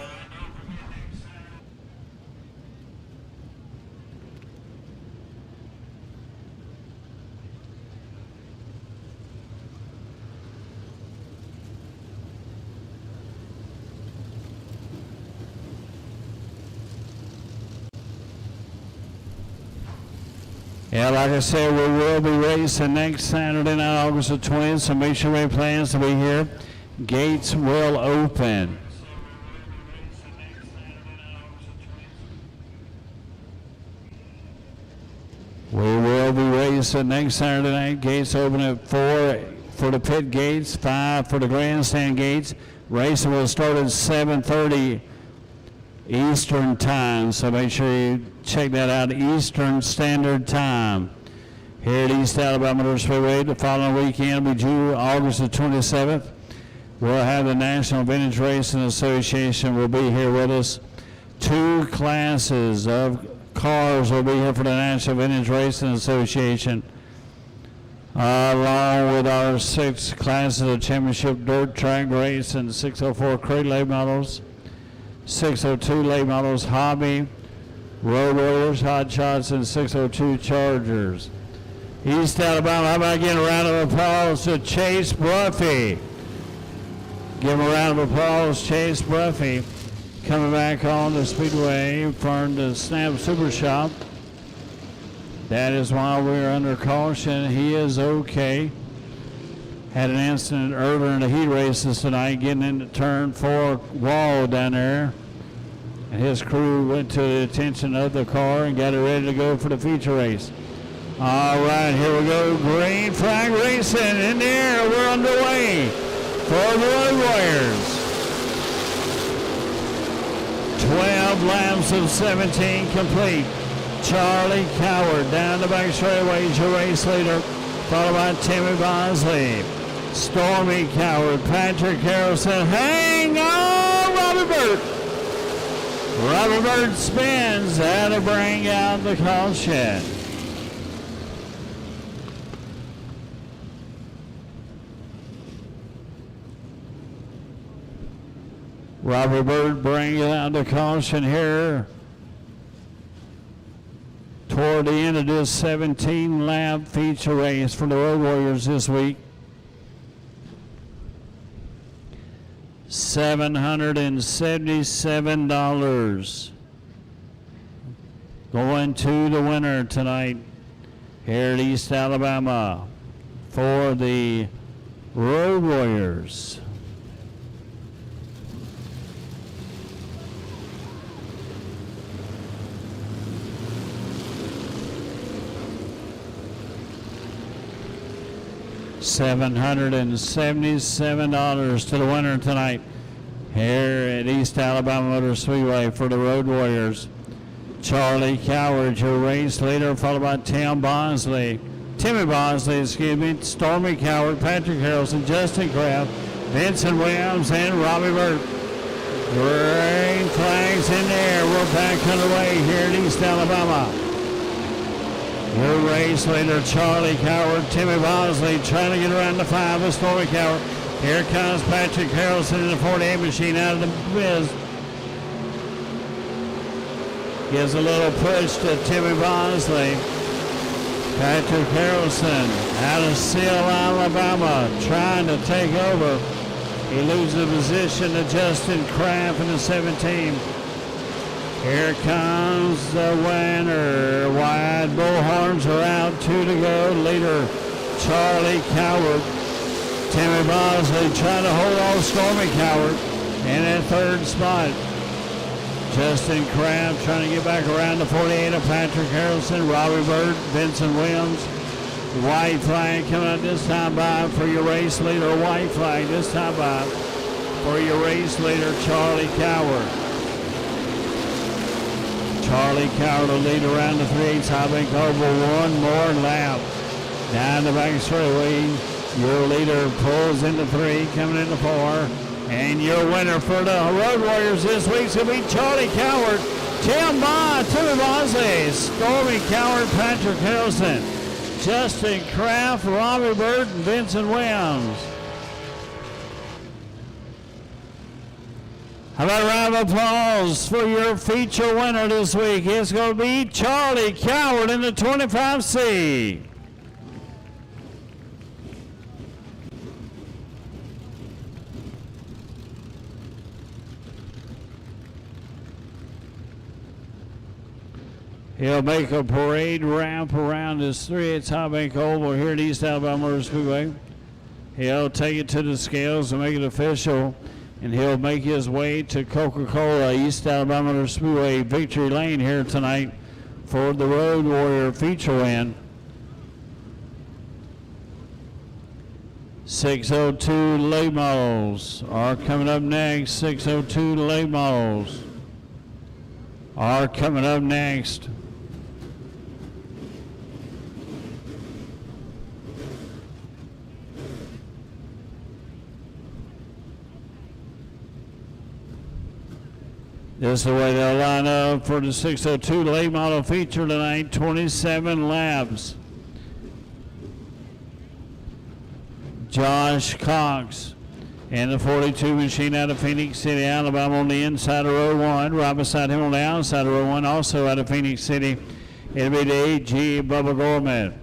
Yeah, like I said, we will be racing next Saturday night, August the 20th, so make sure we have plans to be here. Gates will open. We will be racing next Saturday night. Gates open at 4 for the pit gates, 5 for the grandstand gates. Racing will start at 7:30 Eastern Time. So make sure you check that out, Eastern Standard Time. Here at East Alabama Motor Speedway, the following weekend will be August the 27th. We'll have the National Vintage Racing Association will be here with us. 2 classes of cars will be here for the National Vintage Racing Association, along with our 6 classes of championship dirt track race and 604 crate late models, 602 late models hobby, road warriors, hot shots, and 602 chargers. East Alabama, how about getting a round of applause to Chase Bruffy? Give him a round of applause, Chase Bruffy, coming back on the Speedway from the Snap Super Shop. That is why we're under caution. He is okay. Had an incident earlier in the heat races tonight, getting into turn 4 wall down there. And his crew went to the attention of the car and got it ready to go for the feature race. All right, here we go. Green flag racing in the air. We're underway for the Road Warriors. 12 laps of 17 complete. Charlie Coward down the back straightaway, your race leader, followed by Timmy Bosley. Stormy Coward, Patrick Harrison, hang on, Robbie Burt. Robbie Burt spins, that'll bring out the caution. Robbie Burt brings out the caution here toward the end of this 17-lap feature race for the Road Warriors this week. $777 going to the winner tonight here at East Alabama for the Road Warriors. $777 to the winner tonight here at East Alabama Motor Speedway for the Road Warriors. Charlie Coward, your race leader, followed by Timmy Bosley, Stormy Coward, Patrick Harrelson, Justin Kraft, Vincent Williams, and Robbie Burt. Green flags in the air. We're back underway here at East Alabama. Your race leader, Charlie Coward, Timmy Bosley trying to get around the 5 with Stormy Coward. Here comes Patrick Harrelson in the 48 machine out of the Biz. Gives a little push to Timmy Bosley. Patrick Harrelson out of Seal, Alabama, trying to take over. He loses position to Justin Kraft in the 17. Here comes the winner. Wide bullhorns are out, 2 to go. Leader Charlie Coward. Timmy Bosley trying to hold off Stormy Coward in that 3rd spot. Justin Kraft trying to get back around the 48 of Patrick Harrelson, Robbie Burt, Vincent Williams. White flag coming out this time by for your race leader. White flag this time by for your race leader, Charlie Coward. Charlie Coward will lead around the 3/8 high bank oval. One more lap. Down the back straightaway. Your leader pulls into 3, coming into 4. And your winner for the Road Warriors this week is going to be Charlie Coward, Timmy Bosley, Stormy Coward, Patrick Harrelson, Justin Kraft, Robbie Burt, and Vincent Williams. How about a round of applause for your feature winner this week? It's going to be Charlie Coward in the 25C. He'll make a parade ramp around his 3/8 high bank oval here at East Alabama Motor Speedway. He'll take it to the scales and make it official, and he'll make his way to Coca-Cola East Alabama Motor Speedway Victory Lane here tonight for the Road Warrior feature win. 602 late models are coming up next. 602 late models. are coming up next. This is the way they'll line up for the 602 late model feature tonight, 27 laps. Josh Cox and the 42 machine out of Phoenix City, Alabama on the inside of row 1. Right beside him on the outside of row 1, also out of Phoenix City, it'll be the 8G Bubba Gorman.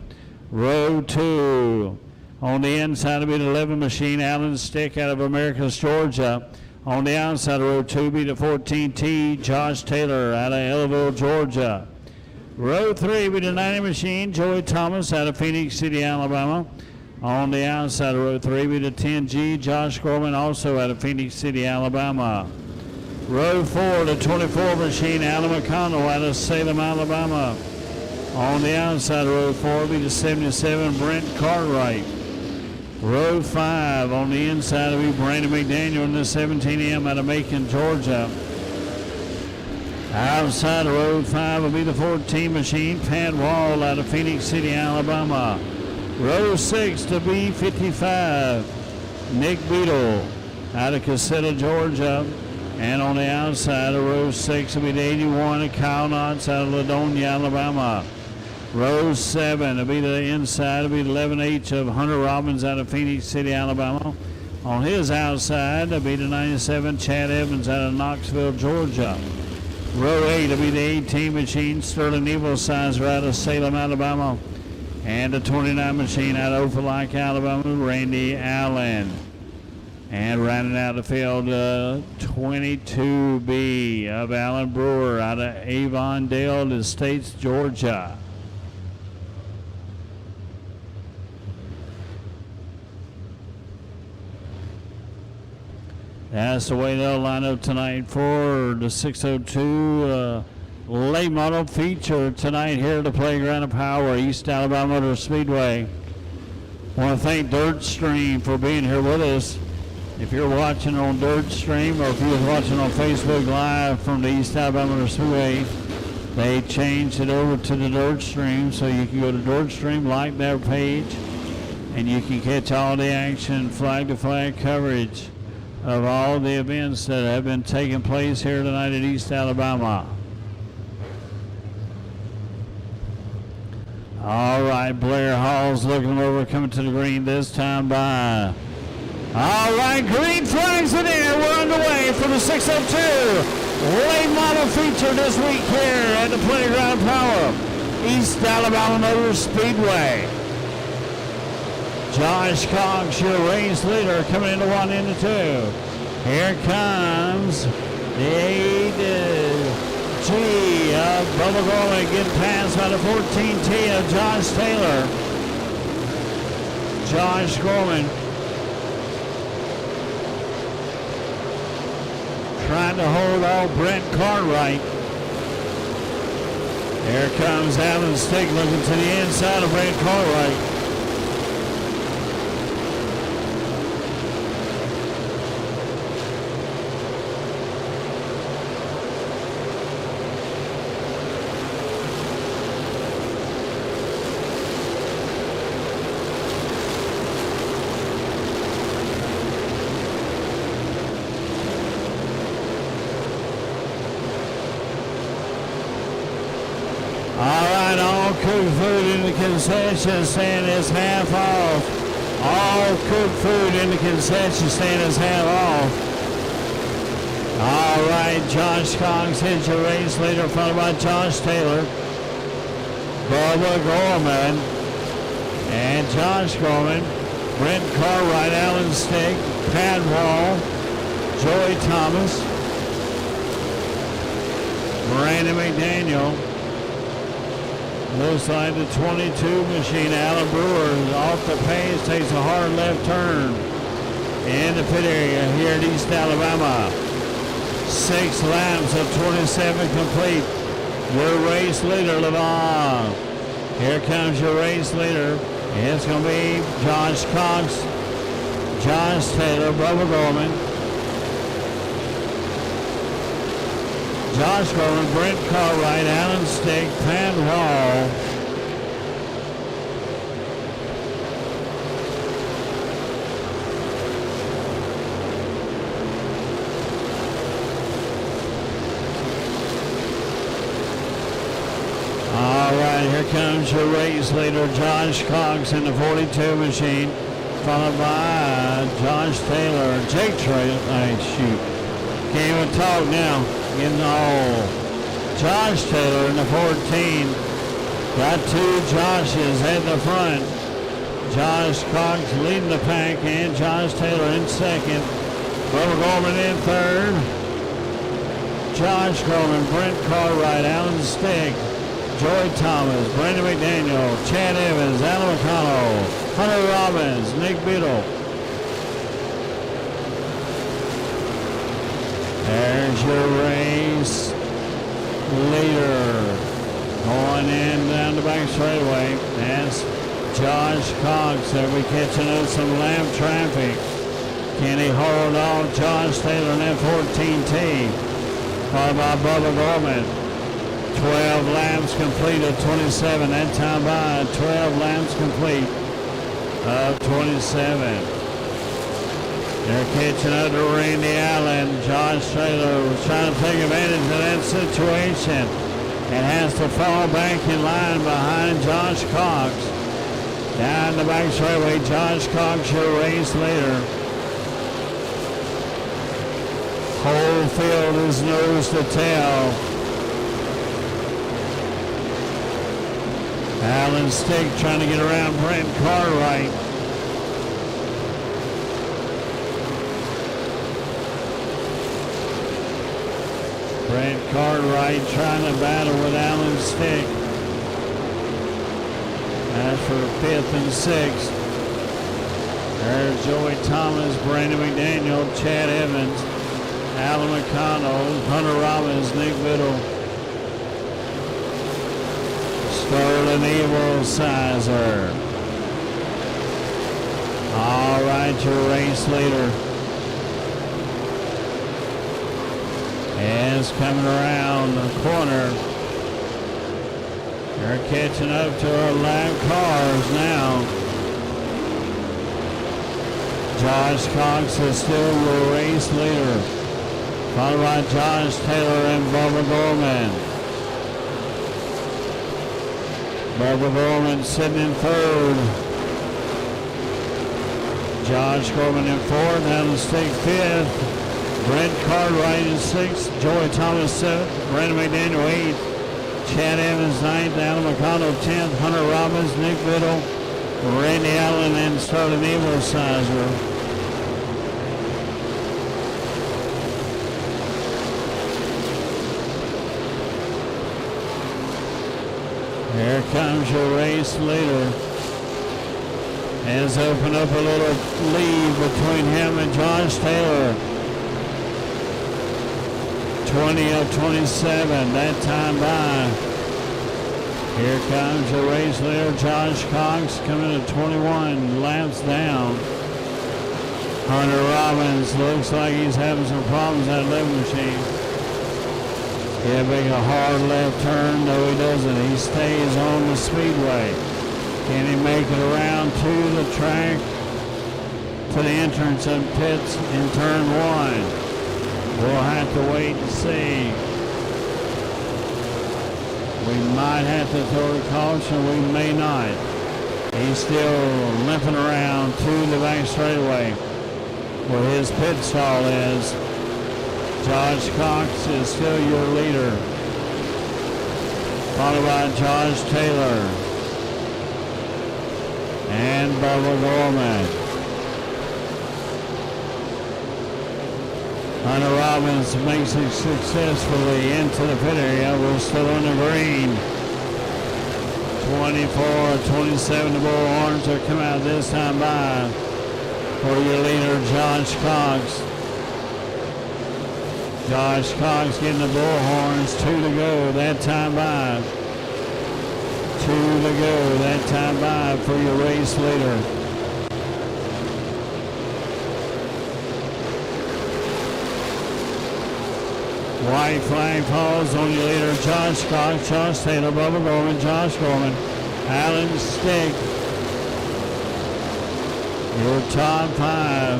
Row 2 on the inside will be the 11 machine Allen Stick out of Americus, Georgia. On the outside of row 2 be the 14T Josh Taylor out of Ellaville, Georgia. Row 3 be the 90 machine Joey Thomas out of Phoenix City, Alabama. On the outside of row 3 be the 10G Josh Gorman, also out of Phoenix City, Alabama. Row 4, the 24 machine Alan McConnell out of Salem, Alabama. On the outside of row 4 be the 77 Brent Cartwright. Row 5 on the inside will be Brandon McDaniel in the 17M out of Macon, Georgia. Outside of row 5 will be the 14 machine Pat Wall out of Phoenix City, Alabama. Row 6 to B55, Nick Beadle out of Casetta, Georgia. And on the outside of row 6 will be the 81 Kyle Knotts out of Ladonia, Alabama. Row 7 will be the inside, will be the 11H of Hunter Robbins out of Phoenix City, Alabama. On his outside will be the 97 Chad Evans out of Knoxville, Georgia. Row 8 will be the 18 machine Sterling Evilsizer out of Salem, Alabama. And the 29 machine out of Opelika, Alabama, Randy Allen. And rounding out the field, 22B of Alan Brewer out of Avondale Estates, Georgia. That's the way they'll line up tonight for the 602 late model feature tonight here at the Playground of Power, East Alabama Motor Speedway. I want to thank Dirtstream for being here with us. If you're watching on Dirtstream or if you're watching on Facebook Live from the East Alabama Motor Speedway, they changed it over to the Dirtstream, so you can go to Dirtstream, like their page, and you can catch all the action, flag-to-flag coverage of all the events that have been taking place here tonight at East Alabama. All right, Blair Hall's looking over, coming to the green this time by. All right, green flags in there. We're underway for the 602 late model feature this week here at the Playground Power, East Alabama Motor Speedway. Josh Cox, your race leader, coming into 1 into 2. Here comes the 8G of Bubba Gorman, getting passed by the 14T of Josh Taylor. Josh Gorman trying to hold off Brent Cartwright. Here comes Alan Stick looking to the inside of Brent Cartwright. Cooked food in the concession stand is half off. All cooked food in the concession stand is half off. All right, Josh Cox hits your race leader, followed by Josh Taylor, Bubba Gorman, and Josh Gorman, Brent Cartwright, Alan Stick, Pat Wall, Joey Thomas, Brandon McDaniel. Looks like the 22 machine, Alan Brewer, is off the pace, takes a hard left turn in the pit area here at East Alabama. 6 laps of 27 complete. Your race leader, Levon. Here comes your race leader. It's going to be Josh Cox, Josh Taylor, Bubba Gorman. Josh Golden, Brent Cartwright, Alan Stick, Pat Hall. All right, here comes your race leader, Josh Cox in the 42 machine, followed by Josh Taylor, Jake Trail. Shoot. Can't even talk now. Getting all. Josh Taylor in the 14. Got two Joshes at the front. Josh Cox leading the pack and Josh Taylor in second. Bubba Gorman in third. Josh Gorman, Brent Cartwright, Alan Stick, Joey Thomas, Brandon McDaniel, Chad Evans, Alan McConnell, Hunter Robbins, Nick Biddle. There's your race leader. Going in down the back straightaway. That's Josh Cox. There we catching up some lap traffic. Can he hold off Josh Taylor in that 14T? Followed by Bubba Gorman. 12 laps complete of 27. That time by 12 laps complete of 27. They're catching up to Randy Allen. Josh Taylor was trying to take advantage of that situation and has to fall back in line behind Josh Cox. Down the back straightaway, Josh Cox, your race leader. Whole field is nose to tail. Allen Stick trying to get around Brent Cartwright. Brent Cartwright trying to battle with Allen Stick. That's for 5th and 6th. There's Joey Thomas, Brandon McDaniel, Chad Evans, Alan McConnell, Hunter Robbins, Nick Biddle, Sterling Evil Sizer. All right, your race leader is coming around the corner. They're catching up to our lap cars now. Josh Cox is still your race leader, followed by Josh Taylor and Bubba Gorman. Bubba Gorman sitting in third. Josh Gorman in fourth, Alan Stick fifth. Brent Cartwright in sixth, Joey Thomas seventh, Brandon McDaniel eighth, Chad Evans ninth, Alan McConnell 10th, Hunter Robbins, Nick Biddle, Randy Allen, and Sterling Evil Sizer. Here comes your race leader. Has opened up a little lead between him and Josh Taylor. 20 of 27, that time by. Here comes your race leader, Josh Cox, coming to 21 laps down. Hunter Robbins looks like he's having some problems at left machine. Yeah, making a hard left turn, no he doesn't. He stays on the speedway. Can he make it around to the track, to the entrance of pits in turn one? We'll have to wait and see. We might have to throw a caution, we may not. He's still limping around to the back straightaway where his pit stall is. Josh Cox is still your leader, followed by Josh Taylor and Bubba Gorman. Hunter Robbins makes it successfully into the pit area. We're still on the green. 24-27, the Bullhorns are coming out this time by for your leader, Josh Cox. Josh Cox getting the Bullhorns, 2 to go, that time by. 2 to go, that time by for your race leader. White flag falls on your leader, Josh Cox, Josh Taylor, Bubba Gorman, Josh Gorman, Alan Stick. Your top 5.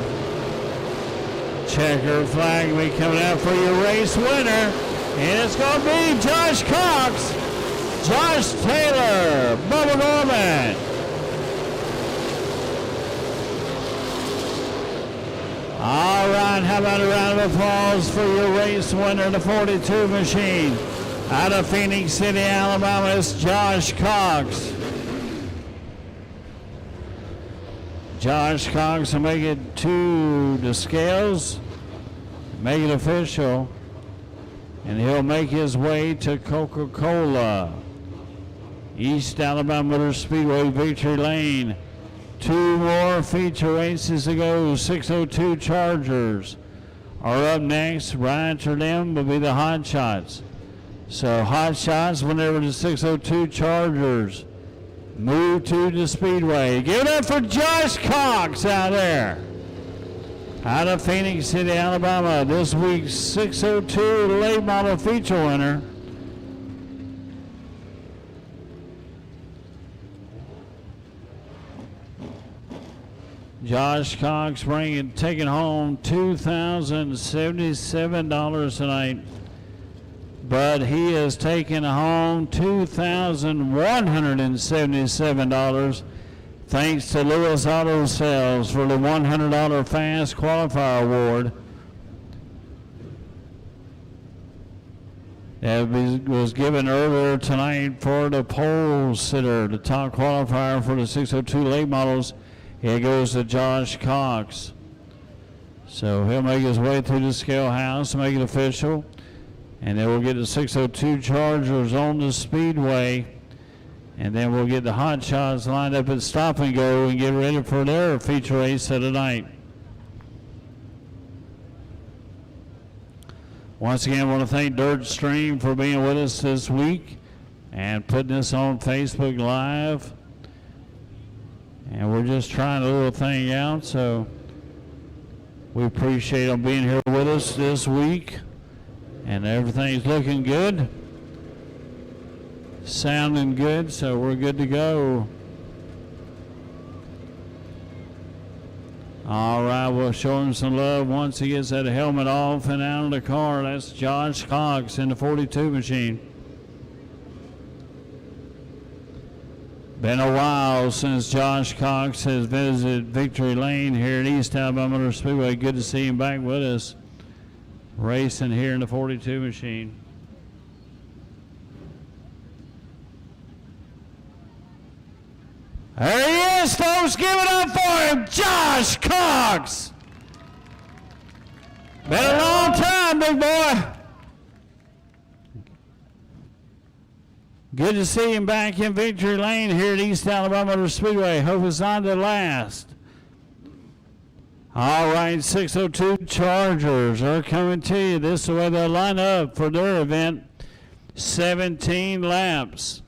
Checker flag will be coming out for your race winner. And it's going to be Josh Cox, Josh Taylor, Bubba Gorman. All right, how about a round of applause for your race winner, the 42 machine. Out of Phoenix City, Alabama, it's Josh Cox. Josh Cox will make it to the scales, make it official, and he'll make his way to Coca-Cola. East Alabama Motor Speedway, Victory Lane. 2 more feature races to go. 602 Chargers are up next. Right after them will be the Hot Shots. So Hot Shots, whenever the 602 Chargers move to the Speedway. Give it up for Josh Cox out there. Out of Phoenix City, Alabama, this week's 602 late model feature winner. Josh Cox taking home $2,077 tonight. But he has taken home $2,177 thanks to Lewis Auto Sales for the $100 Fast Qualifier Award. That was given earlier tonight for the pole sitter, the top qualifier for the 602 late models. Here goes to Josh Cox. So he'll make his way through the scale house, make it official. And then we'll get the 602 Chargers on the Speedway. And then we'll get the Hot Shots lined up at Stop and Go and get ready for their feature race of the night. Once again, I want to thank Dirt Stream for being with us this week and putting this on Facebook Live. And we're just trying a little thing out, so we appreciate them being here with us this week. And everything's looking good, sounding good, so we're good to go. All right, we'll show him some love once he gets that helmet off and out of the car. That's Josh Cox in the 42 machine. Been a while since Josh Cox has visited Victory Lane here at East Alabama Motor Speedway. Good to see him back with us, racing here in the 42 machine. There he is, folks. Give it up for him, Josh Cox. Been a long time, big boy. Good to see him back in Victory Lane here at East Alabama Motor Speedway. Hope it's on to last. All right, 602 Chargers are coming to you. This is the way they'll line up for their event. 17 laps.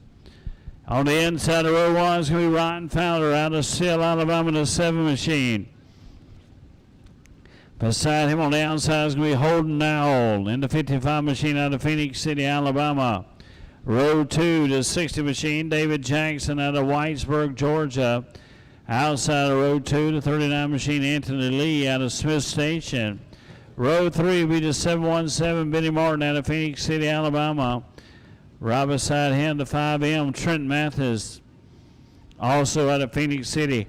On the inside of row 1 is going to be Ryan Fowler out of Seal, Alabama, the 7 machine. Beside him on the outside is going to be Holden Nowell in the 55 machine out of Phoenix City, Alabama. Row 2, the 60 machine, David Jackson out of Whitesburg, Georgia. Outside of row 2, the 39 machine, Anthony Lee out of Smith Station. Row 3 will be the 717, Benny Martin out of Phoenix City, Alabama. Right beside him, the 5M, Trent Mathis, also out of Phoenix City.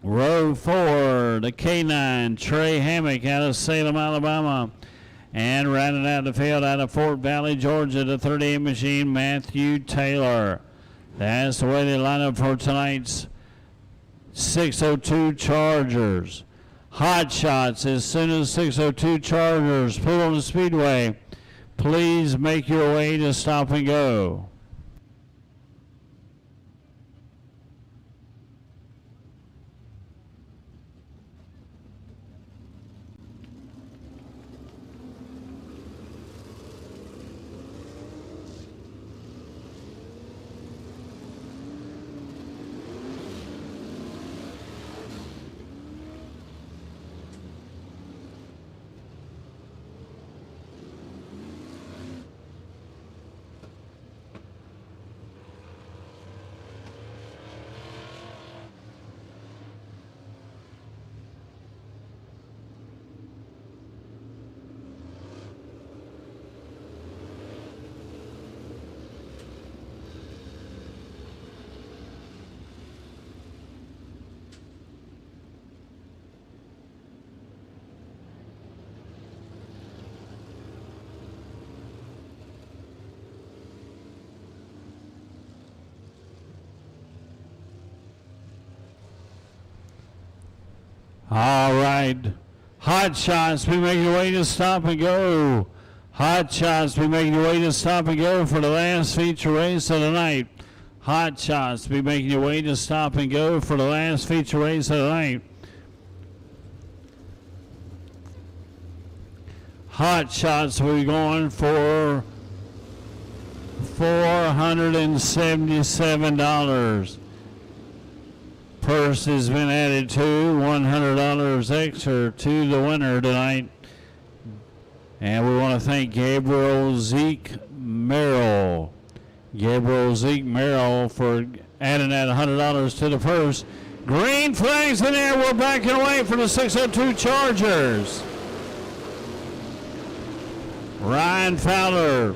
Row 4, the K9, Trey Hammock out of Salem, Alabama. And rounding out the field out of Fort Valley, Georgia, the 38 machine, Matthew Taylor. That's the way they line up for tonight's 602 Chargers. Hot Shots, as soon as 602 Chargers pull on the Speedway, please make your way to Stop and Go. right. Hot Shots be making your way to Stop and Go. Hot Shots be making your way to Stop and Go for the last feature race of the night. Hot Shots be making your way to Stop and Go for the last feature race of the night. Hot Shots will be going for $477. Purse has been added to $100 extra to the winner tonight. And we want to thank Gabriel Zeke Merrill. Gabriel Zeke Merrill for adding that $100 to the purse. Green flags in there. We're backing away from the 602 Chargers. Ryan Fowler.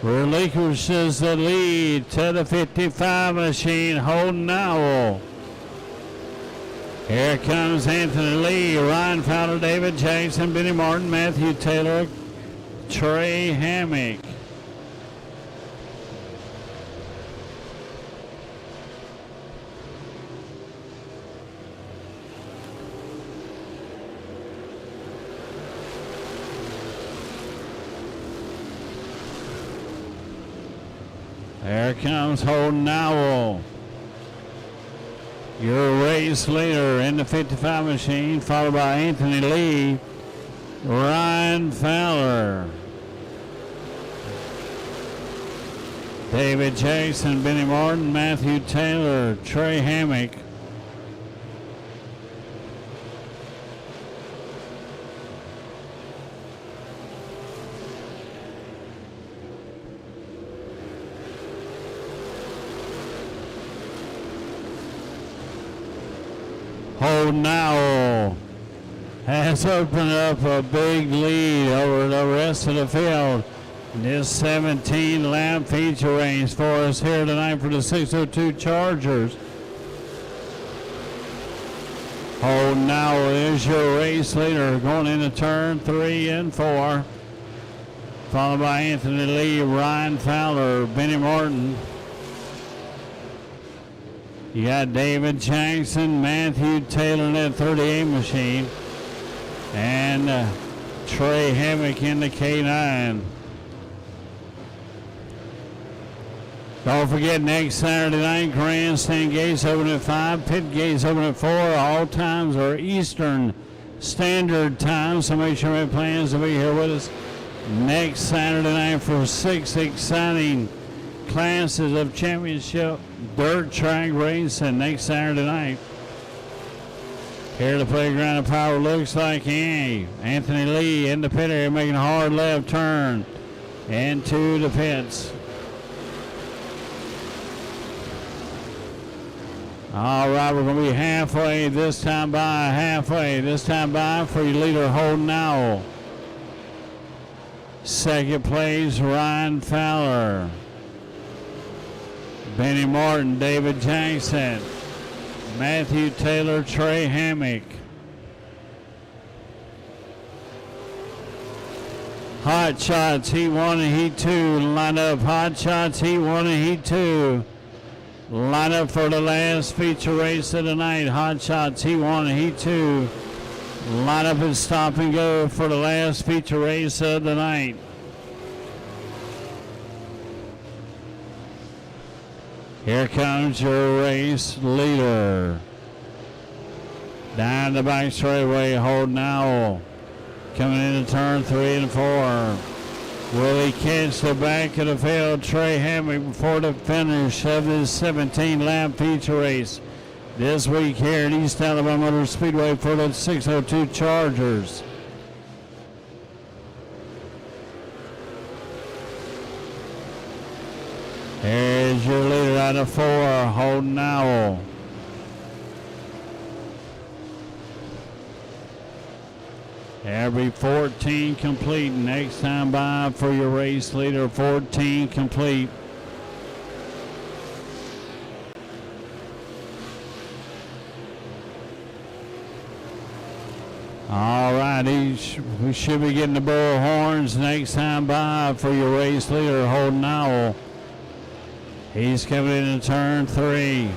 Relinquishes the lead to the 55 machine, Holden Owl. Here comes Anthony Lee, Ryan Fowler, David Jackson, Benny Martin, Matthew Taylor, Trey Hammock. There comes Holden Owl. Your race leader in the 55 machine, followed by Anthony Lee, Ryan Fowler, David Jackson, Benny Martin, Matthew Taylor, Trey Hammock. Holden Owl has opened up a big lead over the rest of the field in this 17-lap feature race for us here tonight for the 602 Chargers. Holden Owl is your race leader going into turn 3 and 4, followed by Anthony Lee, Ryan Fowler, Benny Martin. You got David Jackson, Matthew Taylor in that 38 machine, and Trey Hammock in the K9. Don't forget, next Saturday night, grandstand gates open at 5, pit gates open at 4. All times are Eastern Standard Time, so make sure you have plans to be here with us next Saturday night for 6 exciting classes of championship dirt track racing next Saturday night. Here the playground of power looks like Anthony Lee in the pit area making a hard left turn into the pits. All right, we're going to be halfway this time by, for your leader, Holden Owl. Second place, Ryan Fowler. Benny Martin, David Jackson, Matthew Taylor, Trey Hammock. Hot Shots, Heat 1 and Heat 2 line up. Hot Shots, Heat 1 and Heat 2 line up for the last feature race of the night. Hot Shots, Heat 1 and Heat 2 line up and Stop and Go for the last feature race of the night. Here comes your race leader. Down the back straightaway, Holden Owl. Coming into turn 3 and 4. Will he catch the back of the field? Trey Hammock before the finish of this 17-lap feature race this week here at East Alabama Motor Speedway for the 602 Chargers. Here's your leader out of 4, Holden Owl. Every 14 complete. Next time by for your race leader, 14 complete. All right, we should be getting the bull horns next time by for your race leader, Holden Owl. He's coming into turn 3.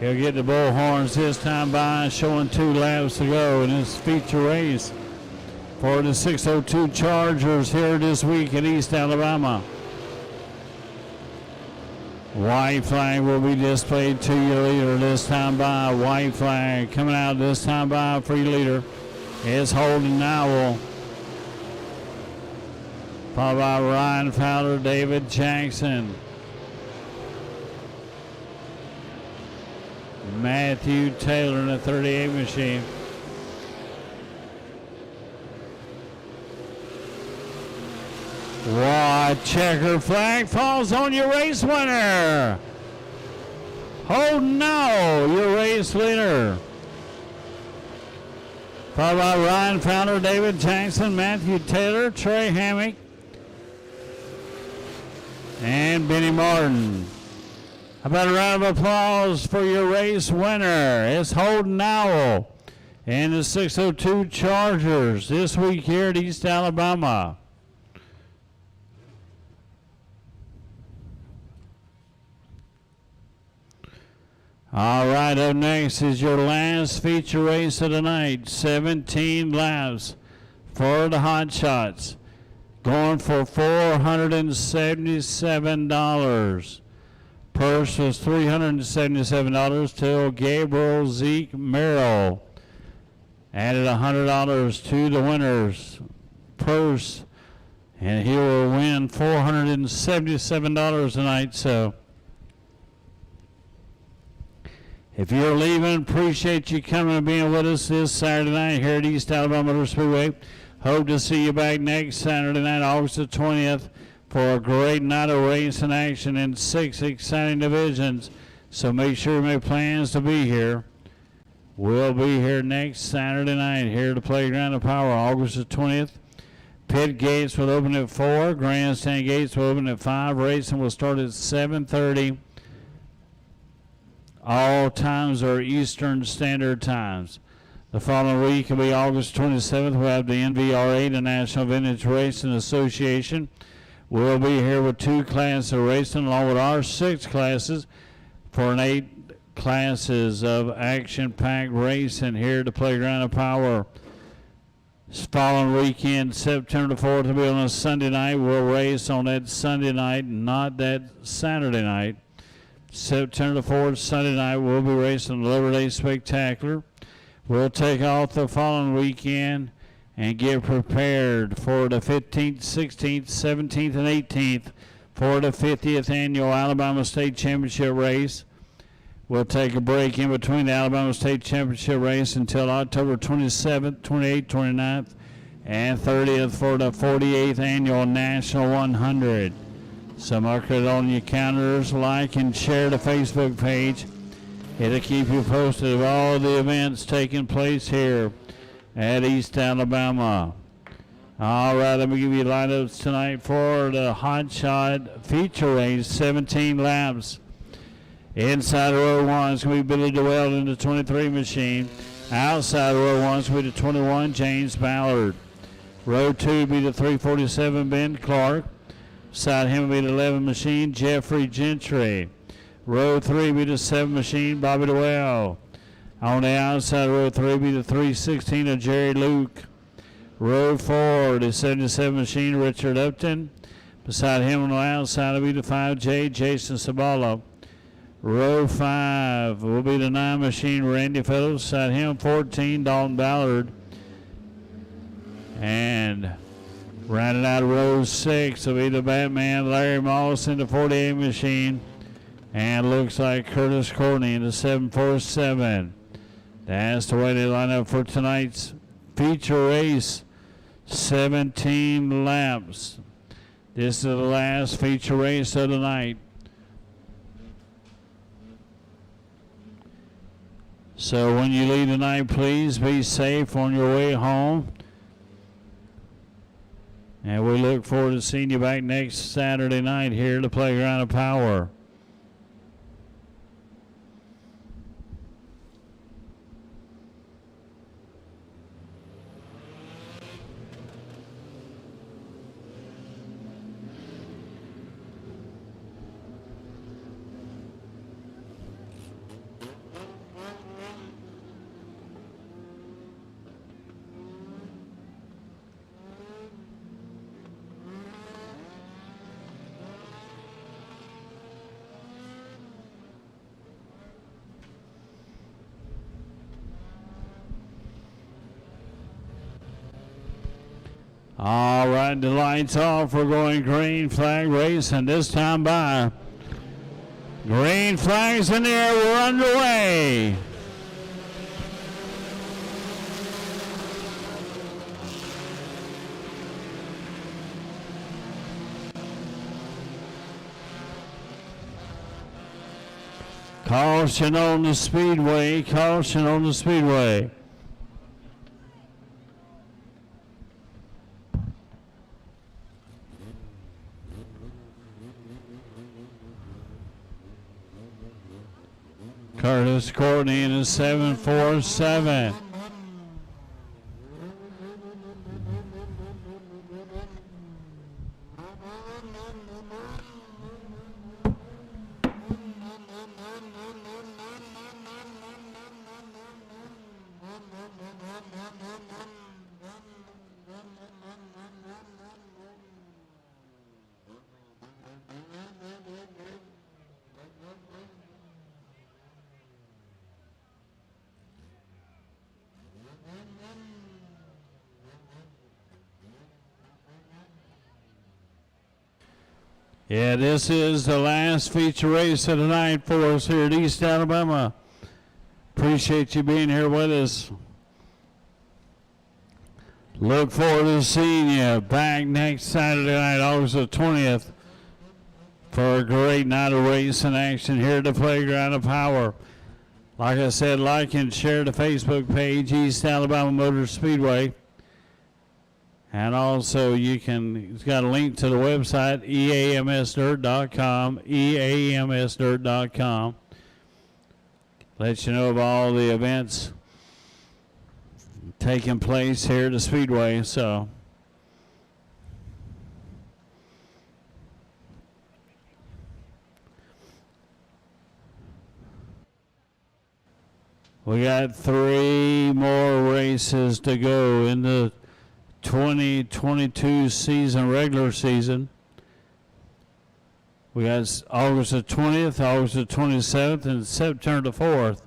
He'll get the bullhorns this time by, showing 2 laps to go in this feature race for the 602 Chargers here this week in East Alabama. White flag will be displayed to your leader this time by. White flag coming out this time by for your leader is Holden Nowell. Followed by Ryan Fowler, David Jackson, Matthew Taylor in the 38 machine. What checker flag falls on your race winner. Holden Nowell, your race leader. Followed by Ryan Fowler, David Jackson, Matthew Taylor, Trey Hammock, and Benny Martin. How about a round of applause for your race winner? It's Holden Nowell and the 602 Chargers this week here at East Alabama. All right, up next is your last feature race of the night. 17 laps for the Hot Shots, going for $477. Purse was $377 till Gabriel Zeke Merrill added $100 to the winner's purse, and he will win $477 tonight. So if you're leaving, appreciate you coming and being with us this Saturday night here at East Alabama Motor Speedway. Hope to see you back next Saturday night, August the 20th, for a great night of racing action in 6 exciting divisions. So make sure you make plans to be here. We'll be here next Saturday night here at the Playground of Power, August the 20th. Pit gates will open at 4. Grandstand gates will open at 5. Racing will start at 7:30. All times are Eastern Standard Times. The following week will be August 27th. We'll have the NVRA, the National Vintage Racing Association. We'll be here with 2 classes of racing along with our 6 classes for an 8 classes of action-packed racing here at the Playground of Power. This following weekend, September the 4th, will be on a Sunday night. We'll race on that Sunday night, not that Saturday night. September the 4th, Sunday night, we'll be racing the Labor Day Spectacular. We'll take off the following weekend and get prepared for the 15th, 16th, 17th, and 18th for the 50th Annual Alabama State Championship Race. We'll take a break in between the Alabama State Championship Race until October 27th, 28th, 29th, and 30th for the 48th Annual National 100. So mark it on your calendars, like and share the Facebook page. It'll keep you posted of all the events taking place here at East Alabama. All right, let me give you lineups tonight for the Hot Shot feature race, 17 laps. Inside row 1 is going to be Billy DeWell in the 23 machine. Outside row 1 is going to be the 21, James Ballard. Row 2 will be the 347, Ben Clark. Beside him will be the 11 machine, Jeffrey Gentry. Row 3 will be the 7 machine, Bobby DeWell. On the outside, row 3 will be the 316 of Jerry Luke. Row 4, the 77 machine, Richard Upton. Beside him on the outside will be the 5J, Jason Sabala. Row 5 will be the 9 machine, Randy Phillips. Beside him, 14, Dalton Ballard. And rounding out row 6 will be the Batman, Larry Moss in the 48 machine. And looks like Curtis Courtney in the 747. That's the way they line up for tonight's feature race. 17 laps. This is the last feature race of the night. So when you leave tonight, please be safe on your way home. And we look forward to seeing you back next Saturday night here at the Playground of Power. All right, the lights off. We're going green flag race, and this time by. Green flags in the air. We're underway. Caution on the Speedway. Caution on the Speedway. Curtis Courtney in a 747. Yeah, this is the last feature race of the night for us here at East Alabama. Appreciate you being here with us. Look forward to seeing you back next Saturday night, August the 20th, for a great night of racing action here at the Playground of Power. Like I said, like and share the Facebook page, East Alabama Motor Speedway. And also, it's got a link to the website, eamsdirt.com, eamsdirt.com. Let you know of all the events taking place here at the Speedway. So, we got 3 more races to go in the 2022 season, regular season. We got August the 20th, August the 27th, and September the 4th.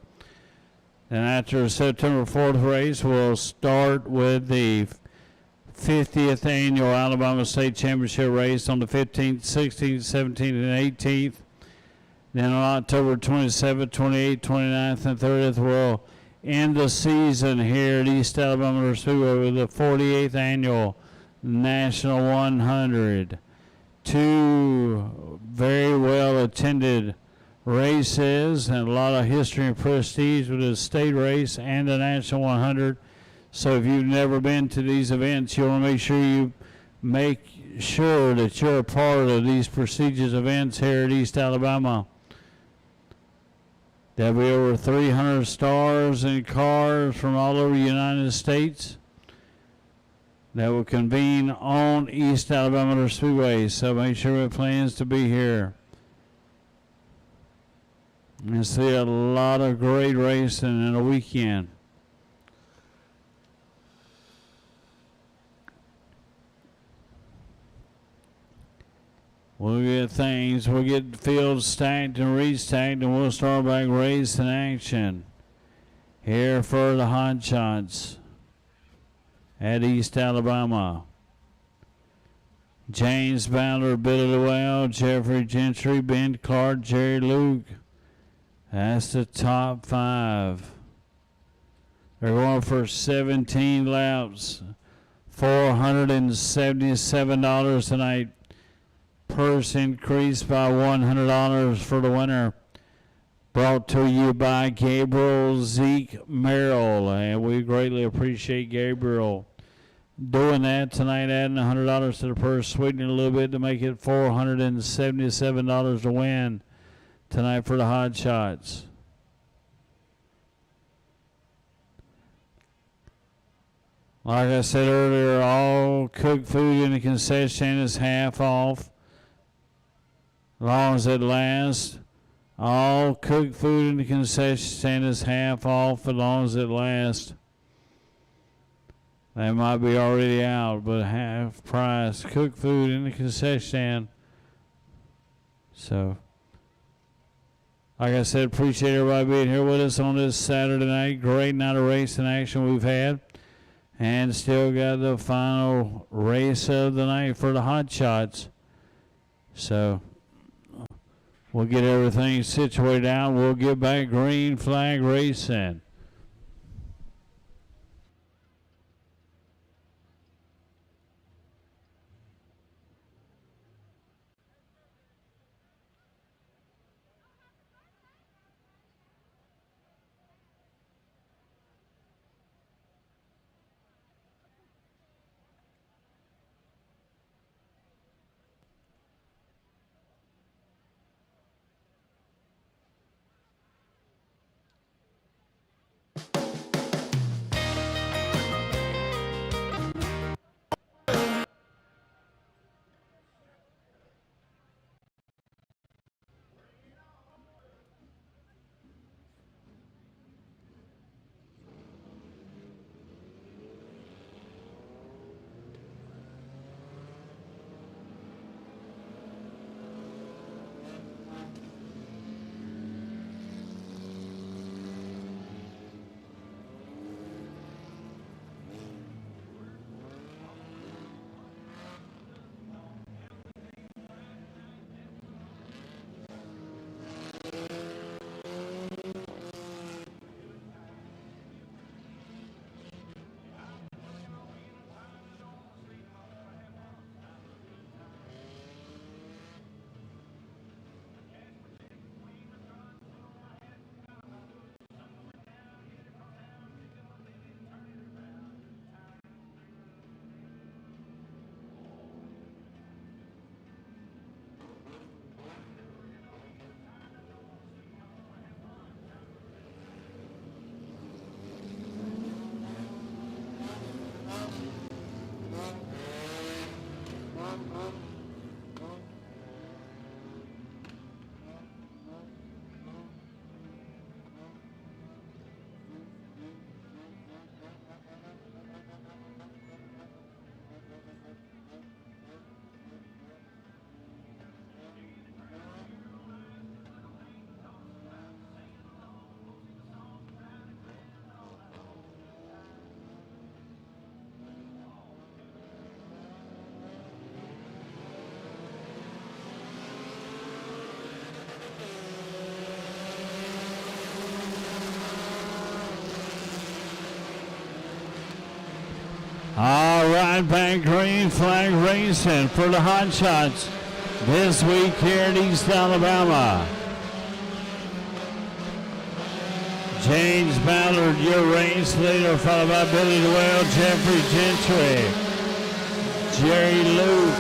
And after the September 4th race, we'll start with the 50th annual Alabama State Championship race on the 15th, 16th, 17th, and 18th. Then on October 27th, 28th, 29th, and 30th, we'll end the season here at East Alabama Speedway with the 48th annual National 100. 2 very well attended races and a lot of history and prestige with the state race and the National 100. So if you've never been to these events, you want to make sure that you're a part of these prestigious events here at East Alabama. There'll be over 300 stars and cars from all over the United States that will convene on East Alabama Motor Speedway. So make sure it plans to be here. And see a lot of great racing in a weekend. We'll get fields stacked and restacked, and we'll start back race in action here for the Hot Shots at East Alabama. James Ballard, Billy Llewell, Jeffrey Gentry, Ben Clark, Jerry Luke. That's the top 5. They're going for 17 laps, $477 tonight. Purse increased by $100 for the winner. Brought to you by Gabriel Zeke Merrill, and we greatly appreciate Gabriel doing that tonight, adding $100 to the purse, sweetening a little bit to make it $477 to win tonight for the Hot Shots. Like I said earlier, all cooked food in the concession stand is half off. As long as it lasts. All cooked food in the concession stand is half off as long as it lasts. They might be already out, but half price. Cooked food in the concession stand. So, like I said, appreciate everybody being here with us on this Saturday night. Great night of racing action we've had. And still got the final race of the night for the Hot Shots. So we'll get everything situated out. We'll get back green flag racing. All right, back green flag racing for the Hot Shots this week here in East Alabama. James Ballard, your race leader, followed by Billy Dewell, Jeffrey Gentry, Jerry Luke,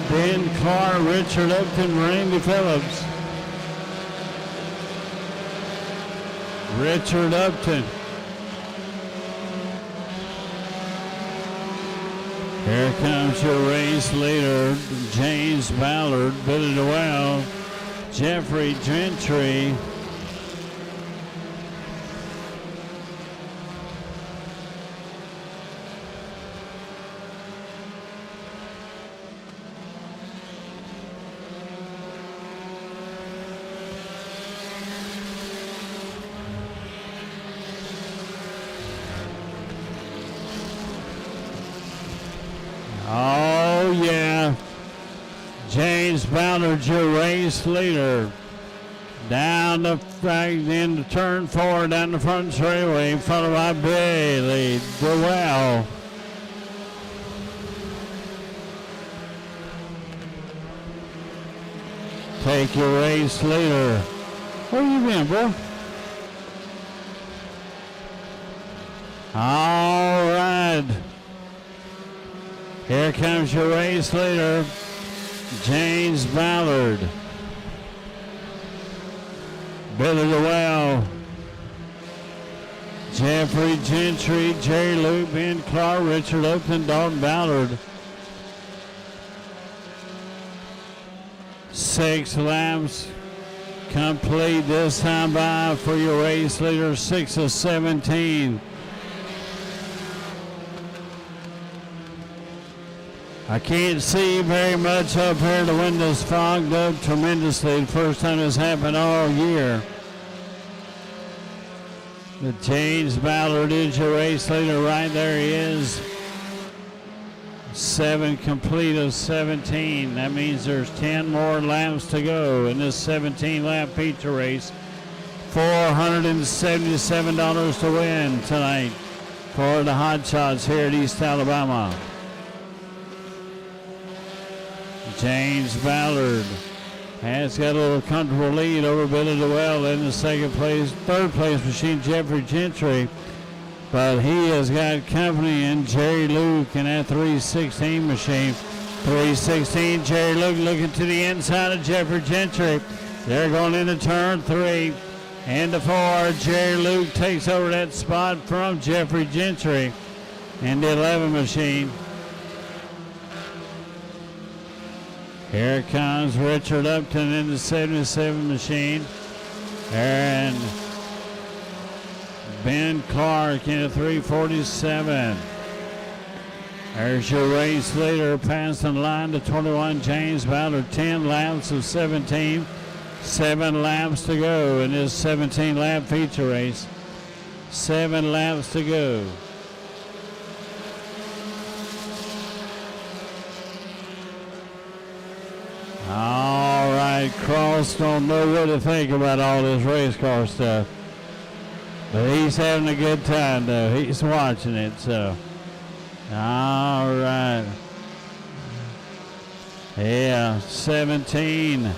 Ben Clark, Richard Upton, Randy Phillips. Richard Upton. Here comes your race leader, James Ballard, Billy Dewell, Jeffrey Gentry. Oh, yeah. James Ballard, your race leader. Down the into turn 4, down the front straightaway, followed by Billy Dewell. Take your race leader. Where you been, bro? All right. Here comes your race leader, James Ballard. Billy Dewell, Jeffrey Gentry, Jerry Luke, Ben Clark, Richard Upton, Dalton Ballard. 6 laps complete this time by for your race leader, 6 of 17. I can't see very much up here. The window's fogged up tremendously. The first time this happened all year. The James Ballard is your race leader right there. He is. 7 complete of 17. That means there's 10 more laps to go in this 17-lap feature race. $477 to win tonight for the Hot Shots here at East Alabama. James Ballard has got a little comfortable lead over Billy DeWell in the third place machine, Jeffrey Gentry. But he has got company in Jerry Luke in that 316 machine. 316, Jerry Luke looking to the inside of Jeffrey Gentry. They're going into turn 3. Into 4, Jerry Luke takes over that spot from Jeffrey Gentry in the 11 machine. Here comes Richard Upton in the 77 machine. And Ben Clark in a 347. There's your race leader passing the line to 21, James Ballard. 10 laps of 17. 7 laps to go in this 17-lap feature race. 7 laps to go. All right, Cross don't know what to think about all this race car stuff. But he's having a good time, though. He's watching it, so. All right. Yeah, 17.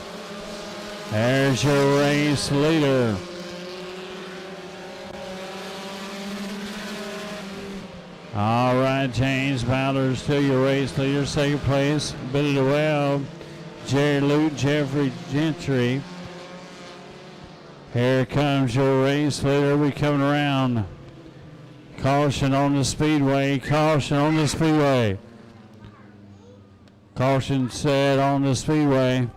There's your race leader. All right, James Ballard still your race leader. Second place, Billy DeWell, Jerry Luke, Jeffrey Gentry. Here comes your race leader. We're coming around. Caution on the speedway. Caution on the speedway. Caution set on the speedway.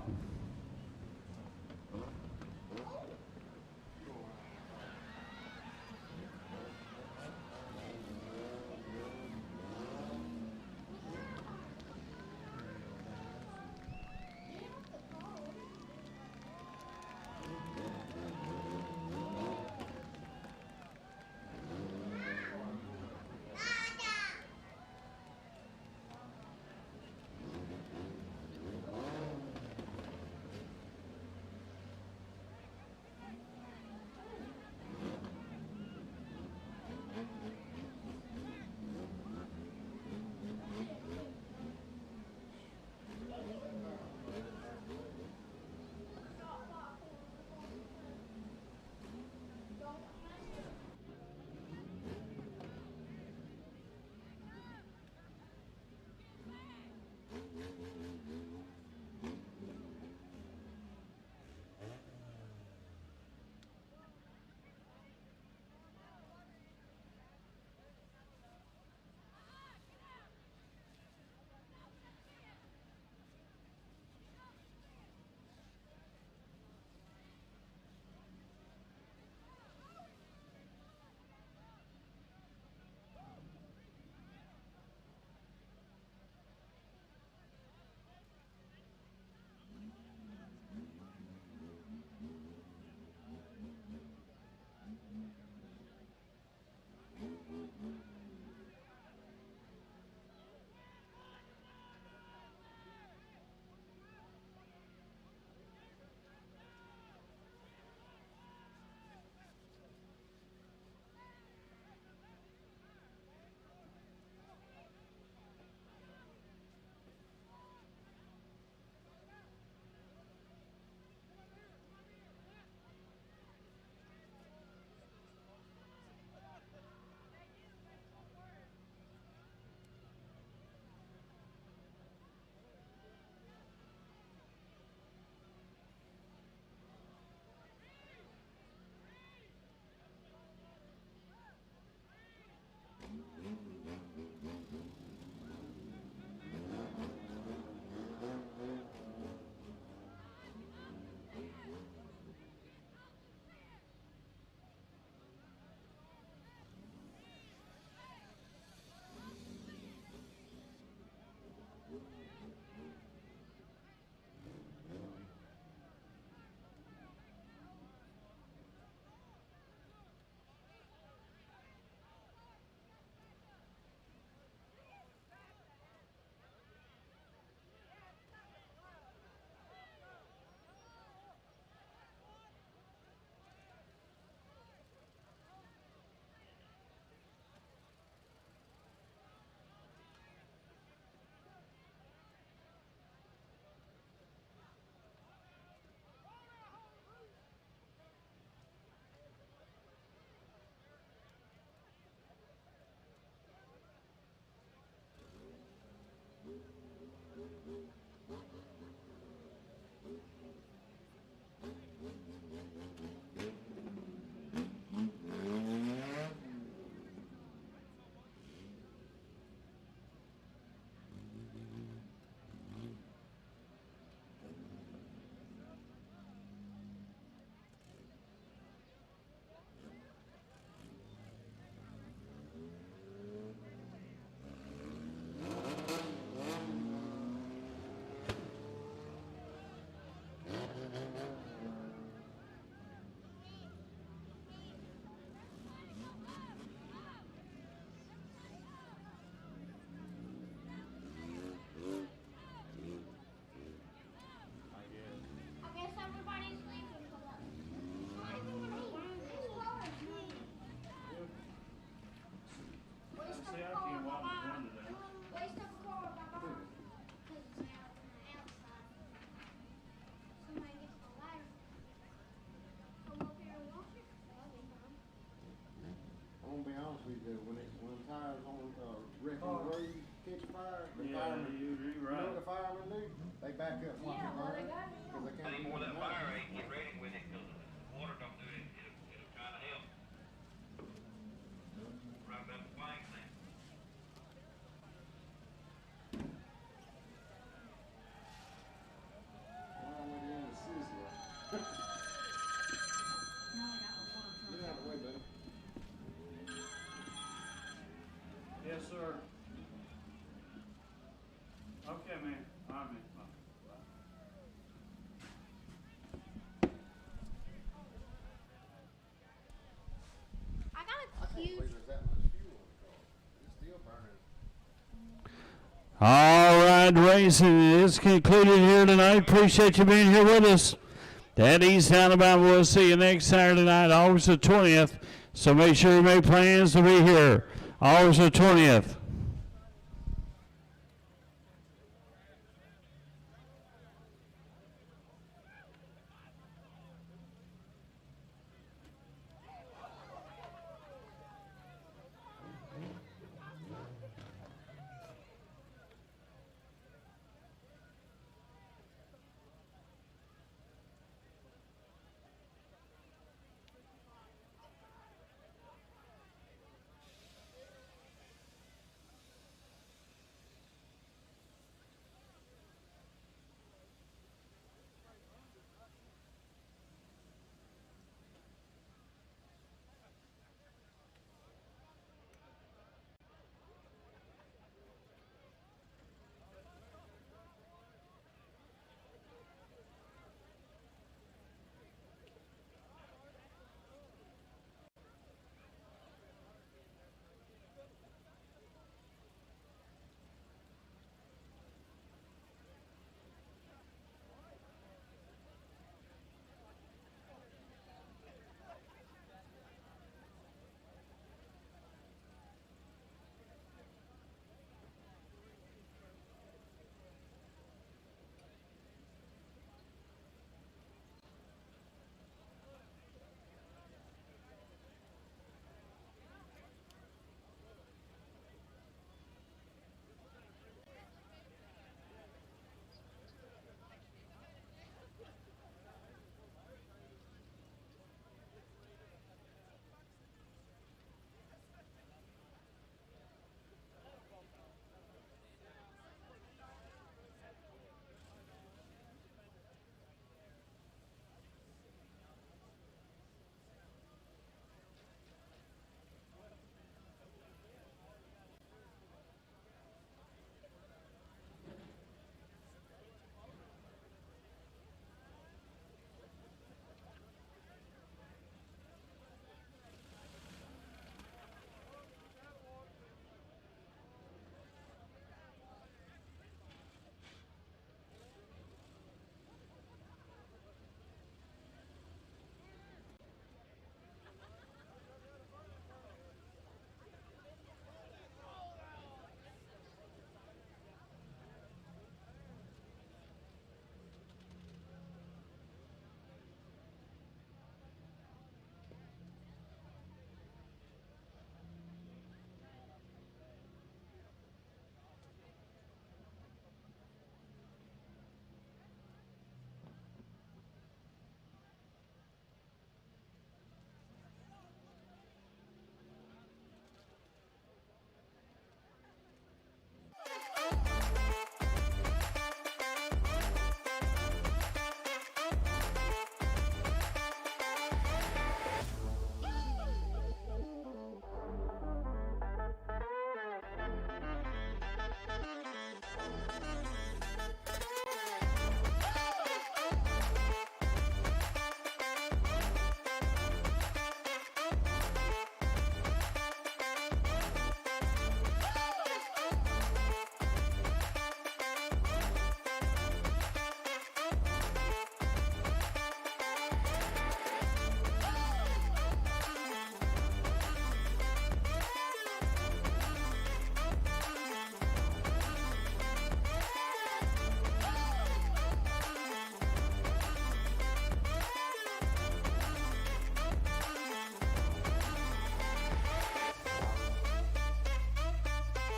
catch fire, the Yeah, firemen, you're you know right. what the firemen do? They back up once it burns, because they can't get the fire rate, get ready with it, because the water don't do it, it'll kind of help. Right about the flank thing. Well, I went in the Sizzler. Get out of the way, buddy. Yes, sir. Okay, man. All right, man. Bye. I got I a can't cute. believe there's that much fuel in the car. It's still burning. All right, racing is concluded here tonight. Appreciate you being here with us. That East Alabama, we'll see you next Saturday night, August the 20th. So make sure you make plans to be here, August the 20th.